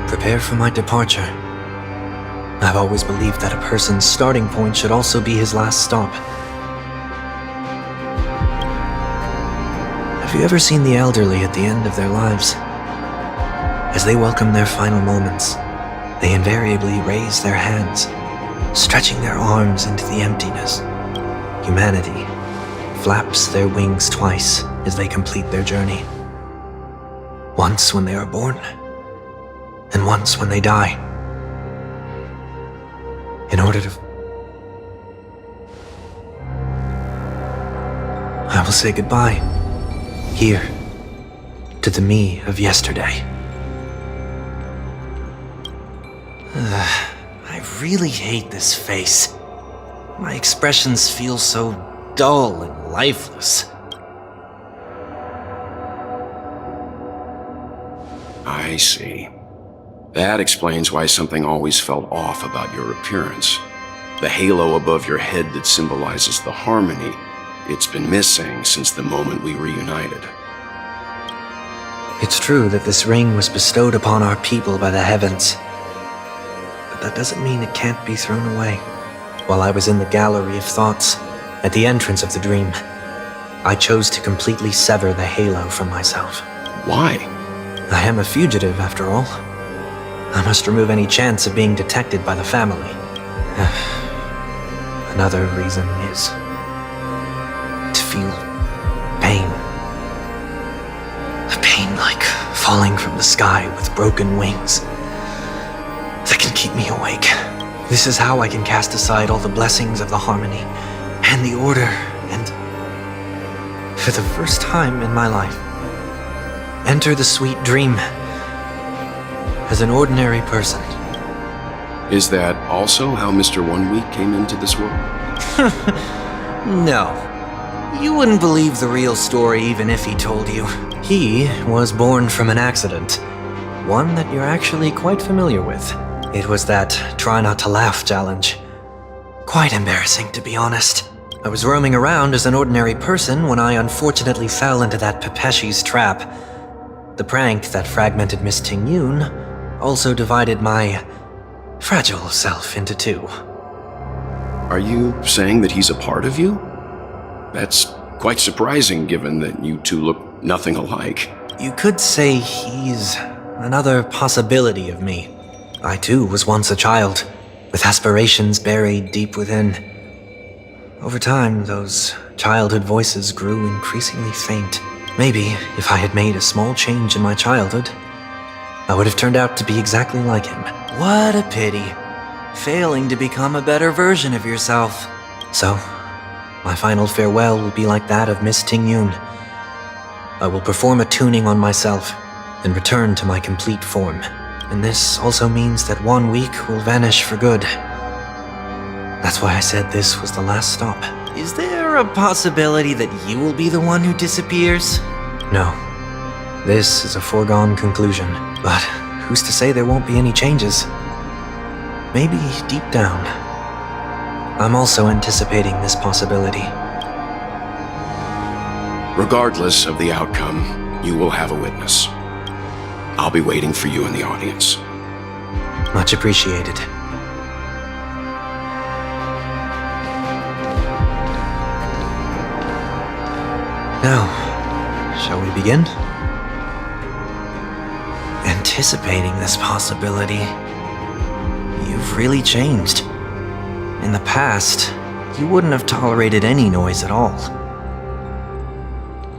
Prepare for my departure. I've always believed that a person's starting point should also be his last stop. Have you ever seen the elderly at the end of their lives? As they welcome their final moments, they invariably raise their hands, stretching their arms into the emptiness. Humanity flaps their wings twice as they complete their journey. Once when they are born, and once when they die. In order to... I will say goodbye, here, to the me of yesterday. I really hate this face. My expressions feel so dull and lifeless. I see. That explains why something always felt off about your appearance. The halo above your head that symbolizes the harmony it's been missing since the moment we reunited. It's true that this ring was bestowed upon our people by the heavens. But that doesn't mean it can't be thrown away. While I was in the gallery of thoughts, at the entrance of the dream, I chose to completely sever the halo from myself. Why? I am a fugitive, after all. I must remove any chance of being detected by the family. Another reason is to feel pain. A pain like falling from the sky with broken wings that can keep me awake. This is how I can cast aside all the blessings of the harmony and the order and, for the first time in my life, enter the sweet dream as an ordinary person. Is that also how Mr. One Week came into this world? No. You wouldn't believe the real story even if he told you. He was born from an accident. One that you're actually quite familiar with. It was that try not to laugh challenge. Quite embarrassing, to be honest. I was roaming around as an ordinary person when I unfortunately fell into that Pepeshi's trap. The prank that fragmented Miss Ting-Yun also divided my fragile self into two. Are you saying that he's a part of you? That's quite surprising given that you two look nothing alike. You could say he's another possibility of me. I too was once a child, with aspirations buried deep within. Over time, those childhood voices grew increasingly faint. Maybe if I had made a small change in my childhood, I would have turned out to be exactly like him. What a pity. Failing to become a better version of yourself. So, my final farewell will be like that of Miss Ting-Yun. I will perform a tuning on myself and return to my complete form. And this also means that 1 week will vanish for good. That's why I said this was the last stop. Is there a possibility that you will be the one who disappears? No. This is a foregone conclusion. But who's to say there won't be any changes? Maybe deep down, I'm also anticipating this possibility. Regardless of the outcome, you will have a witness. I'll be waiting for you in the audience. Much appreciated. Now, shall we begin? Anticipating this possibility, you've really changed. In the past, you wouldn't have tolerated any noise at all.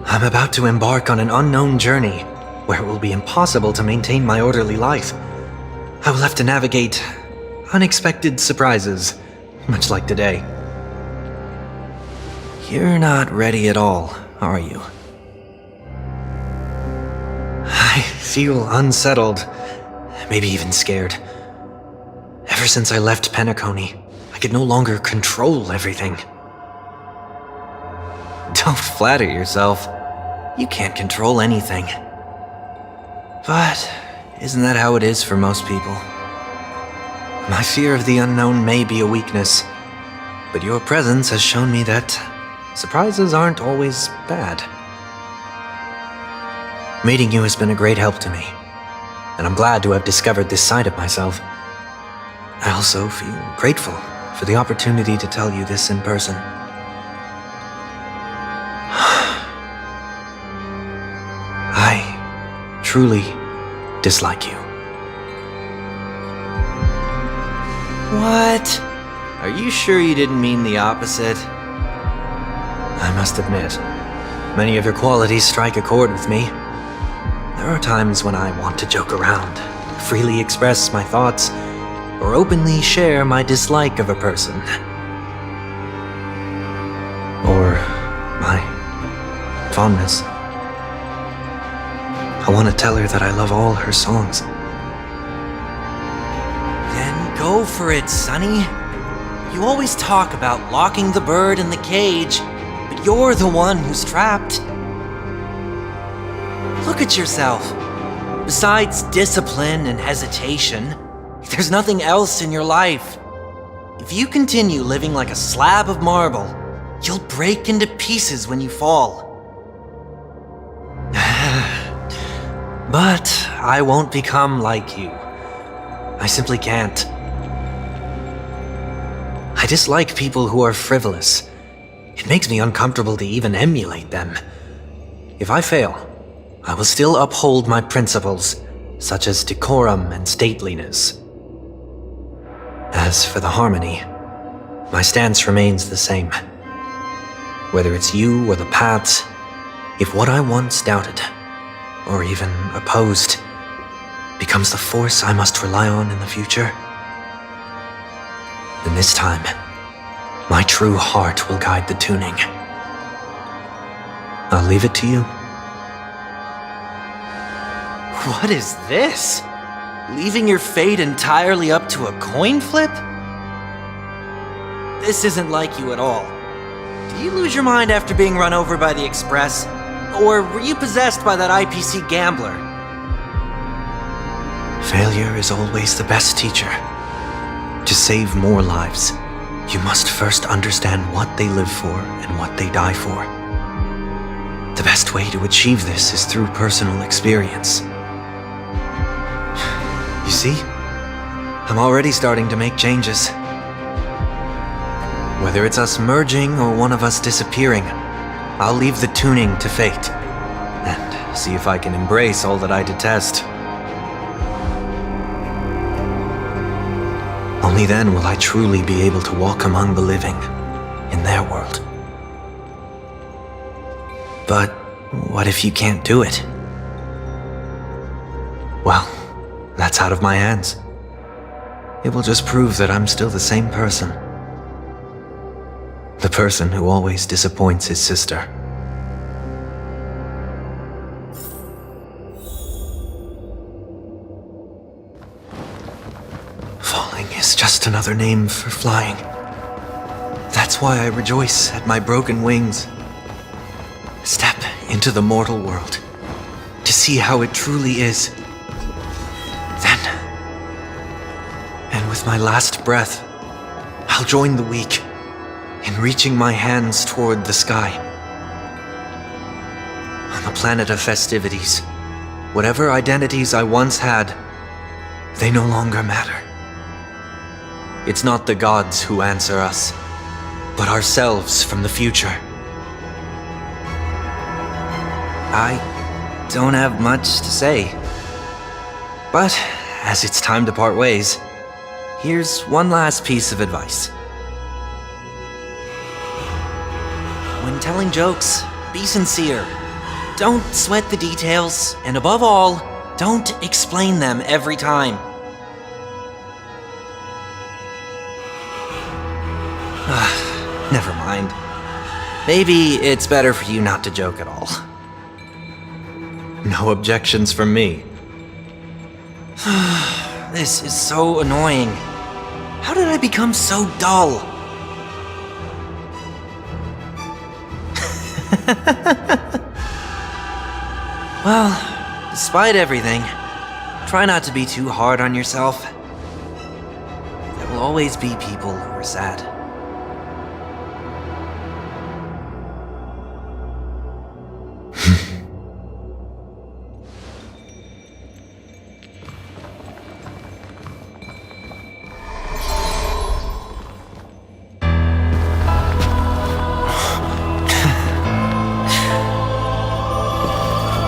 I'm about to embark on an unknown journey where it will be impossible to maintain my orderly life. I will have to navigate unexpected surprises, much like today. You're not ready at all, are you? I feel unsettled, maybe even scared. Ever since I left Penacony, I could no longer control everything. Don't flatter yourself. You can't control anything. But isn't that how it is for most people? My fear of the unknown may be a weakness, but your presence has shown me that surprises aren't always bad. Meeting you has been a great help to me, and I'm glad to have discovered this side of myself. I also feel grateful for the opportunity to tell you this in person. I truly dislike you. What? Are you sure you didn't mean the opposite? I must admit, many of your qualities strike a chord with me. There are times when I want to joke around, freely express my thoughts, or openly share my dislike of a person. Or my fondness. I want to tell her that I love all her songs. Then go for it, Sonny. You always talk about locking the bird in the cage, but you're the one who's trapped. Look at yourself. Besides discipline and hesitation, there's nothing else in your life. If you continue living like a slab of marble, You'll break into pieces when you fall. But I won't become like you. I simply can't. I dislike people who are frivolous. It makes me uncomfortable to even emulate them. If I fail, I will still uphold my principles, such as decorum and stateliness. As for the harmony, my stance remains the same. Whether it's you or the paths, if what I once doubted, or even opposed, becomes the force I must rely on in the future, then this time, my true heart will guide the tuning. I'll leave it to you. What is this? Leaving your fate entirely up to a coin flip? This isn't like you at all. Did you lose your mind after being run over by the Express? Or were you possessed by that IPC gambler? Failure is always the best teacher. To save more lives, you must first understand what they live for and what they die for. The best way to achieve this is through personal experience. You see? I'm already starting to make changes. Whether it's us merging or one of us disappearing, I'll leave the tuning to fate, and see if I can embrace all that I detest. Only then will I truly be able to walk among the living, in their world. But what if you can't do it? Well, that's out of my hands. It will just prove that I'm still the same person. The person who always disappoints his sister. Falling is just another name for flying. That's why I rejoice at my broken wings. Step into the mortal world to see how it truly is. Then, and with my last breath, I'll join the weak in reaching my hands toward the sky. On the planet of festivities, whatever identities I once had, they no longer matter. It's not the gods who answer us, but ourselves from the future. I don't have much to say, but as it's time to part ways, here's one last piece of advice. When telling jokes, be sincere. Don't sweat the details, and above all, don't explain them every time. Never mind. Maybe it's better for you not to joke at all. No objections from me. This is so annoying. How did I become so dull? Well, despite everything, try not to be too hard on yourself. There will always be people who are sad.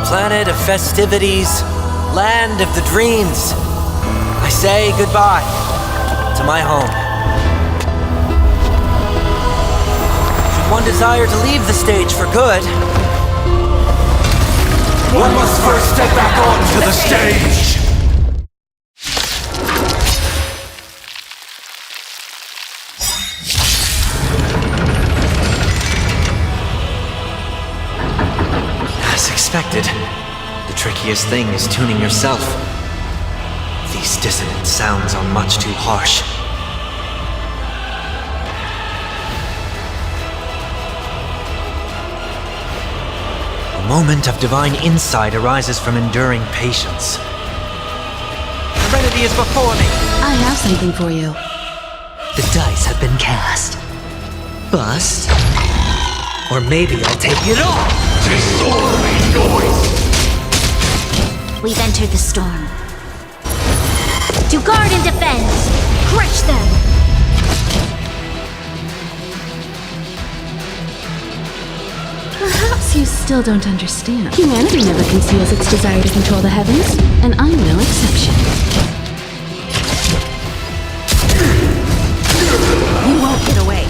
Planet of festivities, land of the dreams. I say goodbye to my home. Should one desire to leave the stage for good, one must first step back onto the stage! As expected, the trickiest thing is tuning yourself. These dissonant sounds are much too harsh. A moment of divine insight arises from enduring patience. Serenity is before me! I have something for you. The dice have been cast. Bust Or maybe I'll take it all! Disorderly noise! We've entered the storm. To guard and defend! Crush them! Perhaps you still don't understand. Humanity never conceals its desire to control the heavens, and I'm no exception. You won't get away.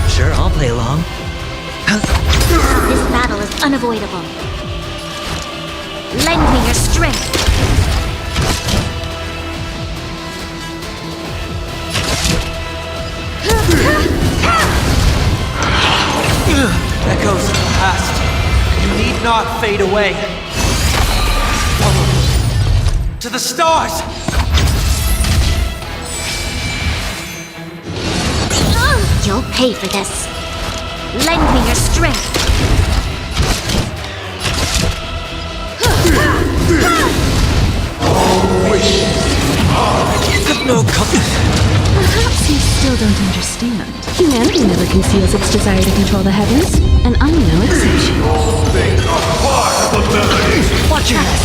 Sure, I'll play along. This battle is unavoidable. Lend me your strength. Echoes of the past. You need not fade away. Follow me. To the stars! You'll pay for this. Lend me your strength. No compass. Perhaps you still don't understand. Humanity never conceals its desire to control the heavens, and I'm no exception. Watch your head.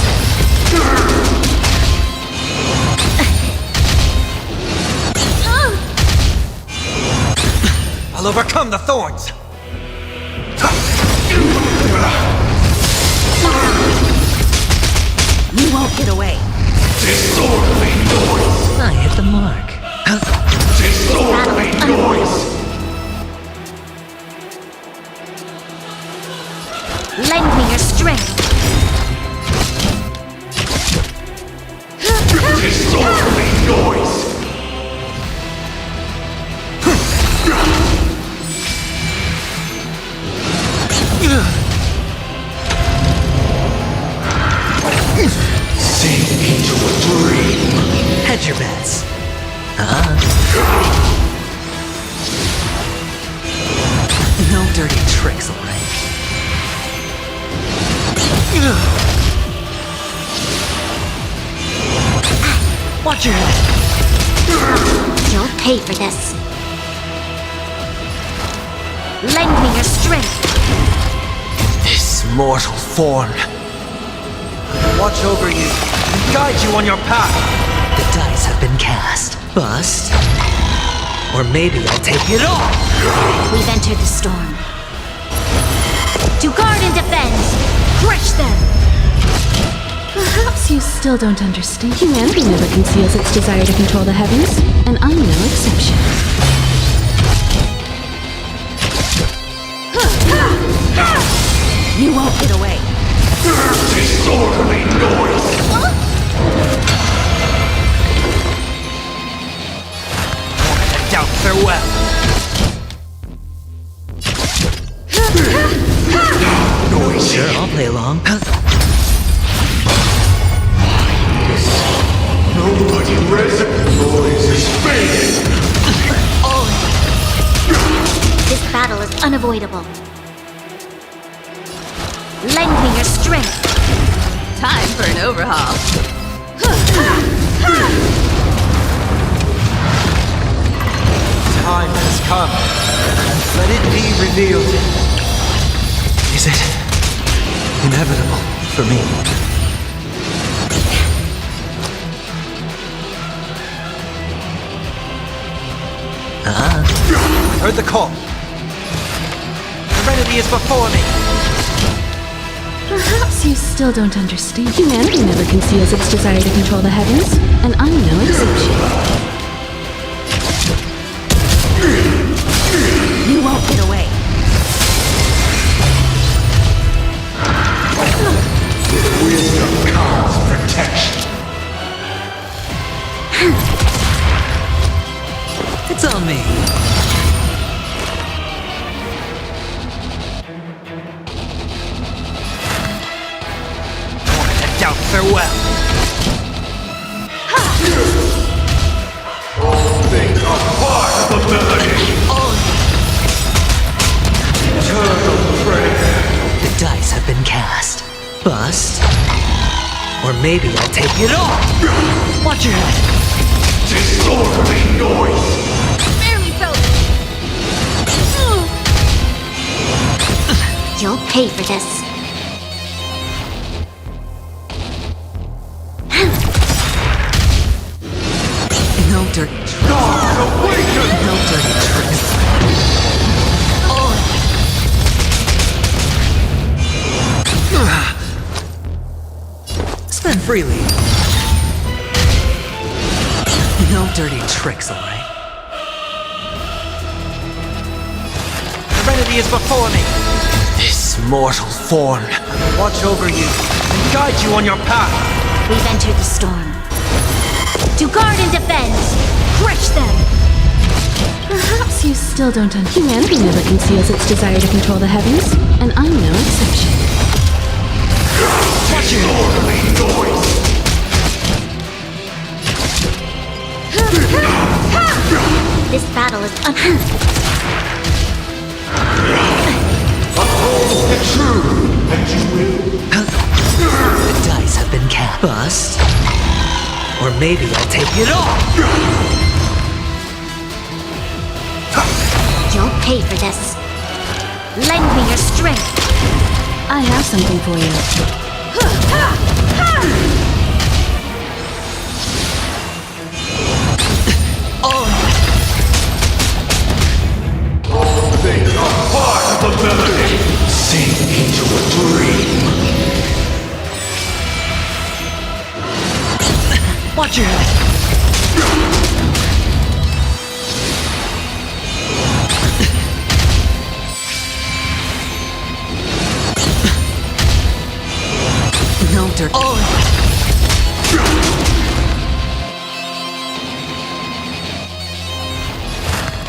I'll overcome the thorns. You won't get away. Disorderly noise. I hit the mark. Disorderly noise. Lend me your strength. Disorderly noise. Sink into a dream. Hedge your bets. No dirty tricks, alright? Watch your head. You'll pay for this. Lend me your strength. This mortal form. Watch over you and guide you on your path. The dice have been cast. Bust. Or maybe I'll take it all. We've entered the storm. To guard and defend! Crush them! Perhaps you still don't understand. Humanity never conceals its desire to control the heavens, and I'm no exception. You won't get away. Disorderly noise. Doubt farewell. Noise. Sure, I'll play along. Nobody resident noise is fading. This battle is unavoidable. Lend me your strength. Time for an overhaul. Time has come. Let it be revealed. Is it inevitable for me? Heard the call. Serenity is before me. Perhaps you still don't understand. Humanity never conceals its desire to control the heavens, and I'm no exception. You won't get away. Wisdom comes protection. It's on me. Doubt farewell. All things are part of the melody. Eternal prayer. The dice have been cast. Bust. Or maybe I'll take it all. Watch your head. Disorderly noise. Barely felt it. You'll pay for this. No dirty tricks. No dirty tricks. Spend freely. No dirty tricks, alright? Serenity is before me. This mortal form will watch over you and guide you on your path. We've entered the storm. To guard and defend! Crush them! Perhaps you still don't understand. Humanity never conceals its desire to control the heavens, and I'm no exception. Disorderly noise! This battle is Uphold the truth, and you will. The dice have been cast. Bust. Or maybe I'll take it all! You'll pay for this. Lend me your strength. I have something for you. All things are part of the melody. Sink into a dream. Watch your head. No dirt.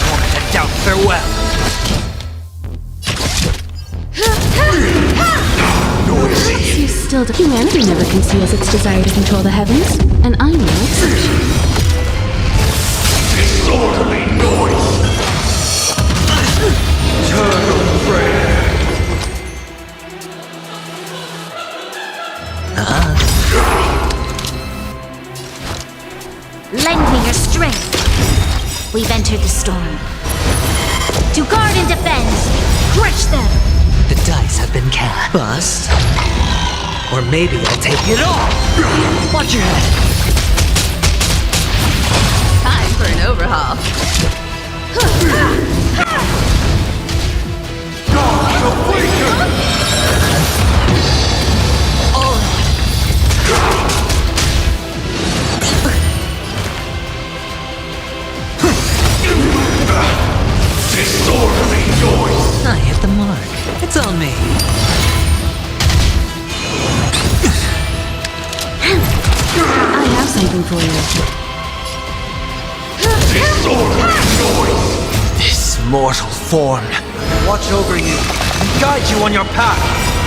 Moment to doubt farewell. Perhaps you still don't. Humanity never conceals its desire to control the heavens, and I'm no exception. Disorderly noise. Eternal prayer. Lend me your strength. We've entered the storm. To guard and defend! Crush them! The dice have been cast. Bust. Or maybe I'll take it all. Watch your head. Time for an overhaul. God awaken! Disorderly noise! I hit the mark. It's on me. I have something for you. Disorderly noise! This mortal form will watch over you and guide you on your path.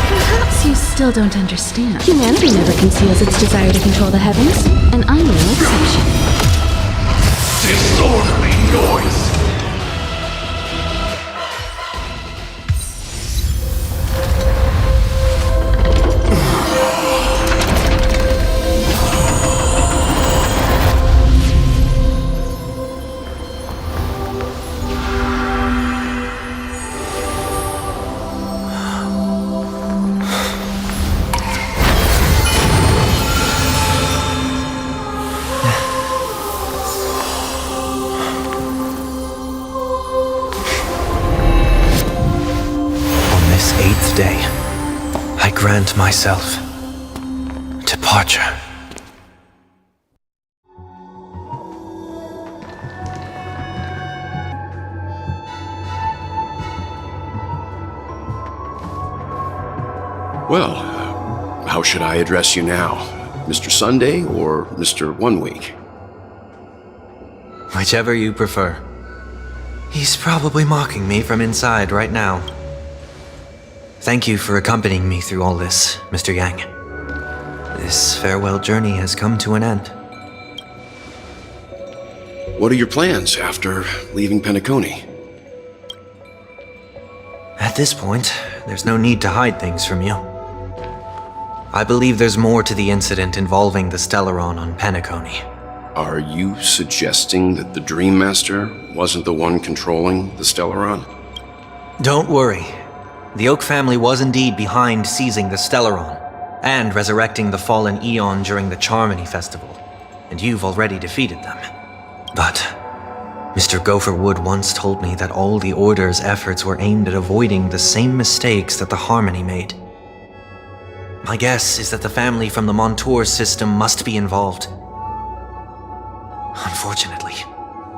Perhaps you still don't understand. Humanity never conceals its desire to control the heavens, and I'm no exception. Disorderly noise! Day, I grant myself departure. Well, how should I address you now? Mr. Sunday or Mr. 1 Week? Whichever you prefer. He's probably mocking me from inside right now. Thank you for accompanying me through all this, Mr. Yang. This farewell journey has come to an end. What are your plans after leaving Penacony? At this point, there's no need to hide things from you. I believe there's more to the incident involving the Stellaron on Penacony. Are you suggesting that the Dream Master wasn't the one controlling the Stellaron? Don't worry. The Oak family was indeed behind seizing the Stellaron and resurrecting the fallen Eon during the Charmony Festival, and you've already defeated them. But Mr. Gopher Wood once told me that all the Order's efforts were aimed at avoiding the same mistakes that the Harmony made. My guess is that the family from the Montour system must be involved. Unfortunately,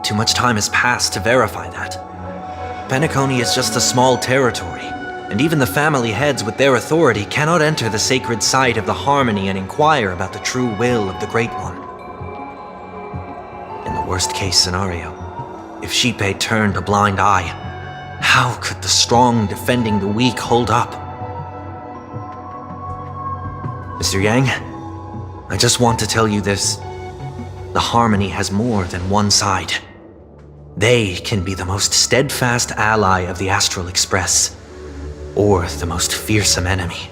too much time has passed to verify that. Penacony is just a small territory, and even the family heads with their authority cannot enter the sacred site of the Harmony and inquire about the true will of the Great One. In the worst-case scenario, if Sheepei turned a blind eye, how could the strong defending the weak hold up? Mr. Yang, I just want to tell you this. The Harmony has more than one side. They can be the most steadfast ally of the Astral Express, or the most fearsome enemy.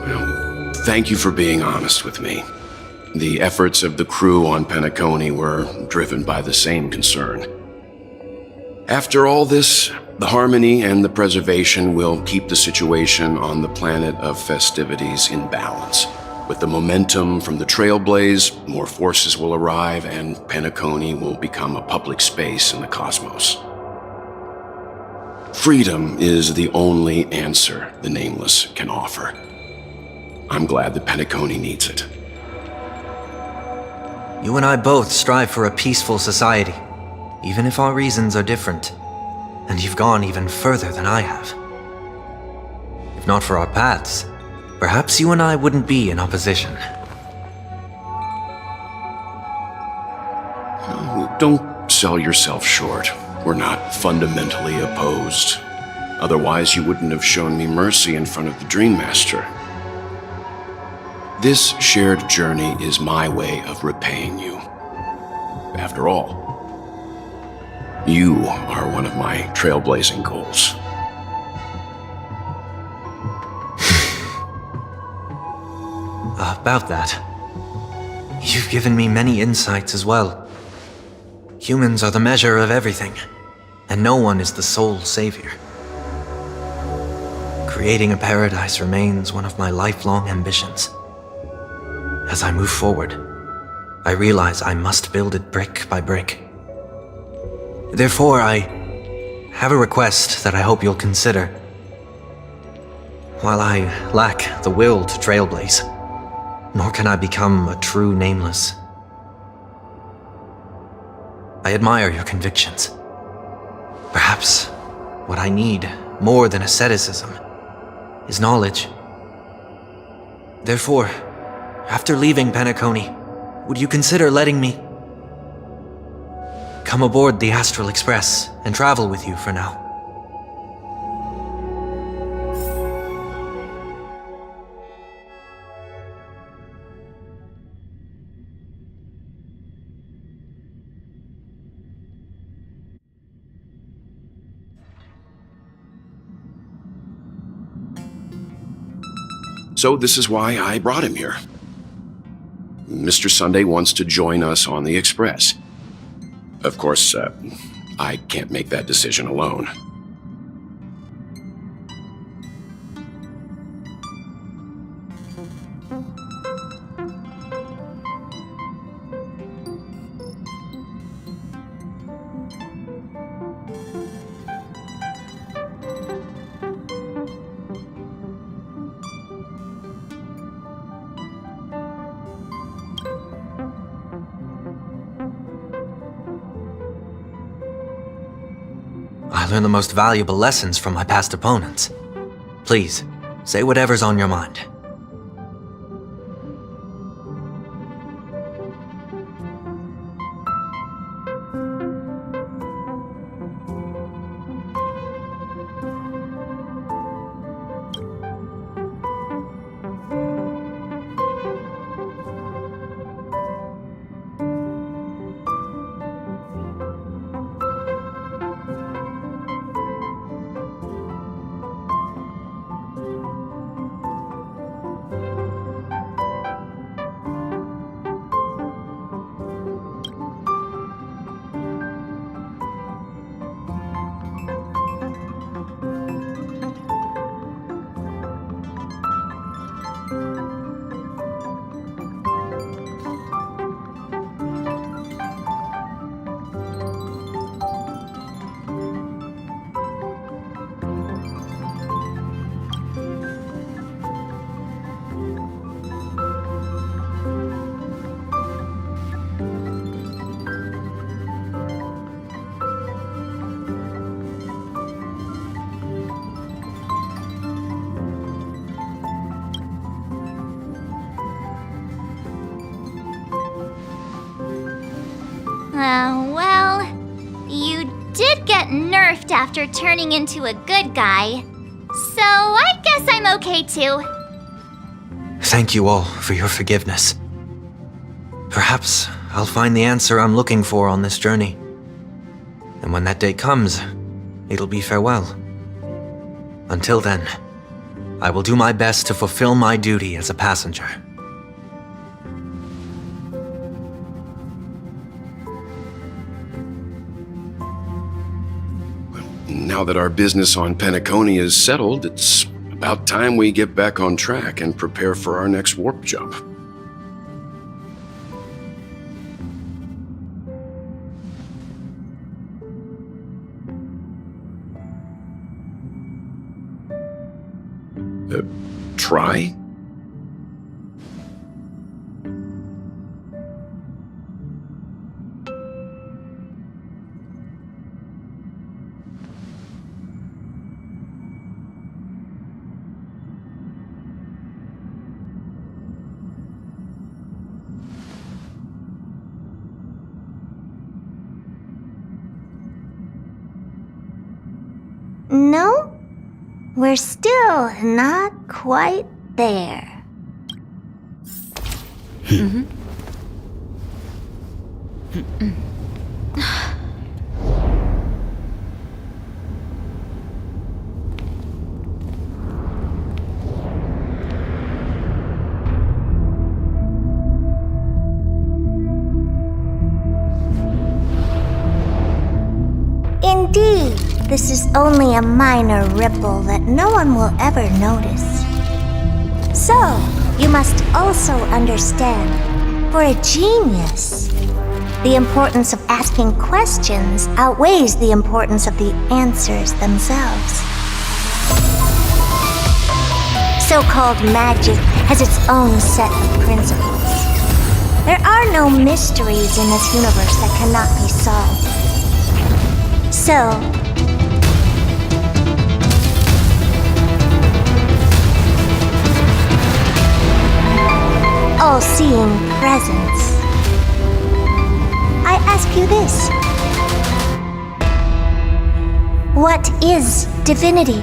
Well, thank you for being honest with me. The efforts of the crew on Penacony were driven by the same concern. After all this, the Harmony and the Preservation will keep the situation on the planet of festivities in balance. With the momentum from the Trailblaze, more forces will arrive and Penacony will become a public space in the cosmos. Freedom is the only answer the Nameless can offer. I'm glad that Penacony needs it. You and I both strive for a peaceful society, even if our reasons are different. And you've gone even further than I have. If not for our paths, perhaps you and I wouldn't be in opposition. Don't sell yourself short. We're not fundamentally opposed. Otherwise, you wouldn't have shown me mercy in front of the Dream Master. This shared journey is my way of repaying you. After all, you are one of my trailblazing goals. About that, you've given me many insights as well. Humans are the measure of everything, and no one is the sole savior. Creating a paradise remains one of my lifelong ambitions. As I move forward, I realize I must build it brick by brick. Therefore, I have a request that I hope you'll consider. While I lack the will to trailblaze, nor can I become a true Nameless, I admire your convictions. Perhaps what I need, more than asceticism, is knowledge. Therefore, after leaving Penacony, would you consider letting me come aboard the Astral Express and travel with you for now? So this is why I brought him here. Mr. Sunday wants to join us on the Express. Of course, I can't make that decision alone. I learned the most valuable lessons from my past opponents. Please, say whatever's on your mind. Well, you did get nerfed after turning into a good guy. So I guess I'm okay too. Thank you all for your forgiveness. Perhaps I'll find the answer I'm looking for on this journey. And when that day comes, it'll be farewell. Until then, I will do my best to fulfill my duty as a passenger. Now that our business on Penacony is settled, it's about time we get back on track and prepare for our next warp jump. Try? No, we're still not quite there. Indeed, this is only a minor ripple that no one will ever notice. So, you must also understand, for a genius, the importance of asking questions outweighs the importance of the answers themselves. So-called magic has its own set of principles. There are no mysteries in this universe that cannot be solved. So, all-seeing presence, I ask you this. What is divinity?